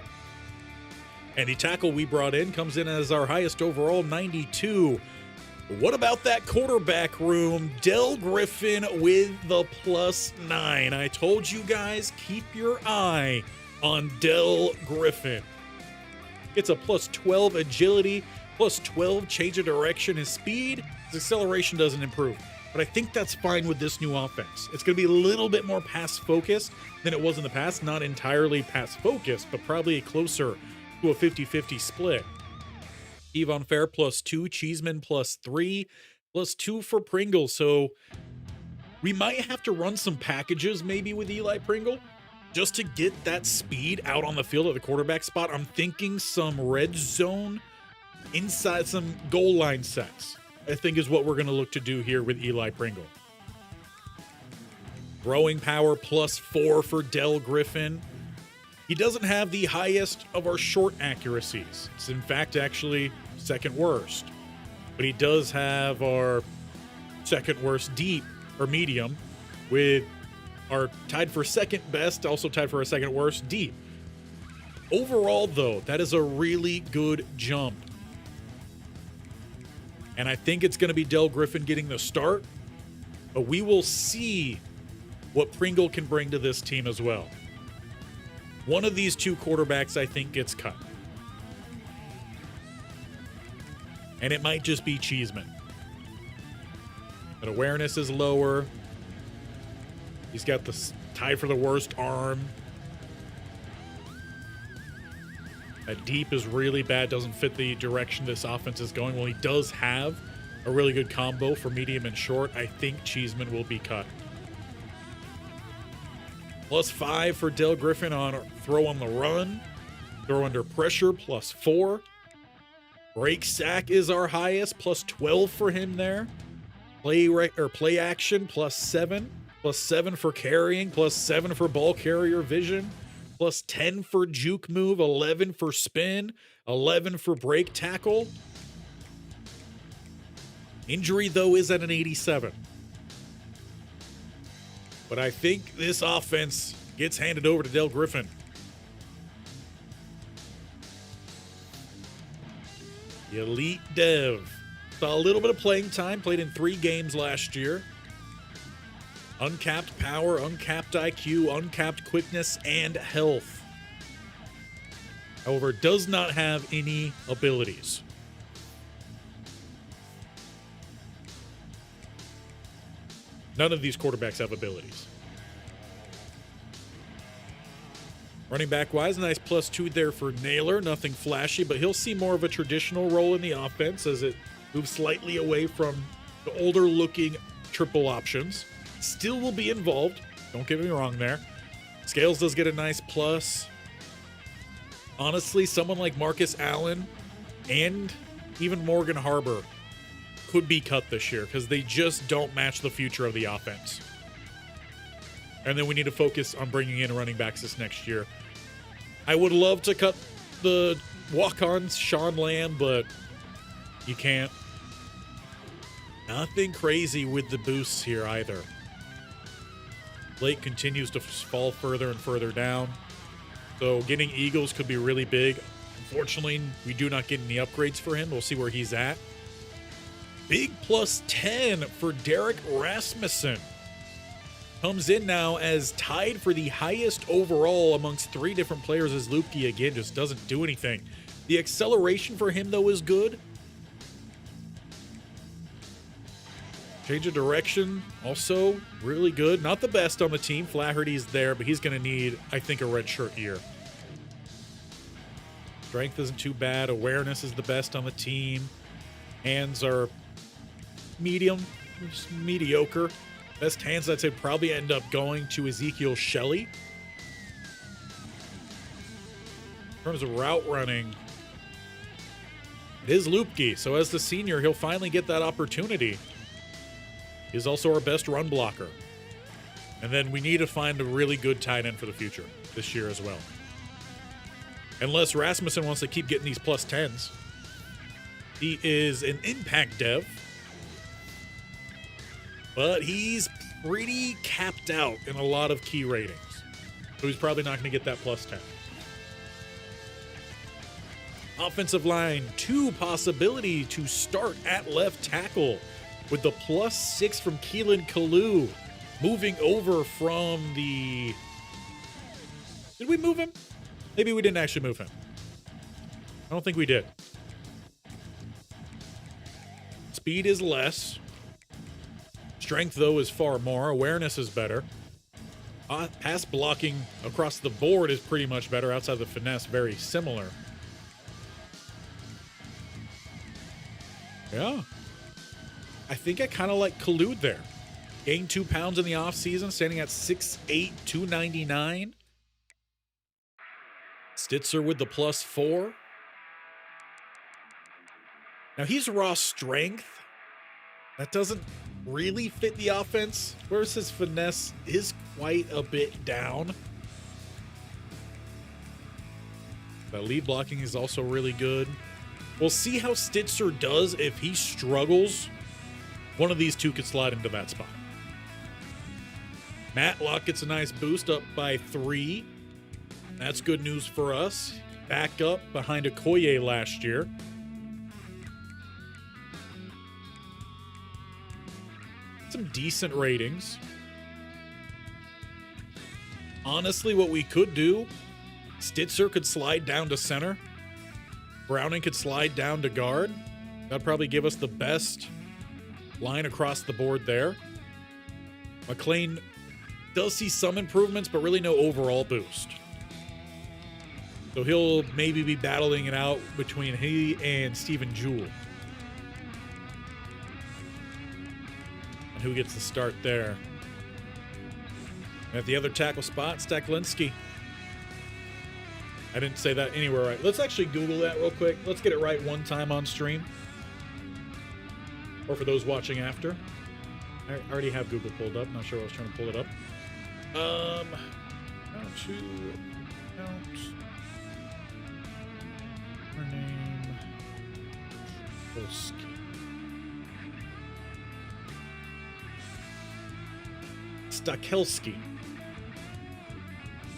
And the tackle we brought in comes in as our highest overall, 92. What about that quarterback room? Del Griffin with the +9. I told you guys, keep your eye on Del Griffin. It's a +12 agility, +12 change of direction. His speed, his acceleration doesn't improve. But I think that's fine with this new offense. It's going to be a little bit more pass-focused than it was in the past. Not entirely pass-focused, but probably closer to a 50-50 split. Yvonne Fair +2, Cheeseman +3, +2 for Pringle. So we might have to run some packages maybe with Eli Pringle just to get that speed out on the field at the quarterback spot. I'm thinking some red zone inside, some goal line sets, I think is what we're going to look to do here with Eli Pringle. Throwing power +4 for Del Griffin. He doesn't have the highest of our short accuracies. It's in fact actually second worst. But he does have our second worst deep or medium, with our tied for second best, also tied for our second worst deep. Overall, though, that is a really good jump. And I think it's going to be Del Griffin getting the start. But we will see what Pringle can bring to this team as well. One of these two quarterbacks, I think, gets cut. And it might just be Cheeseman. But awareness is lower. He's got the tie for the worst arm. That deep is really bad. Doesn't fit the direction this offense is going. Well, he does have a really good combo for medium and short. I think Cheeseman will be cut. +5 for Del Griffin on throw on the run. Throw under pressure, +4. Break sack is our highest, +12 for him there. Play action, +7. +7 for carrying, +7 for ball carrier vision. +10 for juke move, 11 for spin, 11 for break tackle. Injury, though, is at an 87. But I think this offense gets handed over to Del Griffin. The elite dev. Saw a little bit of playing time, played in 3 games last year. Uncapped power, uncapped IQ, uncapped quickness, and health. However, does not have any abilities. None of these quarterbacks have abilities. Running back wise, nice +2 there for Naylor. Nothing flashy, but he'll see more of a traditional role in the offense as it moves slightly away from the older looking triple options. Still will be involved. Don't get me wrong there. Scales does get a nice plus. Honestly, someone like Marcus Allen and even Morgan Harbor could be cut this year because they just don't match the future of the offense. And then we need to focus on bringing in running backs this next year. I would love to cut the walk-ons, Sean Lamb, but you can't. Nothing crazy with the boosts here either. Blake continues to fall further and further down. So getting Eagles could be really big. Unfortunately, we do not get any upgrades for him. We'll see where he's at. Big +10 for Derek Rasmussen. Comes in now as tied for the highest overall amongst 3 different players as Lupke again just doesn't do anything. The acceleration for him, though, is good. Change of direction, also really good. Not the best on the team. Flaherty's there, but he's going to need, I think, a red shirt year. Strength isn't too bad. Awareness is the best on the team. Hands are medium, just mediocre. Best hands, I'd say, probably end up going to Ezekiel Shelley. In terms of route running, it is Lupke. So as the senior, he'll finally get that opportunity. He's also our best run blocker. And then we need to find a really good tight end for the future this year as well. Unless Rasmussen wants to keep getting these +10s. He is an impact dev. But he's pretty capped out in a lot of key ratings. So he's probably not going to get that +10. Offensive line, 2 possibility to start at left tackle with the +6 from Keelan Kalu. Moving over from the... Did we move him? Maybe we didn't actually move him. I don't think we did. Speed is less. Strength, though, is far more. Awareness is better. Pass blocking across the board is pretty much better. Outside the finesse, very similar. Yeah. I think I kind of like Kalu there. Gained 2 pounds in the offseason, standing at 6'8", 299. Stitzer with the +4. Now, he's raw strength. That doesn't really fit the offense, whereas his finesse is quite a bit down. The lead blocking is also really good. We'll see how Stitzer does. If he struggles, one of these two could slide into that spot. Matlock gets a nice boost up by 3. That's good news for us. Back up behind Okoye last year. some decent ratings. Honestly, what we could do, Stitzer could slide down to center. Browning could slide down to guard. That'd probably give us the best line across the board there. McLean does see some improvements, but really no overall boost. So he'll maybe be battling it out between he and Steven Jewell. And who gets the start there? And at the other tackle spot, Staklinski. I didn't say that anywhere right. Let's actually Google that real quick. Let's get it right one time on stream. Or for those watching after. I already have Google pulled up. Not sure I was trying to pull it up. How to count her name. Stakelski.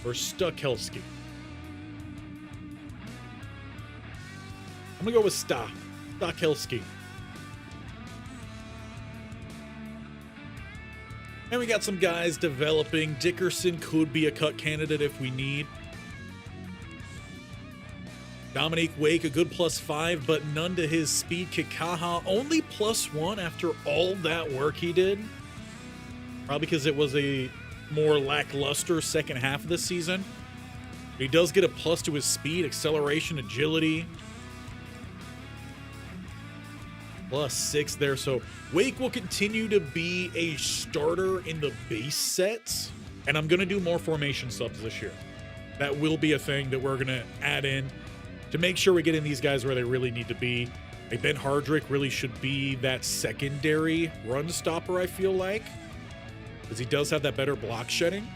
Or Stukelski. I'm gonna go with Stakelski. And we got some guys developing. Dickerson could be a cut candidate if we need. Dominique Wake, a good +5, but none to his speed. Kikaha, only +1 after all that work he did. Probably because it was a more lackluster second half of the season. He does get a plus to his speed, acceleration, agility. +6 there. So Wake will continue to be a starter in the base sets. And I'm going to do more formation subs this year. That will be a thing that we're going to add in to make sure we get in these guys where they really need to be. Like Ben Hardrick really should be that secondary run stopper, I feel like. Because he does have that better block shedding.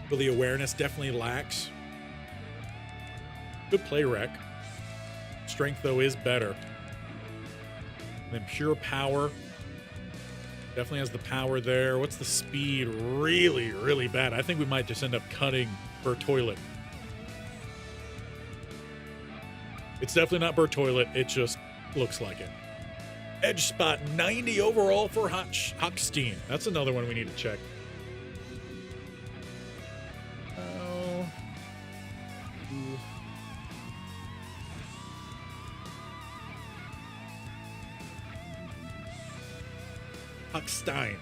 But the awareness definitely lacks. Good play rec. Strength, though, is better. And then pure power. Definitely has the power there. What's the speed? Really, really bad. I think we might just end up cutting Bertoilet. It's definitely not Bertoilet. It just looks like it. Edge spot, 90 overall for Hochstein. That's another one we need to check. Hochstein.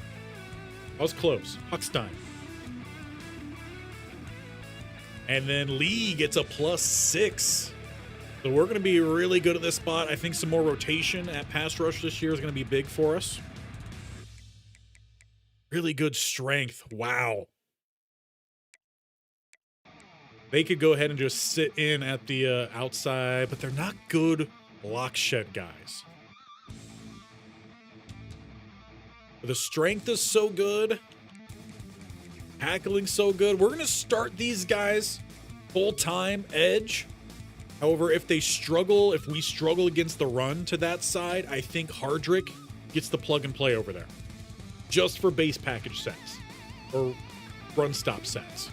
I was close. Hochstein. And then Lee gets a +6. So we're going to be really good at this spot. I think some more rotation at pass rush this year is going to be big for us. Really good strength. Wow. They could go ahead and just sit in at the outside, but they're not good block shed guys. The strength is so good. Tackling so good. We're going to start these guys full-time edge. However, if we struggle against the run to that side, I think Hardrick gets the plug and play over there. Just for base package sets. Or run stop sets.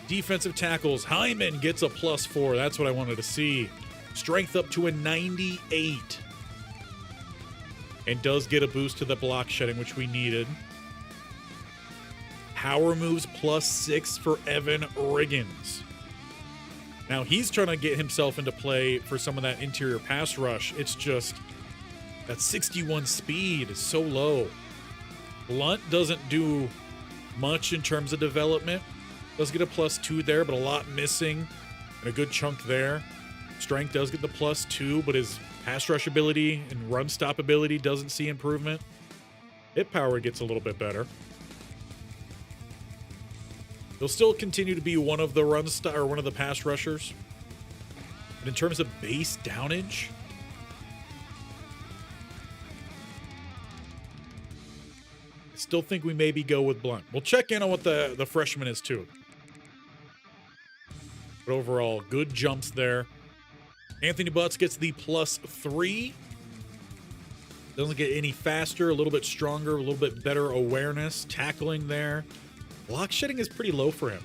Defensive tackles. Hyman gets a +4. That's what I wanted to see. Strength up to a 98. And does get a boost to the block shedding, which we needed. Power moves +6 for Evan Riggins. Now, he's trying to get himself into play for some of that interior pass rush. It's just that 61 speed is so low. Blunt doesn't do much in terms of development. Does get a +2 there, but a lot missing. And a good chunk there. Strength does get the +2, but his pass rush ability and run stop ability doesn't see improvement. Hit power gets a little bit better. He'll still continue to be one of the one of the pass rushers. But in terms of base downage, I still think we maybe go with Blunt. We'll check in on what the freshman is too. But overall, good jumps there. Anthony Butts gets the +3. Doesn't get any faster, a little bit stronger, a little bit better awareness, tackling there. Block shedding is pretty low for him.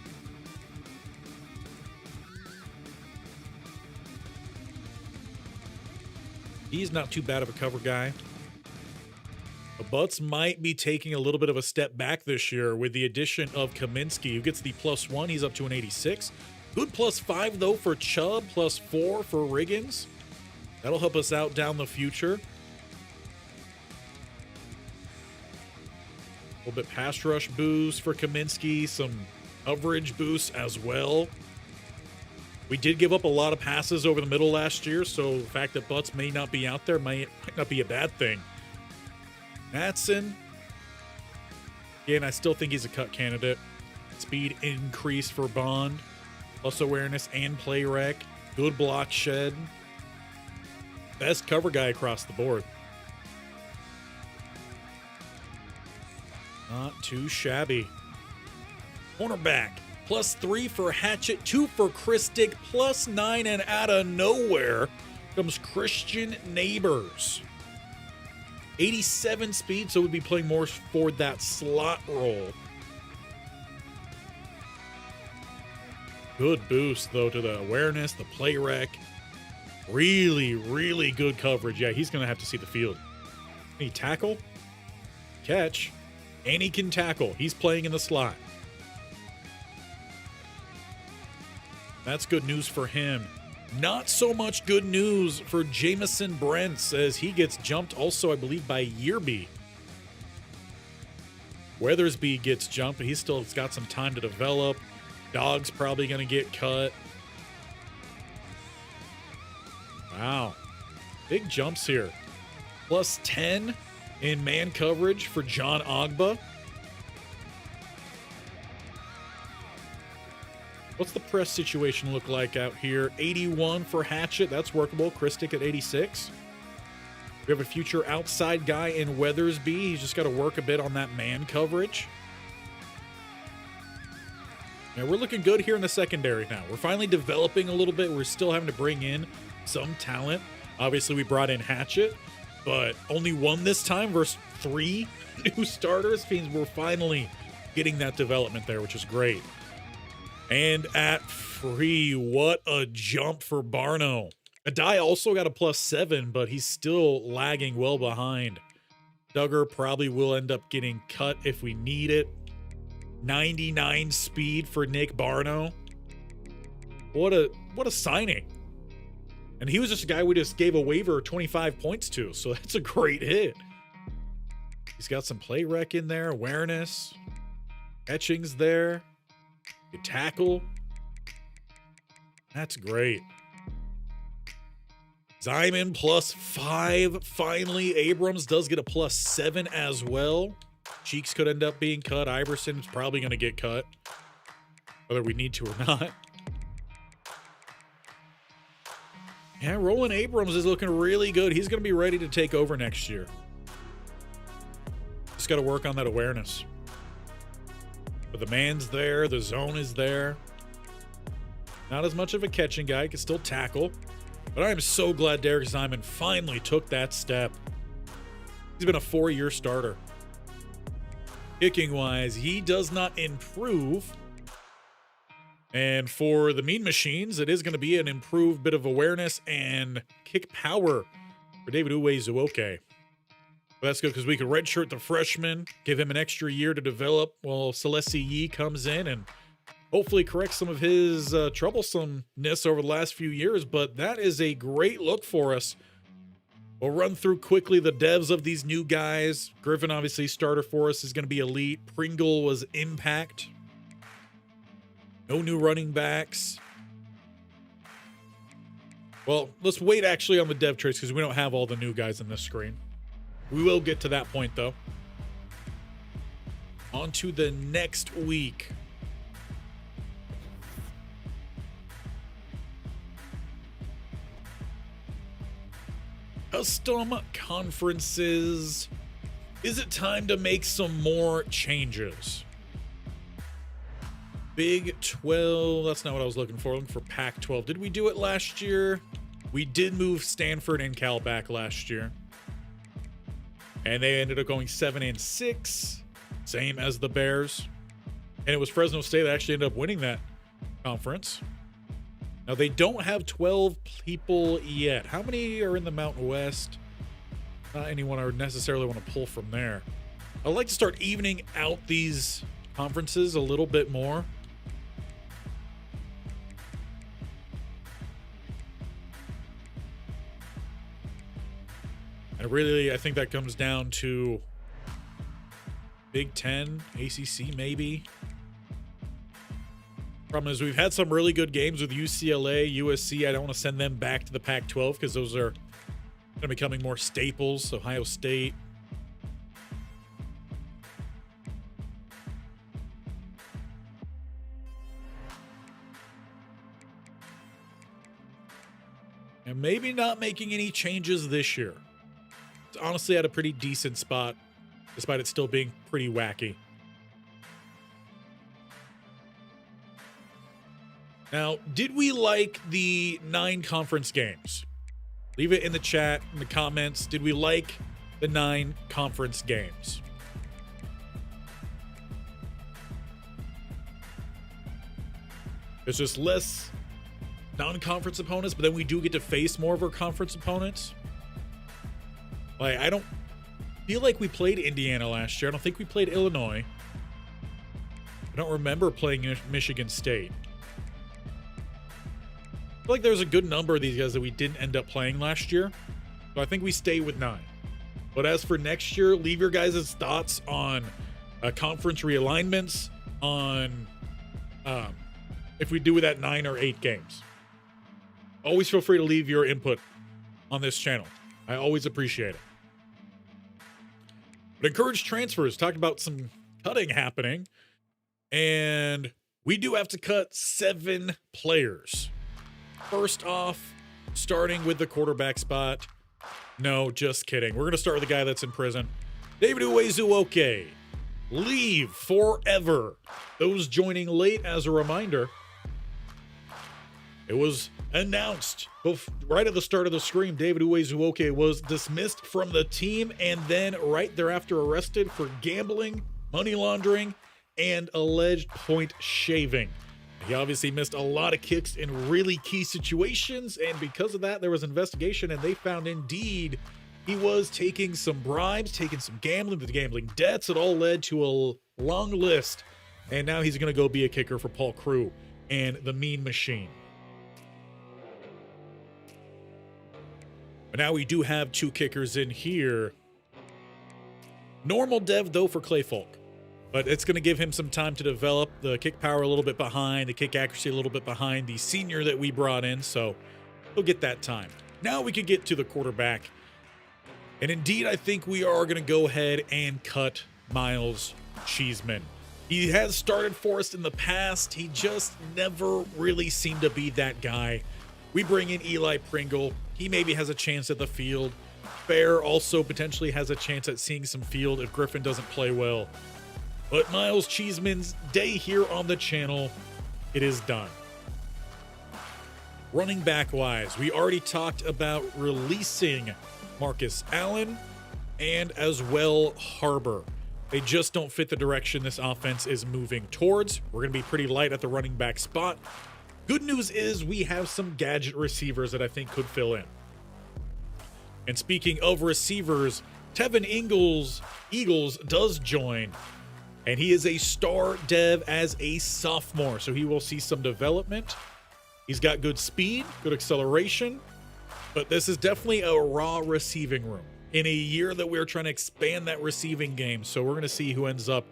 He's not too bad of a cover guy. The Butts might be taking a little bit of a step back this year with the addition of Kaminsky, who gets the +1. He's up to an 86. Good +5, though, for Chubb, +4 for Riggins. That'll help us out down the future. A little bit pass rush boost for Kaminsky, some coverage boosts as well. We did give up a lot of passes over the middle last year, so the fact that Butts may not be out there might not be a bad thing. Matson, again, I still think he's a cut candidate. Speed increase for Bond, plus awareness and play rec. Good block shed. Best cover guy across the board. Not too shabby. Cornerback, +3 for Hatchet, 2 for Christic, +9, and out of nowhere comes Christian Neighbors. 87 speed, so we'd be playing more for that slot role. Good boost, though, to the awareness, the play rec. Really, really good coverage. Yeah, he's going to have to see the field. Can he tackle? Catch. And he can tackle. He's playing in the slot. That's good news for him. Not so much good news for Jamison Brents as he gets jumped also, I believe, by Yearby. Weathersby gets jumped, but he's still got some time to develop. Dog's probably going to get cut. Wow. Big jumps here. +10 in man coverage for John Ogba. What's the press situation look like out here? 81 for Hatchet. That's workable. Christic at 86. We have a future outside guy in Weathersby. He's just got to work a bit on that man coverage. Yeah, we're looking good here in the secondary now. We're finally developing a little bit. We're still having to bring in some talent. Obviously, we brought in Hatchet, but only one this time versus 3 new starters. Means we're finally getting that development there, which is great. And at free, what a jump for Barno. Adai also got a +7, but he's still lagging well behind. Duggar probably will end up getting cut if we need it. 99 speed for Nick Barno. What a signing. And he was just a guy we just gave a waiver 25 points to, so that's a great hit. He's got some play rec in there, awareness. Etching's there. You tackle. That's great. Zyman +5. Finally, Abrams does get a +7 as well. Cheeks could end up being cut. Iverson's probably going to get cut, whether we need to or not. Yeah, Roland Abrams is looking really good. He's going to be ready to take over next year. Just got to work on that awareness. But the man's there. The zone is there. Not as much of a catching guy. Can still tackle. But I am so glad Derek Zyman finally took that step. He's been a 4-year starter. Kicking-wise, he does not improve. And for the Mean Machines, it is going to be an improved bit of awareness and kick power for David Uwe-Zuoke. But that's good because we could redshirt the freshman, give him an extra year to develop while Celestia Yee comes in and hopefully correct some of his troublesomeness over the last few years. But that is a great look for us. We'll run through quickly the devs of these new guys. Griffin, obviously, starter for us, is going to be elite. Pringle was impact. No new running backs. Well, let's wait actually on the dev traits because we don't have all the new guys on this screen. We will get to that point, though. On to the next week. Custom conferences. Is it time to make some more changes? Big 12. That's not what I was looking for. Looking for Pac-12. Did we do it last year? We did move Stanford and Cal back last year. And they ended up going 7-6. Same as the Bears. And it was Fresno State that actually ended up winning that conference. Now, they don't have 12 people yet. How many are in the Mountain West? Not anyone I would necessarily want to pull from there. I'd like to start evening out these conferences a little bit more. And really, I think that comes down to Big Ten, ACC maybe. Problem is we've had some really good games with UCLA, USC. I don't want to send them back to the Pac-12 because those are kind of becoming more staples. Ohio State. And maybe not making any changes this year. It's honestly at a pretty decent spot, despite it still being pretty wacky. Now, did we like the 9 conference games? Leave it in the chat, in the comments. Did we like the 9 conference games? There's just less non-conference opponents, but then we do get to face more of our conference opponents. Like, I don't feel like we played Indiana last year. I don't think we played Illinois. I don't remember playing Michigan State. I feel like there's a good number of these guys that we didn't end up playing last year. So I think we stay with 9. But as for next year, leave your guys' thoughts on conference realignments, on if we do with that 9 or 8 games. Always feel free to leave your input on this channel. I always appreciate it. But encourage transfers. Talked about some cutting happening. And we do have to cut 7 players. First off, starting with the quarterback spot. No, just kidding. We're going to start with the guy that's in prison. David Uwezuoke. Leave forever. Those joining late, as a reminder, it was announced right at the start of the stream, David Uwezuoke was dismissed from the team and then right thereafter arrested for gambling, money laundering, and alleged point shaving. He obviously missed a lot of kicks in really key situations, and because of that, there was an investigation, and they found indeed he was taking some bribes, taking some gambling, with gambling debts. It all led to a long list, and now he's going to go be a kicker for Paul Crew and the Mean Machine. But now we do have 2 kickers in here. Normal dev, though, for Clay Folk. But it's going to give him some time to develop. The kick power a little bit behind, the kick accuracy a little bit behind the senior that we brought in, so he'll get that time. Now we can get to the quarterback. And indeed, I think we are going to go ahead and cut Miles Cheeseman. He has started for us in the past. He just never really seemed to be that guy. We bring in Eli Pringle. He maybe has a chance at the field. Fair also potentially has a chance at seeing some field if Griffin doesn't play well. But Miles Cheeseman's day here on the channel, it is done. Running back wise, we already talked about releasing Marcus Allen and as well Harbor. They just don't fit the direction this offense is moving towards. We're going to be pretty light at the running back spot. Good news is we have some gadget receivers that I think could fill in. And speaking of receivers, Tevin Eagles does join. And he is a star dev as a sophomore, so he will see some development. He's got good speed, good acceleration, but this is definitely a raw receiving room in a year that we're trying to expand that receiving game. So we're going to see who ends up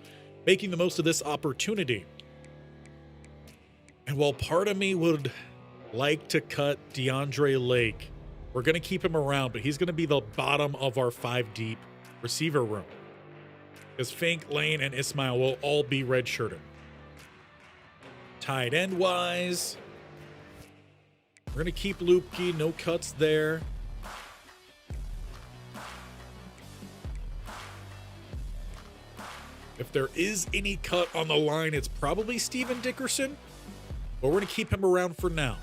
making the most of this opportunity. And while part of me would like to cut DeAndre Lake, we're going to keep him around, but he's going to be the bottom of our 5-deep receiver room. Because Fink, Lane, and Ismail will all be redshirted. Tight end wise, we're going to keep Lupke, no cuts there. If there is any cut on the line, it's probably Steven Dickerson, but we're going to keep him around for now.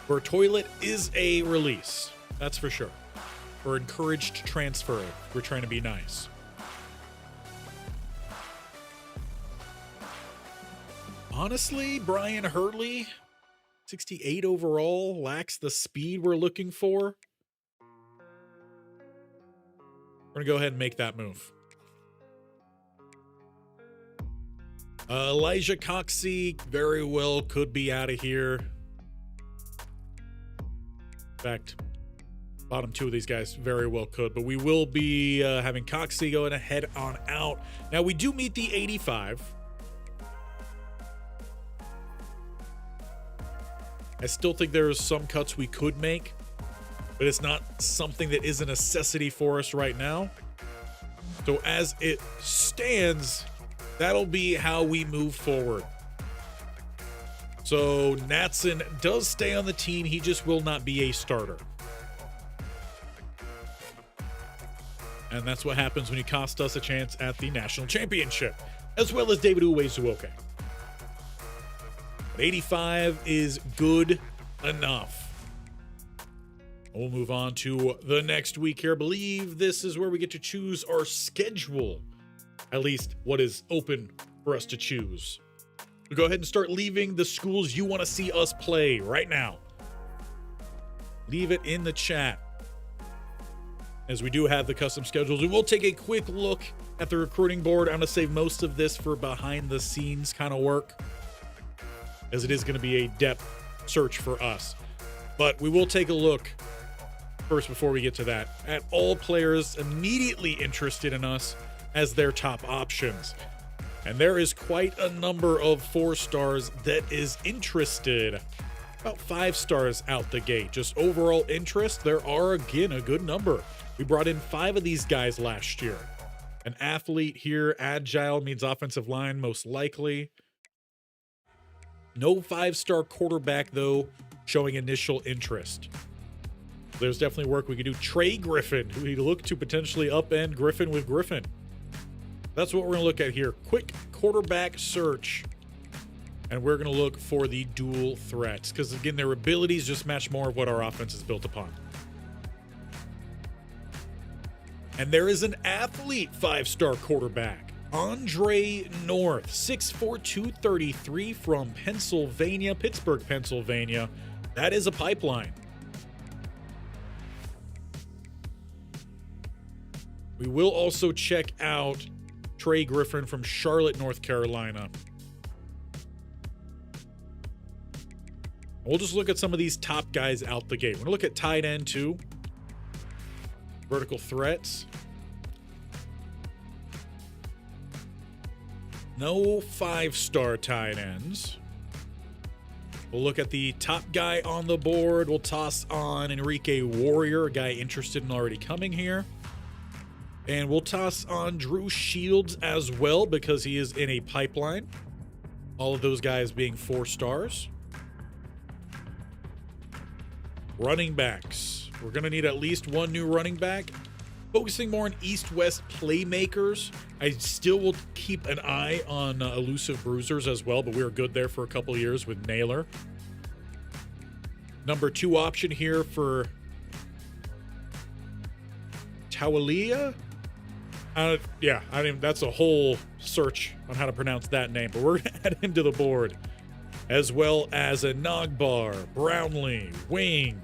For Toilet is a release, that's for sure. For encouraged transfer, we're trying to be nice. Honestly, Brian Hurley, 68 overall, lacks the speed we're looking for. We're going to go ahead and make that move. Elijah Coxey very well could be out of here. In fact, bottom two of these guys very well could, but we will be having Coxey going ahead on out. Now, we do meet the 85. I still think there's some cuts we could make, but it's not something that is a necessity for us right now. So as it stands, that'll be how we move forward. So Natson does stay on the team. He just will not be a starter. And that's what happens when you cost us a chance at the national championship, as well as David Uwezuoke. But 85 is good enough. We'll move on to the next week here. I believe this is where we get to choose our schedule. At least what is open for us to choose. We'll go ahead and start leaving the schools you want to see us play right now. Leave it in the chat. As we do have the custom schedules, we will take a quick look at the recruiting board. I'm going to save most of this for behind the scenes kind of work, as it is going to be a depth search for us. But we will take a look first, before we get to that, at all players immediately interested in us as their top options. And there is quite a number of 4 stars that is interested. About 5 stars out the gate. Just overall interest, there are, again, a good number. We brought in 5 of these guys last year. An athlete here, agile, means offensive line, most likely. No 5-star quarterback, though, showing initial interest. There's definitely work we could do. Trey Griffin, who we look to potentially upend Griffin with Griffin. That's what we're going to look at here. Quick quarterback search. And we're going to look for the dual threats, because, again, their abilities just match more of what our offense is built upon. And there is an athlete 5-star quarterback. Andre North, 6'4", 233 from Pennsylvania, Pittsburgh, Pennsylvania. That is a pipeline. We will also check out Trey Griffin from Charlotte, North Carolina. We'll just look at some of these top guys out the gate. We're going to look at tight end too. Vertical threats. No 5-star tight ends. We'll look at the top guy on the board. We'll toss on Enrique Warrior, a guy interested in already coming here. And we'll toss on Drew Shields as well, because he is in a pipeline. All of those guys being 4 stars. Running backs. We're going to need at least 1 new running back. Focusing more on east-west playmakers. I still will keep an eye on elusive bruisers as well, but we were good there for a couple years with Naylor. Number 2 option here for Tawalia. That's a whole search on how to pronounce that name, but we're going to add him to the board. As well as a Nogbar, Brownlee, Wing,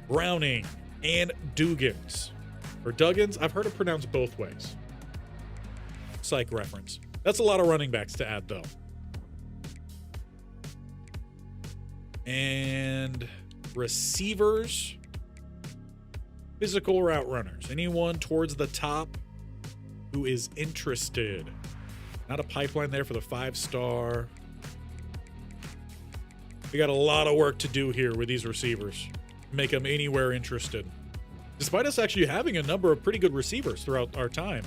Browning, and Duggins. Or Duggins, I've heard it pronounced both ways. Psych reference. That's a lot of running backs to add, though. And receivers. Physical route runners. Anyone towards the top who is interested. Not a pipeline there for the 5-star. We got a lot of work to do here with these receivers. Make them anywhere interested. Despite us actually having a number of pretty good receivers throughout our time.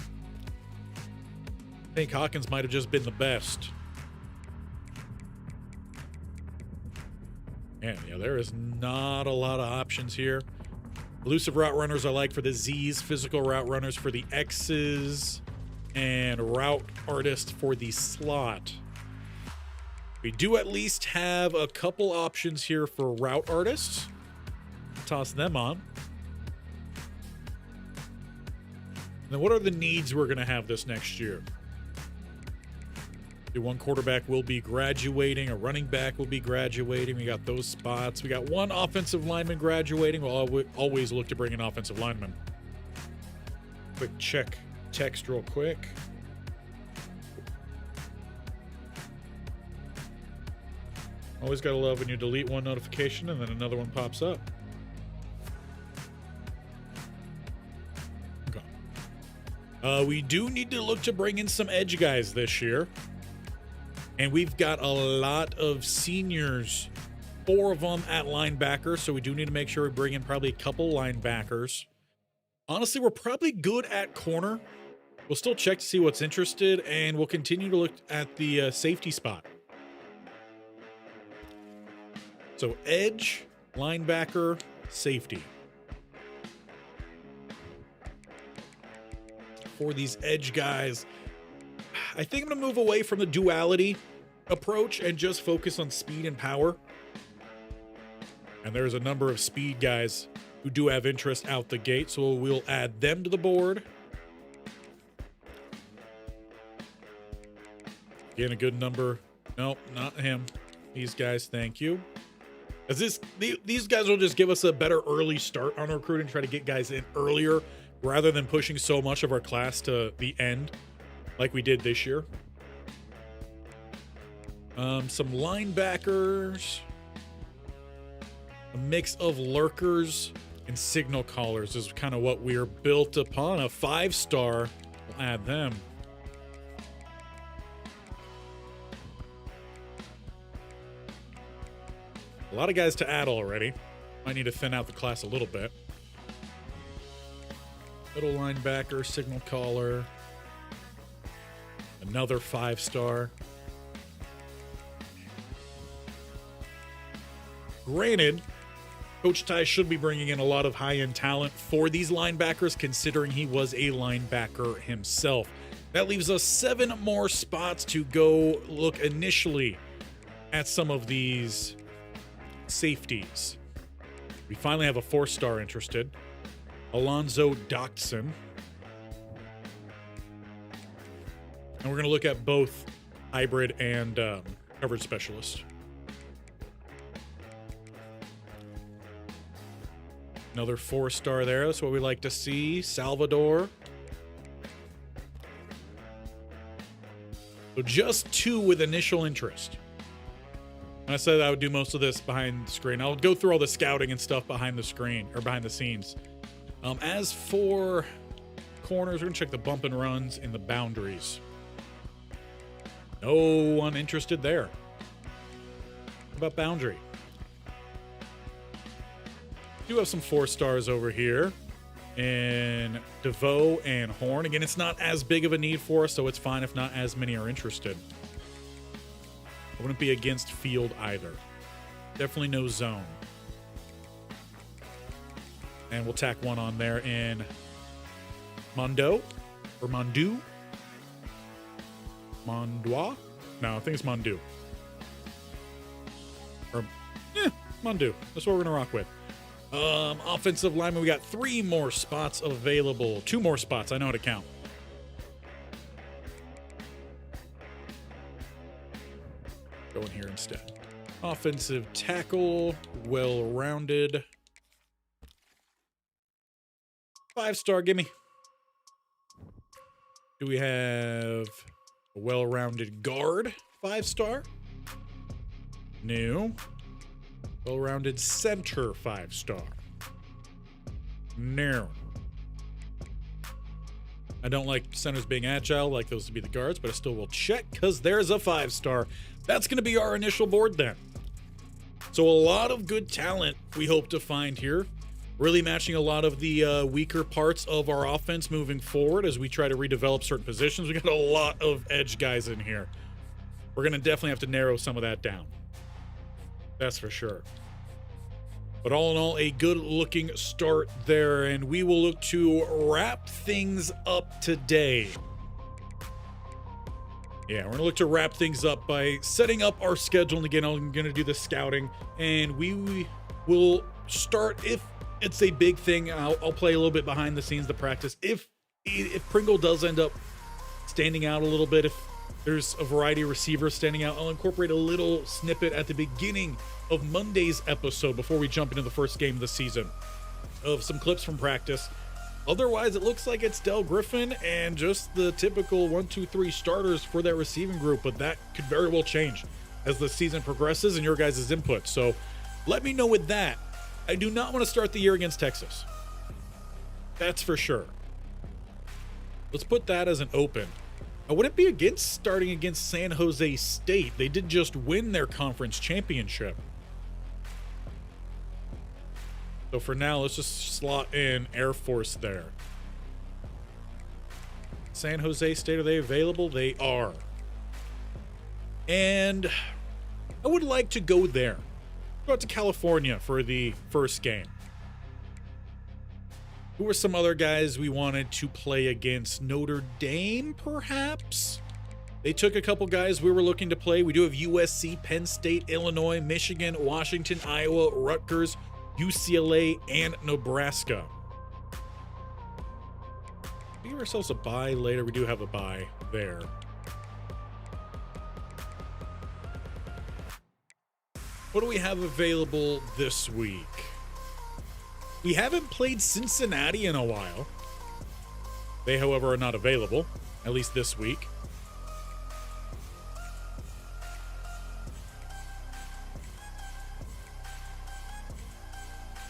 I think Hawkins might have just been the best. And yeah, there is not a lot of options here. Elusive route runners I like for the Z's, physical route runners for the X's, and route artist for the slot. We do at least have a couple options here for route artists. Toss them on. Then what are the needs we're going to have this next year? The 1 quarterback will be graduating. A running back will be graduating. We got those spots. We got 1 offensive lineman graduating. We'll always look to bring an offensive lineman. Quick check text real quick. Always gotta love when you delete one notification and then another one pops up. Okay. We do need to look to bring in some edge guys this year. And we've got a lot of seniors, 4 of them at linebacker, so we do need to make sure we bring in probably a couple linebackers. Honestly, we're probably good at corner. We'll still check to see what's interested, and we'll continue to look at the safety spot. So edge, linebacker, safety. For these edge guys, I think I'm going to move away from the duality approach and just focus on speed and power. And there's a number of speed guys who do have interest out the gate, so we'll add them to the board. Again, a good number. Nope, not him. These guys, thank you. As these guys will just give us a better early start on recruiting, try to get guys in earlier rather than pushing so much of our class to the end like we did this year. Some linebackers, a mix of lurkers and signal callers is kind of what we're built upon. A 5-star, we'll add them. A lot of guys to add already. Might need to thin out the class a little bit. Middle linebacker, signal caller. Another 5-star. Granted, Coach Ty should be bringing in a lot of high-end talent for these linebackers, considering he was a linebacker himself. That leaves us 7 more spots to go look initially at some of these safeties. We finally have a 4-star interested. Alonzo Doxson. And we're going to look at both hybrid and coverage specialist. Another 4-star there. That's what we like to see. Salvador. So just 2 with initial interest. And I said I would do most of this behind the screen. I'll go through all the scouting and stuff behind the screen or behind the scenes. As for corners, we're going to check the bump and runs and the boundaries. No one interested there. What about boundary? Do have some 4-stars over here in DeVoe and Horn. Again, it's not as big of a need for us, so it's fine if not as many are interested. I wouldn't be against field either. Definitely no zone. And we'll tack one on there in Mondo or Mondu. Mondois? No, I think it's Mondu. Or, Mondu. That's what we're going to rock with. Offensive lineman, we got 3 more spots available. 2 more spots. I know how to count. Go in here instead. Offensive tackle, well-rounded. 5-star, gimme. Do we have a well-rounded guard? 5-star. No. Well-rounded center, 5-star. No. I don't like centers being agile, like those to be the guards, but I still will check because there's a 5-star. That's going to be our initial board then. So a lot of good talent we hope to find here. Really matching a lot of the weaker parts of our offense moving forward as we try to redevelop certain positions. We got a lot of edge guys in here. We're going to definitely have to narrow some of that down. That's for sure. But all in all, a good-looking start there, and we will look to wrap things up today. Yeah, we're going to look to wrap things up by setting up our schedule. And again, I'm going to do the scouting, and we will start, if it's a big thing, I'll play a little bit behind the scenes, the practice. If Pringle does end up standing out a little bit, if there's a variety of receivers standing out, I'll incorporate a little snippet at the beginning of Monday's episode before we jump into the first game of the season of some clips from practice Otherwise, it looks like it's Del Griffin and just the typical 1, 2, 3 starters for that receiving group, but that could very well change as the season progresses and your guys' input. So let me know with that. I do not want to start the year against Texas. That's for sure. Let's put that as an open. I wouldn't be against starting against San Jose State. They did just win their conference championship. So for now, let's just slot in Air Force there. San Jose State, are they available? They are. And I would like to go there. Go out to California for the first game. Who were some other guys we wanted to play against? Notre Dame, perhaps? They took a couple guys we were looking to play. We do have USC, Penn State, Illinois, Michigan, Washington, Iowa, Rutgers, UCLA, and Nebraska. We give ourselves a bye later. We do have a bye there. What do we have available this week? We haven't played Cincinnati in a while. They, however, are not available, at least this week.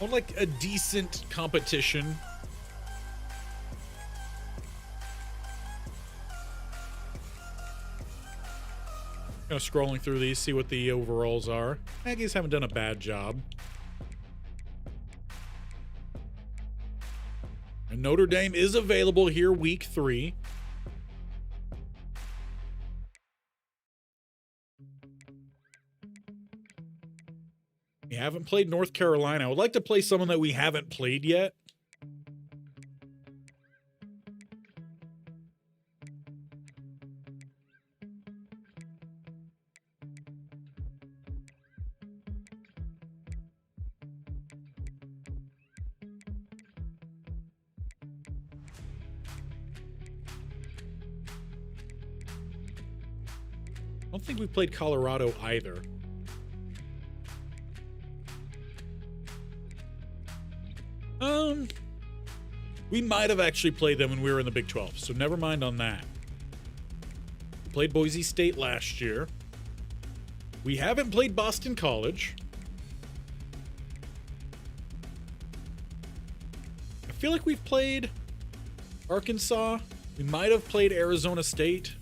I would like a decent competition. Kind of scrolling through these, see what the overalls are. Aggies haven't done a bad job. And Notre Dame is available here week 3. We haven't played North Carolina. I would like to play someone that we haven't played yet. I don't think we've played Colorado either. We might have actually played them when we were in the Big 12, so never mind on that. We played Boise State last year. We haven't played Boston College. I feel like we've played Arkansas. We might have played Arizona State.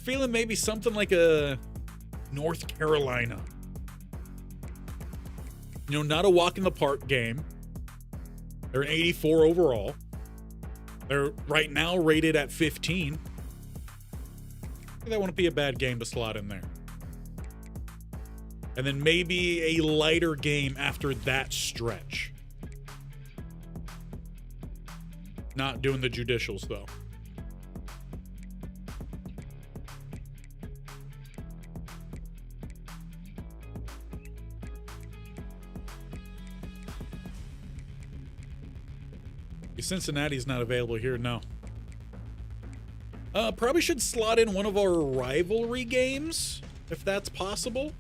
Feeling maybe something like a North Carolina. You know, not a walk in the park game. They're an 84 overall. They're right now rated at 15. That wouldn't be a bad game to slot in there. And then maybe a lighter game after that stretch. Not doing the judicials, though. Cincinnati's not available here, no. Probably should slot in one of our rivalry games, if that's possible.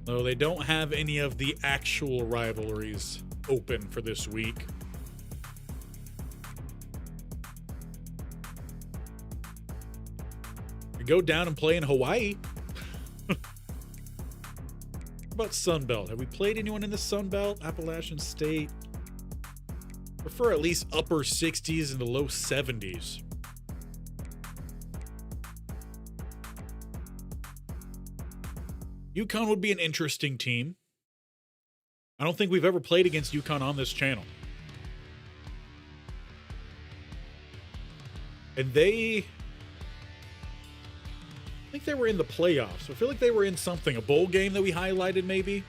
Though they don't have any of the actual rivalries open for this week. We go down and play in Hawaii. What about Sunbelt? Have we played anyone in the Sunbelt? Appalachian State? Prefer at least upper 60s and the low 70s. UConn would be an interesting team. I don't think we've ever played against UConn on this channel. And I think they were in the playoffs. I feel like they were in something, a bowl game that we highlighted maybe.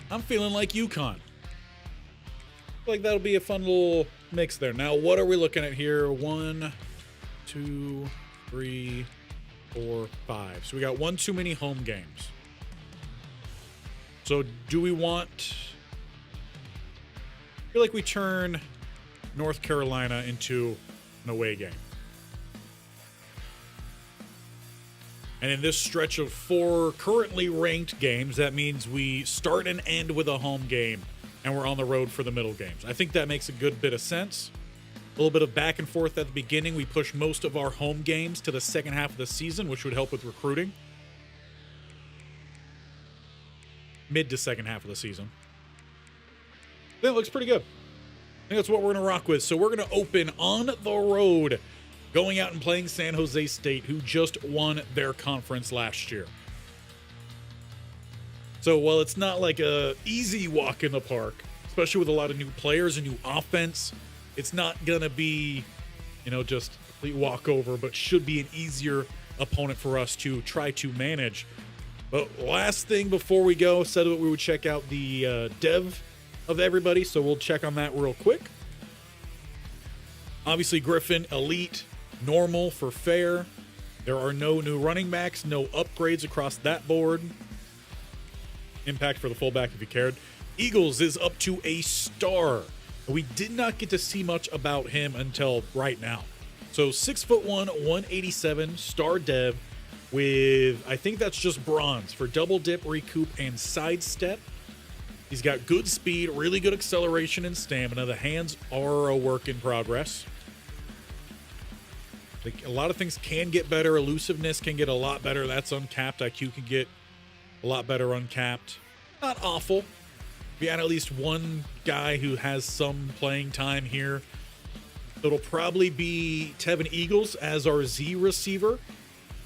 I'm feeling like UConn. I feel like that'll be a fun little mix there. Now, what are we looking at here? 1, 2, 3, 4, 5. So we got one too many home games. So do we want... I feel like we turn North Carolina into an away game. And in this stretch of 4 currently ranked games, that means we start and end with a home game, and we're on the road for the middle games. I think that makes a good bit of sense. A little bit of back and forth at the beginning. We push most of our home games to the second half of the season, which would help with recruiting. Mid to second half of the season. That looks pretty good. I think that's what we're going to rock with. So we're going to open on the road, going out and playing San Jose State, who just won their conference last year. So while it's not like a easy walk in the park, especially with a lot of new players and new offense, it's not going to be, just a complete walkover, but should be an easier opponent for us to try to manage. But last thing before we go, said that we would check out the dev of everybody, so we'll check on that real quick. Obviously, Griffin, elite, normal for fair. There are no new running backs, no upgrades across that board. Impact for the fullback if you cared. Eagles is up to a star. We did not get to see much about him until right now. So 6'1", 187, star dev with, I think that's just bronze for double dip, recoup, and sidestep. He's got good speed, really good acceleration and stamina. The hands are a work in progress. A lot of things can get better. Elusiveness can get a lot better. That's uncapped. IQ can get a lot better uncapped. Not awful. We had at least one guy who has some playing time here. It'll probably be Tevin Eagles as our Z receiver.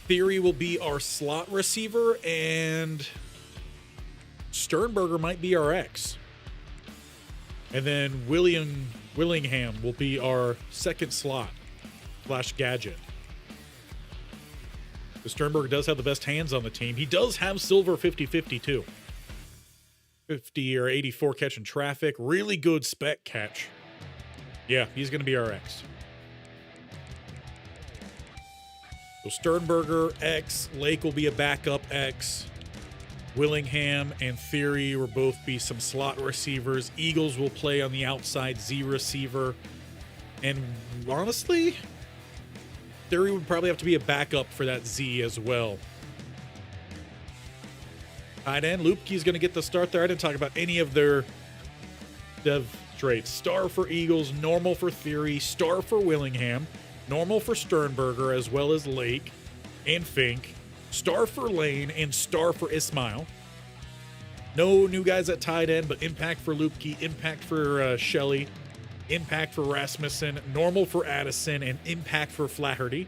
Theory will be our slot receiver, and Sternberger might be our X. And then Willingham will be our second slot / gadget. The Sternberger does have the best hands on the team. He does have silver 50-50 too. 50 or 84 catch in traffic. Really good spec catch. Yeah, he's going to be our X. So Sternberger, X. Lake will be a backup X. Willingham and Theory will both be some slot receivers. Eagles will play on the outside, Z receiver. And honestly, Theory would probably have to be a backup for that Z as well. Tight end, Lupke's going to get the start there. I didn't talk about any of their dev traits. Star for Eagles, normal for Theory, star for Willingham, normal for Sternberger, as well as Lake and Fink, star for Lane, and star for Ismail. No new guys at tight end, but impact for Lupke, impact for Shelley, impact for Rasmussen, normal for Addison, and impact for Flaherty.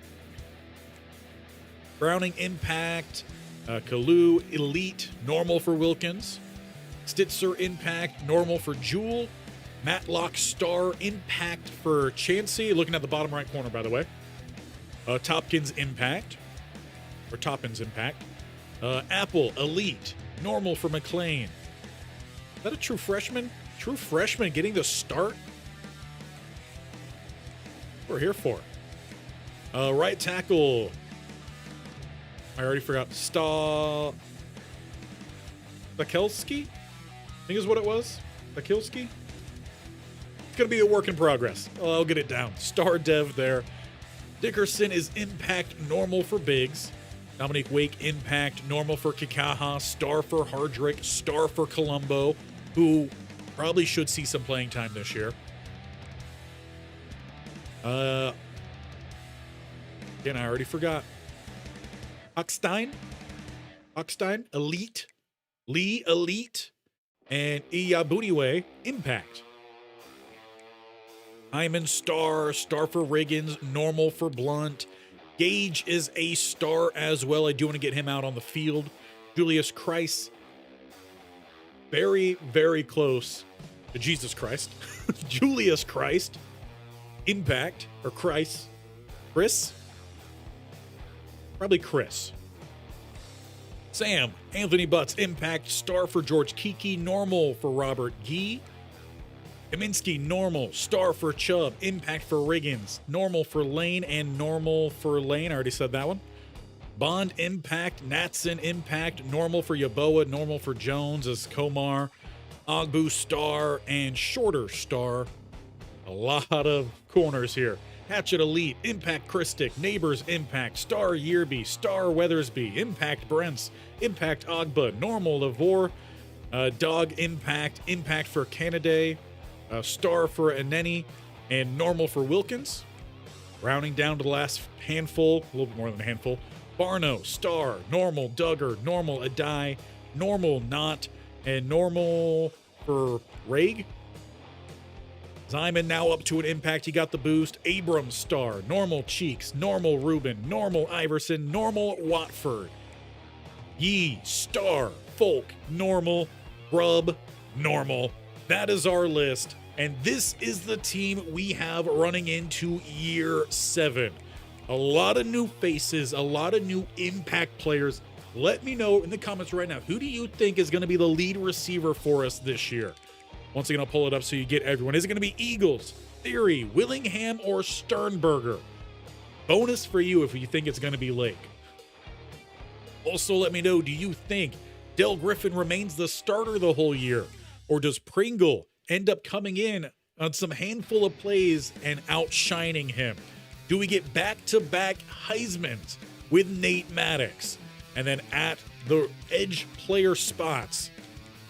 Browning, impact. Kalu, elite, normal for Wilkins. Stitzer, impact, normal for Jewel. Matlock, star, impact for Chansey. Looking at the bottom right corner, by the way. Topkins, impact. Or Toppins, impact. Apple, elite, normal for McLean. Is that a true freshman? True freshman getting the start? We're here for. Right tackle. I already forgot. Stakelski? I think is what it was. Stakelski? It's going to be a work in progress. I'll get it down. Star dev there. Dickerson is impact, normal for Biggs. Dominique Wake, impact, normal for Kikaha. Star for Hardrick. Star for Colombo, who probably should see some playing time this year. Again, I already forgot. Hochstein, elite. Lee, elite. And Iyabuniwe, impact. Hyman, star for Riggins, normal for Blunt. Gage is a star as well. I do want to get him out on the field. Julius Christ, very, very close to Jesus Christ. Julius Christ, impact, or Chris? Probably Chris. Sam, Anthony Butts, impact, star for George Kiki, normal for Robert Gee. Kaminsky, normal. Star for Chubb. Impact for Riggins. Normal for Lane and normal for Lane. I already said that one. Bond, impact. Natson, impact. Normal for Yaboa. Normal for Jones as Komar. Ogbu, star. And shorter star. A lot of corners here. Hatchet, elite. Impact, Christic. Neighbors, impact. Star, Yearby. Star, Weathersby. Impact, Brents. Impact, Ogba. Normal, Lavore. Dog, impact. Impact for Canaday. Star for Aneni. And normal for Wilkins. Rounding down to the last handful. A little bit more than a handful. Barno, star, normal, Duggar, normal, Adai, normal, not, and normal for Raig. Zyman now up to an impact. He got the boost. Abrams, star, normal, Cheeks, normal, Ruben, normal, Iverson, normal, Watford. Yee, star, Folk, normal, Grubb, normal. That is our list. And this is the team we have running into year 7. A lot of new faces, a lot of new impact players. Let me know in the comments right now, who do you think is going to be the lead receiver for us this year? Once again, I'll pull it up so you get everyone. Is it going to be Eagles, Theory, Willingham, or Sternberger? Bonus for you if you think it's going to be Lake. Also, let me know, do you think Del Griffin remains the starter the whole year? Or does Pringle end up coming in on some handful of plays and outshining him? Do we get back-to-back Heismans with Nate Maddox? And then at the edge player spots,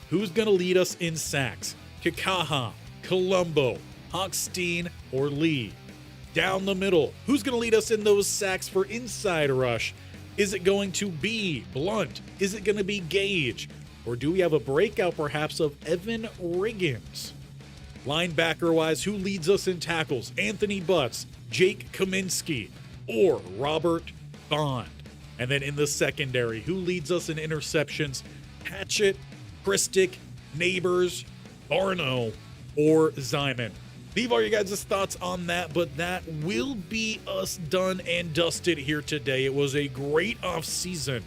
who's going to lead us in sacks? Kikaha, Colombo, Hochstein, or Lee? Down the middle, who's going to lead us in those sacks for inside rush? Is it going to be Blunt? Is it going to be Gage? Or do we have a breakout perhaps of Evan Riggins? Linebacker-wise, who leads us in tackles? Anthony Butts, Jake Kaminsky, or Robert Bond? And then in the secondary, who leads us in interceptions? Hatchet, Christic, Neighbors, Barno, or Zyman? Leave all your guys' thoughts on that, but that will be us done and dusted here today. It was a great offseason.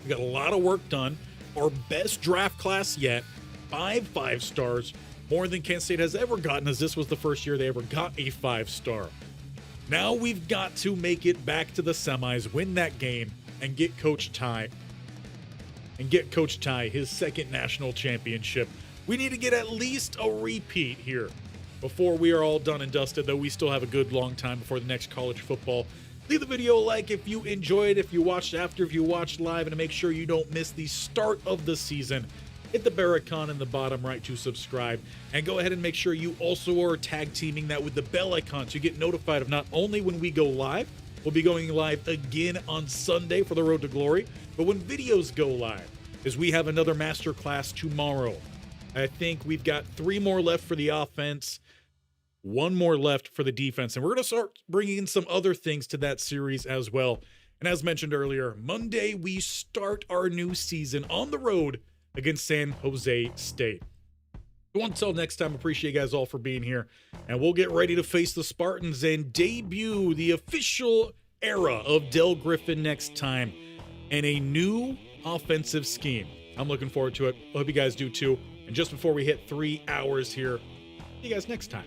We got a lot of work done. Our best draft class yet. 5 stars. More than Kent State has ever gotten, as this was the first year they ever got a 5-star. Now we've got to make it back to the semis, win that game, and get Coach Ty his second national championship. We need to get at least a repeat here before we are all done and dusted, though we still have a good long time before the next college football. Leave the video a like if you enjoyed, if you watched after, if you watched live, and to make sure you don't miss the start of the season. Hit the bell icon in the bottom right to subscribe, and go ahead and make sure you also are tag teaming that with the bell icon so you get notified of not only when we go live, we'll be going live again on Sunday for the Road to Glory, but when videos go live, as we have another masterclass tomorrow. I think we've got 3 more left for the offense, 1 more left for the defense, and we're going to start bringing in some other things to that series as well. And as mentioned earlier, Monday we start our new season on the road against San Jose State. So until next time, appreciate you guys all for being here, and we'll get ready to face the Spartans and debut the official era of Del Griffin next time and a new offensive scheme. I'm looking forward to it. I hope you guys do too. And just before we hit 3 hours here, see you guys next time.